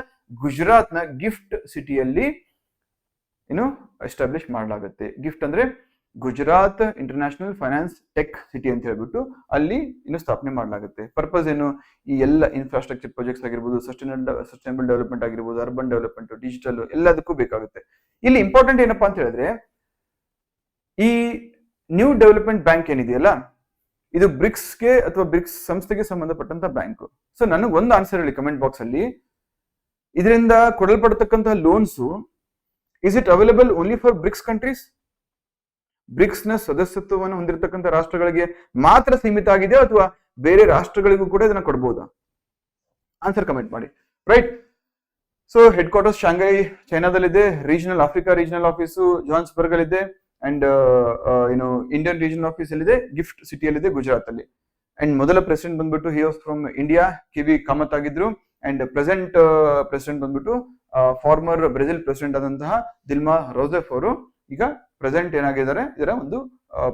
ಗುಜರಾತ್ ನ ಗಿಫ್ಟ್ ಸಿಟಿಯಲ್ಲಿ ಎಸ್ಟಾಬ್ಲಿಷ್ ಮಾಡಲಾಗುತ್ತೆ. ಗಿಫ್ಟ್ ಅಂದ್ರೆ Gujarat international finance tech city ಅಂತ ಹೇಳ್ಬಿಟ್ಟು ಅಲ್ಲಿ ಸ್ಥಾಪನೆ ಮಾಡಲಾಗುತ್ತೆ. ಪರ್ಪಸ್ ಏನು, ಈ ಎಲ್ಲ ಇನ್ಫ್ರಾಸ್ಟ್ರಕ್ಚರ್ ಪ್ರಾಜೆಕ್ಟ್ಸ್ ಆಗಿರ್ಬೋದು, ಸಸ್ಟೈನಬಲ್ ಡೆವಲಪ್ಮೆಂಟ್ ಆಗಿರ್ಬೋದು, ಅರ್ಬನ್ ಡೆವಲಪ್ಮೆಂಟ್, ಡಿಜಿಟಲ್ ಎಲ್ಲದಕ್ಕೂ ಬೇಕಾಗುತ್ತೆ. ಇಲ್ಲಿ ಇಂಪಾರ್ಟೆಂಟ್ ಏನಪ್ಪಾ ಅಂತ ಹೇಳಿದ್ರೆ, ಈ ನ್ಯೂ ಡೆವಲಪ್ಮೆಂಟ್ ಬ್ಯಾಂಕ್ ಏನಿದೆಯಲ್ಲ, ಇದು ಬ್ರಿಕ್ಸ್ಗೆ ಅಥವಾ ಬ್ರಿಕ್ಸ್ ಸಂಸ್ಥೆಗೆ ಸಂಬಂಧಪಟ್ಟಂತ ಬ್ಯಾಂಕ್. ಸೊ ನನಗೆ ಒಂದು ಆನ್ಸರ್ ಹೇಳಿ ಕಮೆಂಟ್ ಬಾಕ್ಸ್ ಅಲ್ಲಿ, ಇದರಿಂದ ಕೊಡಲ್ಪಡತಕ್ಕಂತಹ loans is it available only for BRICS countries? BRICS ನ ಸದಸ್ಯತ್ವವನ್ನು ಹೊಂದಿರತಕ್ಕಂಥ ರಾಷ್ಟ್ರಗಳಿಗೆ ಮಾತ್ರ ಸೀಮಿತ ಆಗಿದೆ ಅಥವಾ ಬೇರೆ ರಾಷ್ಟ್ರಗಳಿಗೂ ಕೂಡ ಇದನ್ನ ಕೊಡಬಹುದಾ? ಆನ್ಸರ್ ಕಮೆಂಟ್ ಮಾಡಿ. Right. So headquarters Shanghai ಚೈನಾದಲ್ಲಿದೆ, regional Africa regional office Johannesburg ಅಲ್ಲಿದೆ, ಅಂಡ್ ಇಂಡಿಯನ್ ರೀಜನಲ್ ಆಫೀಸ್ ಅಲ್ಲಿದೆ, ಗಿಫ್ಟ್ ಸಿಟಿಯಲ್ಲಿದೆ ಗುಜರಾತ್ ಅಲ್ಲಿ. ಅಂಡ್ ಮೊದಲ ಪ್ರೆಸಿಡೆಂಟ್ ಬಂದ್ಬಿಟ್ಟು he was from India, K V Kamath ಆಗಿದ್ರು. ಅಂಡ್ ಪ್ರೆಸೆಂಟ್ ಪ್ರೆಸಿಡೆಂಟ್ ಬಂದ್ಬಿಟ್ಟು ಫಾರ್ಮರ್ ಬ್ರೆಜಿಲ್ ಪ್ರೆಸಿಡೆಂಟ್ ಆದಂತಹ ದಿಲ್ಮಾ ರೋಸೆಫ್ ಅವರು ಈಗ ಪ್ರೆಸೆಂಟ್ ಏನಾಗಿದ್ದಾರೆ, ಇದರ ಒಂದು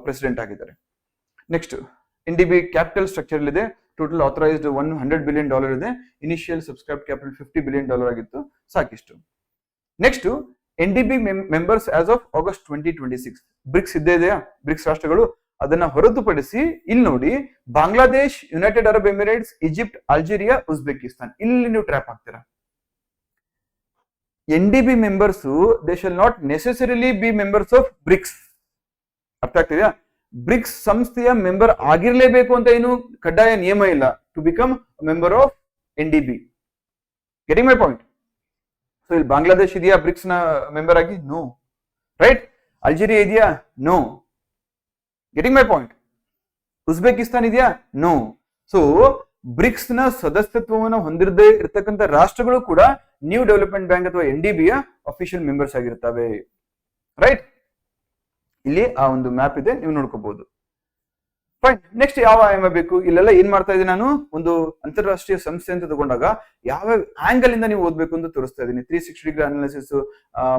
ಪ್ರೆಸಿಡೆಂಟ್ ಆಗಿದ್ದಾರೆ. ನೆಕ್ಸ್ಟ್ NDB ಕ್ಯಾಪಿಟಲ್ ಸ್ಟ್ರಕ್ಚರ್ ಇದೆ. ಟೋಟಲ್ ಆಥರೈಸ್ಡ್ $100 ಬಿಲಿಯನ್ ಇದೆ. ಇನಿಷಿಯಲ್ ಸಬ್ಸ್ಕ್ರೈಬ್ ಕ್ಯಾಪಿಟಲ್ $50 ಬಿಲಿಯನ್ ಆಗಿತ್ತು. ಸಾಕಿಷ್ಟು. Next NDB members as of August 2026. BRICS ಇದ್ದೇ ಇದೆಯಾ, ಬ್ರಿಕ್ಸ್ ರಾಷ್ಟ್ರಗಳು. ಅದನ್ನ ಹೊರತುಪಡಿಸಿ ಇಲ್ಲಿ ನೋಡಿ, Bangladesh, United Arab Emirates, Egypt, Algeria, Uzbekistan. ಇಲ್ಲಿ ನೀವು ಟ್ರ್ಯಾಪ್ ಆಗ್ತೀರಾ. NDB members they shall not necessarily be members of BRICS. ಅರ್ಥ ಆಗ್ತಿದೆಯಾ? ಬ್ರಿಕ್ಸ್ ಸಂಸ್ಥೆಯ ಮೆಂಬರ್ ಆಗಿರ್ಲೇಬೇಕು ಅಂತ ಏನು ಕಡ್ಡಾಯ ನಿಯಮ ಇಲ್ಲ to become member of NDB. Getting my point? So ಇಲ್ಲಿ ಬಾಂಗ್ಲಾದೇಶ್ ಇದೆಯಾ ಬ್ರಿಕ್ಸ್ ನ ಮೆಂಬರ್ ಆಗಿ? ನೋ. ರೈಟ್. ಅಲ್ಜೀರಿಯಾ ಇದೆಯಾ? No. Getting my point? Uzbekistan ಇದೆಯಾ? ನೋ. ಸೊ ಬ್ರಿಕ್ಸ್ ನ ಸದಸ್ಯತ್ವವನ್ನು ಹೊಂದಿರದೇ ಇರತಕ್ಕಂಥ ರಾಷ್ಟ್ರಗಳು ಕೂಡ ನ್ಯೂ ಡೆವಲಪ್ಮೆಂಟ್ ಬ್ಯಾಂಕ್ ಅಥವಾ NDB ಯ ಅಫಿಷಿಯಲ್ ಮೆಂಬರ್ಸ್ ಆಗಿರ್ತವೆ. ರೈಟ್. ಇಲ್ಲಿ ಆ ಒಂದು ಮ್ಯಾಪ್ ಇದೆ, ನೀವು ನೋಡ್ಕೋಬಹುದು. ಫೈನ್. ನೆಕ್ಸ್ಟ್ ಯಾವ ಆಯಾಮ ಬೇಕು? ಇಲ್ಲೆಲ್ಲ ಏನ್ ಮಾಡ್ತಾ ಇದ್ದೀನಿ ನಾನು, ಒಂದು ಅಂತಾರಾಷ್ಟ್ರೀಯ ಸಂಸ್ಥೆ ಅಂತ ತಗೊಂಡಾಗ ಯಾವ ಆಂಗಲ್ ಇಂದ ನೀವು ಓದ್ಬೇಕು ಅಂತ ತೋರಿಸ್ತಾ ಇದ್ದೀನಿ. 360 degree analysis,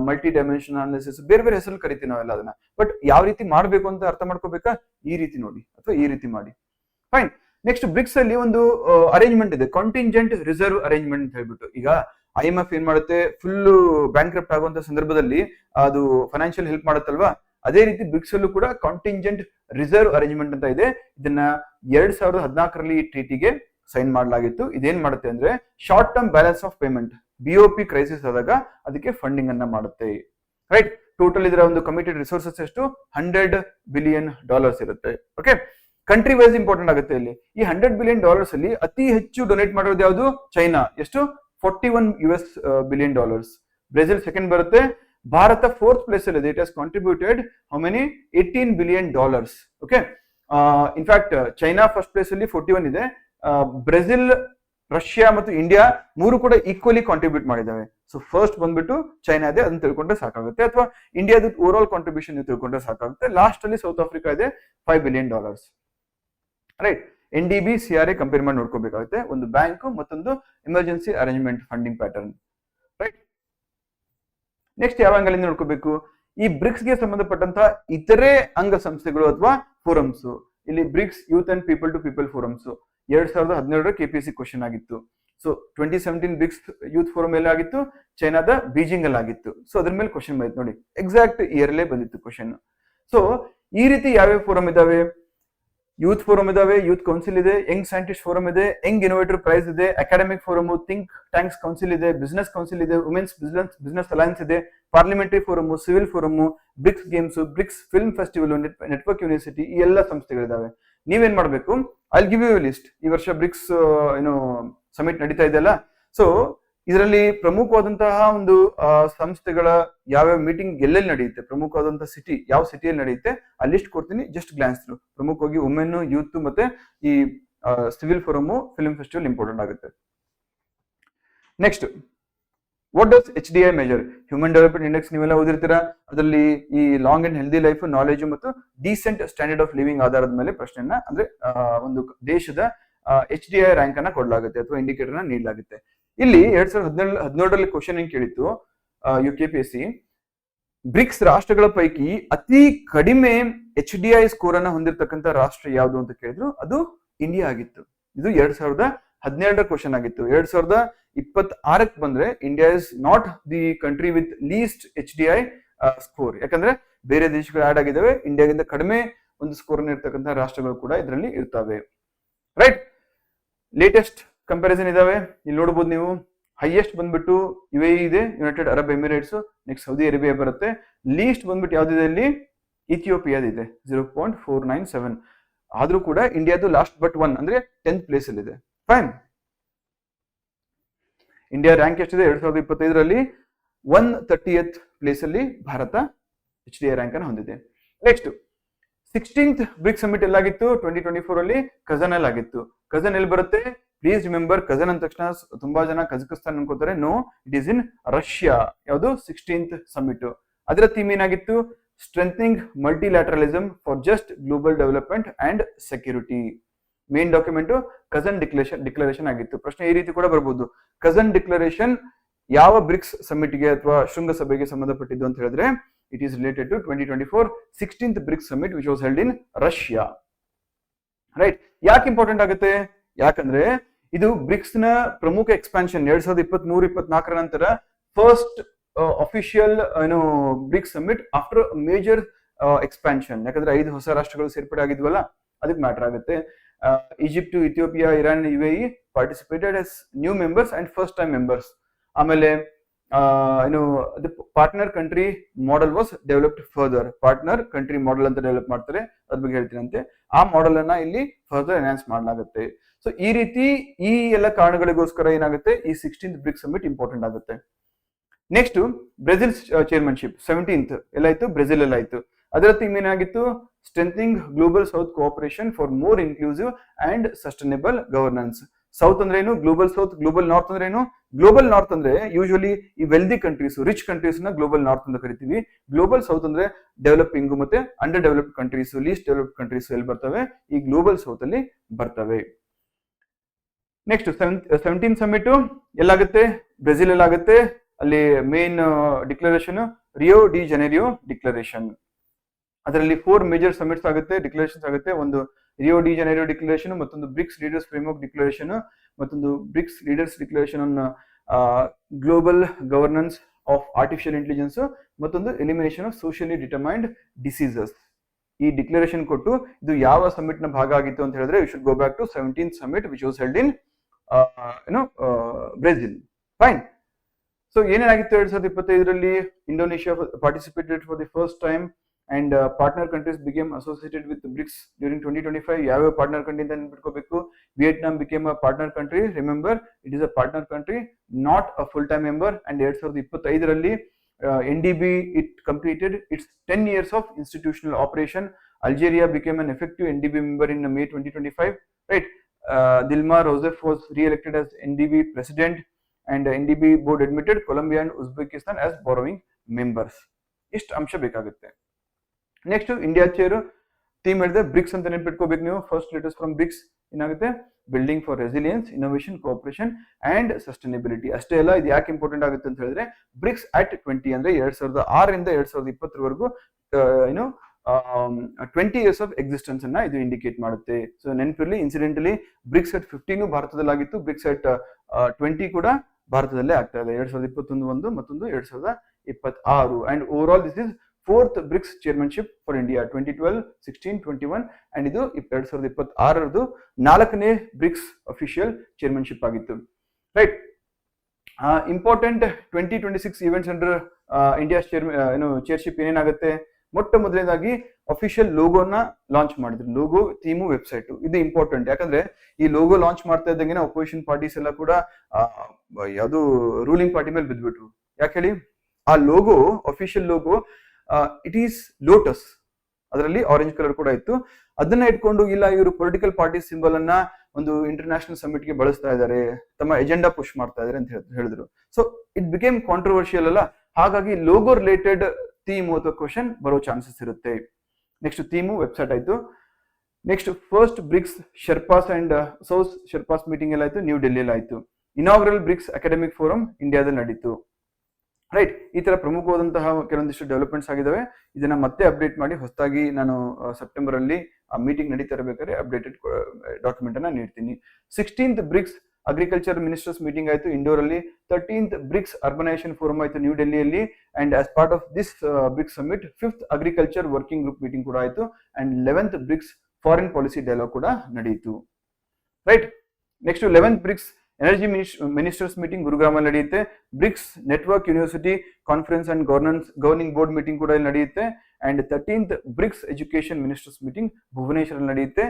multi dimension analysis, ಬೇರೆ ಬೇರೆ ಹೆಸರು ಕರಿತೀವಿ ನಾವೆಲ್ಲ ಅದನ್ನ. ಬಟ್ ಯಾವ ರೀತಿ ಮಾಡ್ಬೇಕು ಅಂತ ಅರ್ಥ ಮಾಡ್ಕೋಬೇಕಾ? ಈ ರೀತಿ ನೋಡಿ ಅಥವಾ ಈ ರೀತಿ ಮಾಡಿ. ಫೈನ್. ನೆಕ್ಸ್ಟ್ ಬ್ರಿಕ್ಸ್ ಅಲ್ಲಿ ಒಂದು ಅರೇಂಜ್ಮೆಂಟ್ ಇದೆ, ಕಾಂಟಿಂಜೆಂಟ್ ರಿಸರ್ವ್ ಅರೇಂಜ್ಮೆಂಟ್ ಅಂತ ಹೇಳ್ಬಿಟ್ಟು. ಈಗ IMF ಏನ್ ಮಾಡುತ್ತೆ, ಫುಲ್ ಬ್ಯಾಂಕ್ರಪ್ಟ್ ಆಗುವಂತ ಸಂದರ್ಭದಲ್ಲಿ ಅದು ಫೈನಾನ್ಷಿಯಲ್ ಹೆಲ್ಪ್ ಮಾಡುತ್ತಲ್ವಾ, ಅದೇ ರೀತಿ ಬ್ರಿಕ್ಸ್ ಅಲ್ಲೂ ಕೂಡ ಕಾಂಟಿಂಜೆಂಟ್ ರಿಸರ್ವ್ ಅರೇಂಜ್ಮೆಂಟ್ ಅಂತ ಇದೆ. ಇದನ್ನ 2014ರಲ್ಲಿ ಈ ಟ್ರೀಟಿಗೆ ಸೈನ್ ಮಾಡಲಾಗಿತ್ತು. ಇದೇನ್ ಮಾಡುತ್ತೆ ಅಂದ್ರೆ, short term balance of payment, BOP crisis ಆದಾಗ ಅದಕ್ಕೆ ಫಂಡಿಂಗ್ ಅನ್ನ ಮಾಡುತ್ತೆ. ರೈಟ್. ಟೋಟಲ್ ಇದರ ಒಂದು ಕಮಿಟೆಡ್ ರಿಸೋರ್ಸಸ್ ಎಷ್ಟು? $100 ಬಿಲಿಯನ್ ಇರುತ್ತೆ. ಓಕೆ. ಕಂಟ್ರಿ ವೈಸ್ ಇಂಪಾರ್ಟೆಂಟ್ ಆಗುತ್ತೆ ಇಲ್ಲಿ. ಈ $100 ಬಿಲಿಯನ್ ಅಲ್ಲಿ ಅತಿ ಹೆಚ್ಚು ಡೊನೇಟ್ ಮಾಡೋದು ಯಾವುದು? ಚೈನಾ. ಎಷ್ಟು? $41 ಬಿಲಿಯನ್. ಬ್ರೆಜಿಲ್ ಸೆಕೆಂಡ್ ಬರುತ್ತೆ. ಭಾರತ 4th ಪ್ಲೇಸ್ ಅಲ್ಲಿ ಇದೆ. It has contributed how many? $18 billion. Okay. In fact China first place ಅಲ್ಲಿ 41 ಇದೆ. ಬ್ರೆಜಿಲ್, ರಷ್ಯಾ ಮತ್ತು ಇಂಡಿಯಾ ಮೂರು ಕೂಡ ಈಕ್ವಲಿ ಕಾಂಟ್ರಿಬ್ಯೂಟ್ ಮಾಡಿದ್ದಾವೆ. ಸೊ ಫಸ್ಟ್ ಬಂದ್ಬಿಟ್ಟು ಚೈನಾ ಇದೆ, ಅದನ್ನ ತಿಳ್ಕೊಂಡ್ರೆ ಸಾಕಾಗುತ್ತೆ. ಅಥವಾ ಇಂಡಿಯಾದ ಓವರ್ ಆಲ್ ಕಾಂಟ್ರಿಬ್ಯೂಷನ್ ನೀವು ತಿಳ್ಕೊಂಡ್ರೆ ಸಾಕಾಗುತ್ತೆ. ಲಾಸ್ಟ್ ಅಲ್ಲಿ ಸೌತ್ ಆಫ್ರಿಕಾ ಇದೆ, $5 billion. Right. NDB CRA compare ಮಾಡಿ ನೋಡ್ಕೋಬೇಕಾಗುತ್ತೆ. ಒಂದು ಬ್ಯಾಂಕ್ ಮತ್ತೊಂದು emergency arrangement funding pattern. Right. Next ಯಾವ ಆಂಗಲ್ ಇಂದ ನೋಡ್ಕೋಬೇಕು? ಈ ಬ್ರಿಕ್ಸ್ ಗೆ ಸಂಬಂಧಪಟ್ಟಂತಹ ಇತರೆ ಅಂಗ ಸಂಸ್ಥೆಗಳು ಅಥವಾ ಫೋರಮ್ಸ್. ಇಲ್ಲಿ BRICS youth and people to people forums 2017 KPSC question ಆಗಿತ್ತು. ಸೊ 2017 ಬ್ರಿಕ್ಸ್ ಯೂತ್ ಫೋರಮ್ ಎಲ್ಲ ಆಗಿತ್ತು, ಚೈನಾದ ಬೀಜಿಂಗ್ ಅಲ್ಲಿ ಆಗಿತ್ತು. ಸೊ ಅದ್ರ ಮೇಲೆ ಕ್ವಶನ್ ಬಂದಿತ್ತು ನೋಡಿ, ಎಕ್ಸಾಕ್ಟ್ ಇಯರ್ಲೇ ಬಂದಿತ್ತು ಕ್ವಶನ್. ಸೊ ಈ ರೀತಿ ಯಾವ್ಯಾವ ಫೋರಮ್ ಇದಾವೆ? ಯೂತ್ ಫೋರಮ್ ಇದಾವೆ, ಯೂತ್ ಕೌನ್ಸಿಲ್ ಇದೆ, ಯಂಗ್ ಸೈಂಟಿಸ್ಟ್ ಫೋರಮ್ ಇದೆ, ಯಂಗ್ ಇನೋವೇಟರ್ ಪ್ರೈಸ್ ಇದೆ, academic forum, think tanks council ಇದೆ, ಬಿಸಿನೆಸ್ ಕೌನ್ಸಿಲ್ ಇದೆ, ವುಮೆನ್ಸ್ ಬಿಸಿನೆಸ್ ಅಲಯನ್ಸ್ ಇದೆ, parliamentary forum, civil forum, BRICS games, BRICS film festival, network university, ಈ ಎಲ್ಲ ಸಂಸ್ಥೆಗಳಿದಾವೆ. ನೀವೇನ್ ಮಾಡ್ಬೇಕು, ಐ ಗಿವ್ ಯು ಲಿಸ್ಟ್. ಈ ವರ್ಷ ಬ್ರಿಕ್ಸ್ ಏನು ಸಮಿಟ್ ನಡೀತಾ ಇದೆಯಲ್ಲ, ಸೊ ಇದರಲ್ಲಿ ಪ್ರಮುಖವಾದಂತಹ ಒಂದು ಸಂಸ್ಥೆಗಳ ಯಾವ್ಯಾವ ಮೀಟಿಂಗ್ ಎಲ್ಲೆಲ್ಲಿ ನಡೆಯುತ್ತೆ, ಪ್ರಮುಖವಾದಂತಹ ಸಿಟಿ ಯಾವ ಸಿಟಿಯಲ್ಲಿ ನಡೆಯುತ್ತೆ ಆ ಲಿಸ್ಟ್ ಕೊಡ್ತೀನಿ, ಜಸ್ಟ್ ಗ್ಲಾನ್ಸ್ ಥ್ರೂ. ಪ್ರಮುಖವಾಗಿ ವುಮೆನ್, ಯೂತ್ ಮತ್ತೆ ಈ civil forum, film festival important ಆಗುತ್ತೆ. Next, what does HDI measure? Human development index ನೀವೆಲ್ಲ ಓದಿರ್ತೀರಾ. ಅದರಲ್ಲಿ ಈ long and healthy life, knowledge ಮತ್ತು ಡೀಸೆಂಟ್ ಸ್ಟ್ಯಾಂಡರ್ಡ್ ಆಫ್ ಲಿವಿಂಗ್ ಆಧಾರದ ಮೇಲೆ ಪ್ರಶ್ನೆಯನ್ನ, ಅಂದ್ರೆ ಒಂದು ದೇಶದ HDI ರ್ಯಾಂಕ್ ಅನ್ನ ಕೊಡಲಾಗುತ್ತೆ ಅಥವಾ ಇಂಡಿಕೇಟರ್ ನ ನೀಡಲಾಗುತ್ತೆ. ಇಲ್ಲಿ 2017 ಕ್ವಶನ್ ಏನ್ ಕೇಳಿತ್ತು UKPSC, ಬ್ರಿಕ್ಸ್ ರಾಷ್ಟ್ರಗಳ ಪೈಕಿ ಅತಿ ಕಡಿಮೆ HDI ಸ್ಕೋರ್ ಅನ್ನ ಹೊಂದಿರತಕ್ಕಂತ ರಾಷ್ಟ್ರ ಯಾವುದು ಅಂತ ಕೇಳಿದ್ರು. ಅದು ಇಂಡಿಯಾ ಆಗಿತ್ತು. ಇದು 2017 ಕ್ವಶನ್ ಆಗಿತ್ತು. 2026 ಬಂದ್ರೆ India is not the country with least HDI score. ಯಾಕಂದ್ರೆ ಬೇರೆ ದೇಶಗಳು ಆಡ್ ಆಗಿದ್ದಾವೆ, ಇಂಡಿಯಾಗಿಂತ ಕಡಿಮೆ ಒಂದು ಸ್ಕೋರ್ ಇರ್ತಕ್ಕಂಥ ರಾಷ್ಟ್ರಗಳು ಕೂಡ ಇದರಲ್ಲಿ ಇರ್ತವೆ. ರೈಟ್, ಲೇಟೆಸ್ಟ್ ಕಂಪ್ಯಾರಿಸನ್ ಇದಾವೆ, ಇಲ್ಲಿ ನೋಡಬಹುದು ನೀವು. ಹೈಯೆಸ್ಟ್ ಬಂದ್ಬಿಟ್ಟು UAE ಇದೆ, United Arab Emirates. Next Saudi Arabia ಬರುತ್ತೆ. ಲೀಸ್ಟ್ ಬಂದ್ಬಿಟ್ಟು ಯಾವ್ದಿದೆ ಇಲ್ಲಿ, ಇಥಿಯೋಪಿಯಾದಿದೆ 0.497. ಆದ್ರೂ ಕೂಡ ಇಂಡಿಯಾದು ಲಾಸ್ಟ್ ಬಟ್ ಒನ್ ಅಂದ್ರೆ 10th ಪ್ಲೇಸ್ ಅಲ್ಲಿ ಇದೆ. ಫೈನ್. ಇಂಡಿಯಾ ರ್ಯಾಂಕ್ ಎಷ್ಟಿದೆ 2025ರಲ್ಲಿ 130th ಪ್ಲೇಸ್ ಅಲ್ಲಿ ಭಾರತ HDI ರ್ಯಾಂಕ್ ಅನ್ನು ಹೊಂದಿದೆ. ನೆಕ್ಸ್ಟ್, 16th ಬ್ರಿಕ್ಸ್ ಸಮಿಟ್ ಎಲ್ಲಾಗಿತ್ತು 2024 ಅಲ್ಲಿ, ಕಜನ್ ಅಲ್ಲಿ ಆಗಿತ್ತು. ಕಜನ್ ಎಲ್ಲಿ ಬರುತ್ತೆ? ಪ್ಲೀಸ್ ರಿಮೆಂಬರ್, ಕಜನ್ ಅಂದ ತಕ್ಷಣ ತುಂಬಾ ಜನ ಕಜಕಿಸ್ತಾನ್ ಅನ್ಕೋತಾರೆ. No, it is in Russia. ಯಾವುದು? 16th summit. ಅದರ ಥೀಮ್ ಏನಾಗಿತ್ತು? Strengthening multilateralism for just global development and security. Main document Kazan declaration ಆಗಿತ್ತು. ಪ್ರಶ್ನೆ ಈ ರೀತಿ ಕೂಡ ಬರ್ಬೋದು, ಕಜನ್ ಡಿಕ್ಲರೇಷನ್ ಯಾವ ಬ್ರಿಕ್ಸ್ ಸಮಿಟ್ಗೆ ಅಥವಾ ಶೃಂಗಸಭೆಗೆ ಸಂಬಂಧಪಟ್ಟಿದ್ದು ಅಂತ ಹೇಳಿದ್ರೆ, it is related to 2024 16th BRICS summit which was held in Russia. Right, ಯಾಕೆ ಇಂಪಾರ್ಟೆಂಟ್ ಆಗುತ್ತೆ? ಯಾಕಂದ್ರೆ ಇದು ಬ್ರಿಕ್ಸ್ ನ ಪ್ರಮುಖ ಎಕ್ಸ್ಪಾನ್ಷನ್ 2023-24 ನಂತರ ಫಸ್ಟ್ ಅಫಿಷಿಯಲ್ ಏನು BRICS summit after major expansion. ಯಾಕಂದ್ರೆ 5 ಹೊಸ ರಾಷ್ಟ್ರಗಳು ಸೇರ್ಪಡೆ ಆಗಿದ್ವಲ್ಲ, ಅದಕ್ಕೆ ಮ್ಯಾಟರ್ ಆಗುತ್ತೆ. Egypt, Ethiopia, Iran, UAE participated as new members and first time members. ಆಮೇಲೆ ಏನು partner country model was developed further. Partner country model ಅಂತ ಡೆವಲಪ್ ಮಾಡ್ತಾರೆ, ಅದ್ರ ಬಗ್ಗೆ ಹೇಳ್ತೀನಂತೆ. ಆ ಮಾಡೆಲ್ ಅನ್ನ ಇಲ್ಲಿ ಫರ್ದರ್ ಎನ್ಹಾನ್ಸ್ ಮಾಡಲಾಗುತ್ತೆ. ಸೊ ಈ ರೀತಿ ಈ ಎಲ್ಲ ಕಾರಣಗಳಿಗೋಸ್ಕರ ಏನಾಗುತ್ತೆ, ಈ 16th ಬ್ರಿಕ್ಸ್ ಸಮಿಟ್ ಇಂಪಾರ್ಟೆಂಟ್ ಆಗುತ್ತೆ. ನೆಕ್ಸ್ಟ್, ಬ್ರೆಜಿಲ್ ಚೇರ್ಮನ್ಶಿಪ್ 17th ಎಲ್ಲಾಯ್ತು, ಬ್ರೆಜಿಲ್ ಎಲ್ಲ ಆಯ್ತು. ಅದರ ಥೀಮ್ ಏನಾಗಿತ್ತು? Strengthening global south cooperation for more inclusive and sustainable governance. South ಅಂದ್ರೆ ಏನು? Global south. ಗ್ಲೋಬಲ್ ನಾರ್ತ್ ಅಂದ್ರೆ ಏನು? ಗ್ಲೋಬಲ್ ನಾರ್ತ್ ಅಂದ್ರೆ ಯೂಶುವಲಿ ಈ ವೆಲ್ದಿ ಕಂಟ್ರೀಸ್, ರಿಚ್ ಕಂಟ್ರೀಸ್ ನ ಗ್ಲೋಬಲ್ ನಾರ್ತ್ ಅಂತ ಕರಿತೀವಿ. ಗ್ಲೋಬಲ್ ಸೌತ್ ಅಂದ್ರೆ ಡೆವಲಪಿಂಗ್ ಮತ್ತೆ under developed countries, least developed countries ಎಲ್ಲಿ ಬರ್ತವೆ? ಈ ಗ್ಲೋಬಲ್ ಸೌತ್ ಅಲ್ಲಿ ಬರ್ತವೆ. ನೆಕ್ಸ್ಟ್ 17th ಸಮಿಟ್ ಎಲ್ಲಾಗುತ್ತೆ? ಬ್ರೆಜಿಲ್ ಎಲ್ಲಾಗುತ್ತೆ. ಅಲ್ಲಿ main declaration Rio de Janeiro declaration. ಅದರಲ್ಲಿ 4 ಮೇಜರ್ ಸಮಿಟ್ಸ್ ಆಗುತ್ತೆ, ಡಿಕ್ಲರೇಷನ್ಸ್ ಆಗುತ್ತೆ. ಒಂದು ರಿಯೋ ಡಿ ಜೆನೆರಿಯೋ ಡಿಕ್ಲರೇಷನ್, ಮತ್ತೊಂದು ಬ್ರಿಕ್ಸ್ ಲೀಡರ್ಸ್ ಫ್ರೇಮ್ವರ್ಕ್ ಡಿಕ್ಲರೇಷನ್, ಮತ್ತೊಂದು BRICS leaders declaration on global governance of artificial intelligence, ಮತ್ತೊಂದು elimination of socially determined diseases. ಈ declaration ಕೊಟ್ಟು ಇದು ಯಾವ ಸಮಿಟ್ ನ ಭಾಗ ಆಗಿತ್ತು ಅಂತ ಹೇಳಿದ್ರೆ, you should go back to 17th summit which was held in Brazil. Fine. So ಏನೇನಾಗಿತ್ತು 2025ರಲ್ಲಿ? Indonesia participated for the first time and partner countries became associated with BRICS during 2025. ಯಾವ ಪಾರ್ಟ್ನರ್ ಕಂಟ್ರಿ ಅಂತ ನೆನಪಿಟ್ಕೋಬೇಕು? Vietnam became a partner country. Remember, it is a partner country, not a full-time member. And 2025ರಲ್ಲಿ NDB it completed its 10 years of institutional operation. Algeria became an effective NDB member in May 2025. Right? Dilma Rousseff was re-elected as NDB president, and NDB board admitted Colombia and Uzbekistan as borrowing members. ಇಷ್ಟು ಅಂಶ ಬೇಕಾಗುತ್ತೆ. Next, India chair theme ಹೇಳಿದ್ರೆ BRICS ಅಂತ ನೆನ್ಪಿಟ್ಕೋಬೇಕು ನೀವು. First letters from BRICS ಏನಾಗುತ್ತೆ? Building for resilience, innovation, cooperation and sustainability. ಅಷ್ಟೇ ಅಲ್ಲ, ಇದು ಯಾಕೆ ಇಂಪಾರ್ಟೆಂಟ್ ಆಗುತ್ತೆ ಅಂತ ಹೇಳಿದ್ರೆ, ಬ್ರಿಕ್ಸ್ ಅಟ್ 20 ಅಂದ್ರೆ 2006ರಿಂದ 2020ವರೆಗೂ ಏನು 20 years ಆಫ್ ಎಕ್ಸಿಸ್ಟೆನ್ಸ್ ಅನ್ನ ಇದು ಇಂಡಿಕೇಟ್ ಮಾಡುತ್ತೆ. ಸೊ ನೆನಪಿರ್ಲಿ, ಇನ್ಸಿಡೆಂಟಲಿ ಬ್ರಿಕ್ಸ್ ಅಟ್ 15 ಭಾರತದಲ್ಲಾಗಿತ್ತು, ಬ್ರಿಕ್ಸ್ ಅಟ್ 20 ಕೂಡ ಭಾರತದಲ್ಲೇ ಆಗ್ತಾ ಇದೆ. 2021 ಒಂದು, ಮತ್ತೊಂದು 2026. And over all this is 4th BRICS chairmanship for India 2012, 16, 21 and ಇದು 2026 4ನೇ ಬ್ರಿಕ್ಸ್ ಅಫಿಷಿಯಲ್ ಚೇರ್ಮನ್ಶಿಪ್ ಆಗಿತ್ತು. Right, important 2026 events under India chairship ಏನೇನಾಗುತ್ತೆ? ಮೊಟ್ಟ ಮೊದಲನೇದಾಗಿ ಅಫಿಷಿಯಲ್ ಲೋಗೋನ ಲಾಂಚ್ ಮಾಡಿದ್ರು. ಲೋಗೋ, ಥೀಮು, ವೆಬ್ಸೈಟ್ ಇದು ಇಂಪಾರ್ಟೆಂಟ್. ಯಾಕಂದ್ರೆ ಈ ಲೋಗೋ ಲಾಂಚ್ ಮಾಡ್ತಾ ಇದ್ದಂಗೆ ಅಪೋಸಿಷನ್ ಪಾರ್ಟೀಸ್ ಎಲ್ಲ ಕೂಡ ಯಾವುದು ರೂಲಿಂಗ್ ಪಾರ್ಟಿ ಮೇಲೆ ಬಿದ್ದ್ಬಿಟ್ರು. ಯಾಕೆ ಹೇಳಿ? ಆ logo, official logo, it is lotus, ಅದರಲ್ಲಿ ಆರೆಂಜ್ ಕಲರ್ ಕೂಡ ಇತ್ತು. ಅದನ್ನ ಇಟ್ಕೊಂಡು ಇಲ್ಲ ಇವರು ಪೊಲಿಟಿಕಲ್ ಪಾರ್ಟಿ ಸಿಂಬಲ್ ಅನ್ನ ಒಂದು ಇಂಟರ್ನ್ಯಾಷನಲ್ ಸಮಿಟ್ ಗೆ ಬಳಸ್ತಾ ಇದ್ದಾರೆ, ತಮ್ಮ ಎಜೆಂಡಾ ಪುಷ್ ಮಾಡ್ತಾ ಇದ್ದಾರೆ ಅಂತ ಹೇಳಿದ್ರು. ಸೊ ಇಟ್ ಬಿಕೇಮ್ ಕಾಂಟ್ರವರ್ಷಿಯಲ್ ಅಲ್ಲ, ಹಾಗಾಗಿ ಲೋಗೋ ರಿಲೇಟೆಡ್ ಥೀಮ್ ಅಥವಾ ಕ್ವಶನ್ ಬರೋ ಚಾನ್ಸಸ್ ಇರುತ್ತೆ. ನೆಕ್ಸ್ಟ್ ಥೀಮು, ವೆಬ್ಸೈಟ್ ಆಯ್ತು. Next first BRICS sherpas and south sherpas meeting ಎಲ್ಲ ಆಯ್ತು, ನ್ಯೂ ಡೆಲ್ಲಿಯಲ್ಲಿ ಆಯ್ತು. ಇನಾಗ್ರಲ್ ಬ್ರಿಕ್ಸ್ ಅಕಾಡೆಮಿಕ್ ಫೋರಂ ಇಂಡಿಯಾದಲ್ಲಿ ನಡೀತು. ರೈಟ್, ಈ ತರ ಪ್ರಮುಖವಾದಂತಹ ಕೆಲವೊಂದಿಷ್ಟು ಡೆವಲಪ್ಮೆಂಟ್ಸ್ ಆಗಿದಾವೆ. ಇದನ್ನ ಮತ್ತೆ ಅಪ್ಡೇಟ್ ಮಾಡಿ ಹೊಸದಾಗಿ ನಾನು ಸೆಪ್ಟೆಂಬರ್ ಅಲ್ಲಿ ಆ ಮೀಟಿಂಗ್ ನಡೀತಾ ಇರಬೇಕಾದ್ರೆ ಅಪ್ಡೇಟೆಡ್ ಡಾಕ್ಯುಮೆಂಟ್ ಅನ್ನ ನೀಡ್ತೀನಿ. 16th BRICS agriculture ministers meeting ಆಯ್ತು ಇಂಡೋರ್ ಅಲ್ಲಿ. 13th ಬ್ರಿಕ್ಸ್ ಅರ್ಬನೈಸೇಷನ್ ಫೋರಂ ಆಯ್ತು ನ್ಯೂ ಡೆಲ್ಲಿಯಲ್ಲಿ. And as part of this BRICS summit 5th agriculture working group meeting ಕೂಡ ಆಯ್ತು. And 11th BRICS foreign policy dialogue ಕೂಡ ನಡೆಯಿತು. Right, next 11th BRICS energy ministers meeting ಗುರುಗ್ರಾಮಲ್ಲಿ ನಡೆಯುತ್ತೆ. BRICS network university conference and governing board meeting ಕೂಡ ಇಲ್ಲಿ ನಡೆಯುತ್ತೆ. And 13th BRICS education ministers meeting Bhubaneswar ನಡೆಯುತ್ತೆ.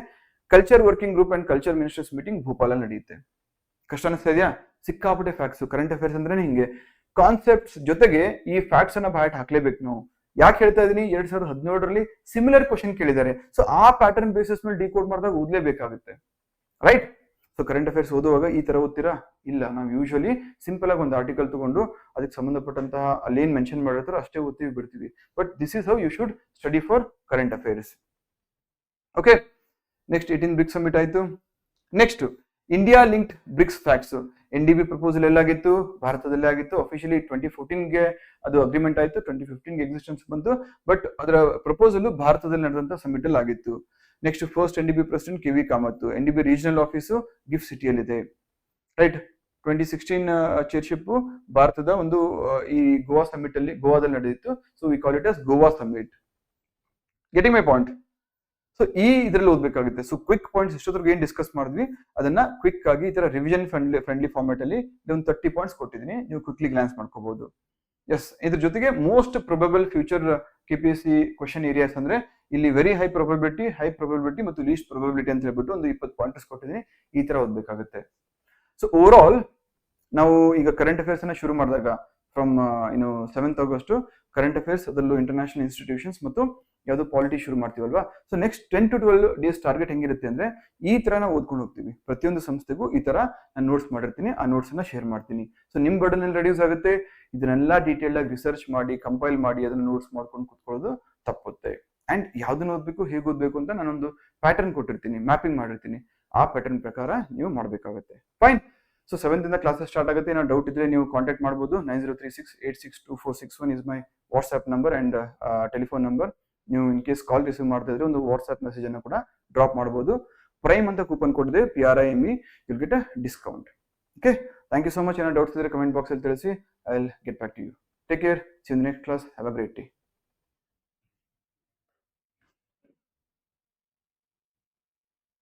Culture working group and culture ministers meeting Bhopal ನಡೆಯುತ್ತೆ. ಕಷ್ಟ ಅನಿಸ್ತಾ ಇದೆಯಾ? ಸಿಕ್ಕಾಪಟ್ಟೆ ಫ್ಯಾಕ್ಟ್ಸ್. ಕರೆಂಟ್ ಅಫೇರ್ಸ್ ಅಂದ್ರೆ ಹಿಂಗೆ ಕಾನ್ಸೆಪ್ಟ್ಸ್ ಜೊತೆಗೆ ಈ ಫ್ಯಾಕ್ಟ್ಸ್ ಅನ್ನ ಬಾಯ್ ಹಾಕ್ಲೇಬೇಕು ನಾವು. ಯಾಕೆ ಹೇಳ್ತಾ ಇದೀನಿ? 2017ರಲ್ಲಿ ಸಿಮಿಲರ್ ಕ್ವಶನ್ ಕೇಳಿದ್ದಾರೆ. ಸೊ ಆ ಪ್ಯಾಟರ್ನ್ ಬೇಸಿಸ್ ಮೇಲೆ ಡಿಕೋಡ್ ಮಾಡಿದಾಗ ಓದಲೇಬೇಕಾಗುತ್ತೆ. ರೈಟ್, ಸೊ ಕರೆಂಟ್ ಅಫೇರ್ಸ್ ಓದುವಾಗ ಈ ತರ ಓದ್ತೀರಾ? ಇಲ್ಲ, ನಾವು ಯೂಶಲಿ ಸಿಂಪಲ್ ಆಗಿ ಒಂದು ಆರ್ಟಿಕಲ್ ತಗೊಂಡು ಅದಕ್ಕೆ ಸಂಬಂಧಪಟ್ಟಂತಹ ಅಲ್ಲಿ ಏನ್ ಮೆನ್ಷನ್ ಮಾಡಿರ್ತಾರೋ ಅಷ್ಟೇ ಓದ್ತೀವಿ, ಬಿಡ್ತೀವಿ. But this is how you should study for current affairs. Okay, next 18 BRICS summit ಆಯ್ತು. Next India linked BRICS facts. NDB proposal ಎಲ್ಲಾಗಿತ್ತು? ಭಾರತದಲ್ಲೇ ಆಗಿತ್ತು. ಅಫಿಷಿಯಲಿ 2014ಗೆ ಅದು ಅಗ್ರಿಮೆಂಟ್ ಆಯ್ತು, 2015ಗೆ ಎಕ್ಸಿಸ್ಟೆನ್ಸ್ ಬಂತು. ಬಟ್ ಅದರ ಪ್ರಪೋಸಲ್ ಭಾರತದಲ್ಲಿ ನಡೆದಂತ ಸಮಿಟ್ ಅಲ್ಲಿ ಆಗಿತ್ತು. ನೆಕ್ಸ್ಟ್ first NDB president KV Kamath. NDB regional office GIFT ಸಿಟಿಯಲ್ಲಿದೆ. ರೈಟ್, 2016 ಚೇರ್ಶಿಪ್ ಭಾರತದ ಒಂದು ಈ ಗೋವಾ ಸಮಿಟ್ ಅಲ್ಲಿ ಗೋವಾದಲ್ಲಿ ನಡೆದಿತ್ತು. So we call it as Goa summit. Getting my point? So ಈ ಇದರಲ್ಲಿ ಓದ್ಬೇಕಾಗುತ್ತೆ. ಸೊ ಕ್ವಿಕ್ ಪಾಯಿಂಟ್ಸ್ ಇಷ್ಟೊತ್ತಿಗೆ ಏನ್ ಡಿಸ್ಕಸ್ ಮಾಡಿದ್ವಿ ಅದನ್ನ ಕ್ವಿಕ್ ಆಗಿ ಈ ತರ ರಿವಿಷನ್ ಫ್ರೆಂಡ್ಲಿ ಫಾರ್ಮೆಟ್ ಅಲ್ಲಿ ಒಂದು 30 ಪಾಯಿಂಟ್ಸ್ ಕೊಟ್ಟಿದ್ದೀನಿ, ನೀವು ಕ್ವಿಕ್ಲಿ ಗ್ಲಾನ್ಸ್ ಮಾಡ್ಕೋಬಹುದು. ಎಸ್, ಇದ್ರ ಜೊತೆಗೆ most probable future KPSC question areas ಅಂದ್ರೆ ಇಲ್ಲಿ ವೆರಿ ಹೈ ಪ್ರೊಬಬಿಲಿಟಿ ಮತ್ತು ಲೀಸ್ಟ್ ಪ್ರೊಬಬಿಲಿಟಿ ಅಂತ ಹೇಳ್ಬಿಟ್ಟು ಒಂದು 20 ಪಾಯಿಂಟ್ಸ್ ಕೊಟ್ಟಿದ್ದೀನಿ. ಈ ತರ ಓದ್ಬೇಕಾಗುತ್ತೆ. ಸೊ ಓವರ್ ಆಲ್ ನಾವು ಈಗ ಕರೆಂಟ್ ಅಫೇರ್ಸ್ ಅನ್ನ ಶುರು ಮಾಡಿದಾಗ from 7th August current affairs, ಅದರಲ್ಲೂ ಇಂಟರ್ನ್ಯಾಷನಲ್ ಇನ್ಸ್ಟಿಟ್ಯೂಷನ್ಸ್ ಮತ್ತು ಯಾವುದು ಪಾಲಿಟಿ ಶುರು ಮಾಡ್ತೀವಲ್ವಾ. So next 10 to 12 days target ಹೆಂಗಿರುತ್ತೆ ಅಂದ್ರೆ ಈ ತರ ನಾವು ಓದ್ಕೊಂಡು ಹೋಗ್ತೀವಿ. ಪ್ರತಿಯೊಂದು ಸಂಸ್ಥೆಗೂ ಈ ತರ ನಾನು ನೋಟ್ಸ್ ಮಾಡಿರ್ತೀನಿ, ಆ ನೋಟ್ಸ್ ಅನ್ನ ಶೇರ್ ಮಾಡ್ತೀನಿ. ಸೊ ನಿಮ್ ಬರ್ಡನ್ ಅಲ್ಲಿ ರೆಡ್ಯೂಸ್ ಆಗುತ್ತೆ. ಇದನ್ನೆಲ್ಲ ಡೀಟೇಲ್ ಆಗಿ ರಿಸರ್ಚ್ ಮಾಡಿ ಕಂಪೈಲ್ ಮಾಡಿ ಅದನ್ನ ನೋಟ್ಸ್ ಮಾಡ್ಕೊಂಡು ಕುತ್ಕೊಳ್ಳೋದು ತಪ್ಪುತ್ತೆ. ಅಂಡ್ ಯಾವ್ದನ್ನ ಓದ್ಬೇಕು, ಹೇಗೆ ಓದ್ಬೇಕು ಅಂತ ನಾನೊಂದು ಪ್ಯಾಟರ್ನ್ ಕೊಟ್ಟಿರ್ತೀನಿ, ಮ್ಯಾಪಿಂಗ್ ಮಾಡಿರ್ತೀನಿ. ಆ ಪ್ಯಾಟರ್ನ್ ಪ್ರಕಾರ ನೀವು ಮಾಡ್ಬೇಕಾಗುತ್ತೆ. ಫೈನ್. ಸೊ 7th ಇಂದ ಕ್ಲಾಸಸ್ ಸ್ಟಾರ್ಟ್ ಆಗುತ್ತೆ. ಏನೋ ಡೌಟ್ ಇದ್ರೆ ನೀವು ಕಾಂಟ್ಯಾಕ್ಟ್ ಮಾಡಬಹುದು. 9036862461 is my WhatsApp number and telephone number. ನೀವು ಇನ್ ಕೇಸ್ ಕಾಲ್ ರಿಸೀವ್ ಮಾಡ್ತಾ ಇದ್ರೆ ಒಂದು ವಾಟ್ಸ್ಆಪ್ ಮೆಸೇಜ್ ಅನ್ನು ಕೂಡ ಡ್ರಾಪ್ ಮಾಡಬಹುದು. ಪ್ರೈಮ್ ಅಂತ ಕೂಪನ್ ಕೊಟ್ಟಿದೆ, PRIME, you'll get a discount. Okay, thank you so much. ಏನೋ ಡೌಟ್ಸ್ ಇದ್ರೆ ಕಮೆಂಟ್ ಬಾಕ್ಸ್ ಅಲ್ಲಿ ತಿಳಿಸಿ. I will get back to you. Take care. See you in the next class. Have a great day.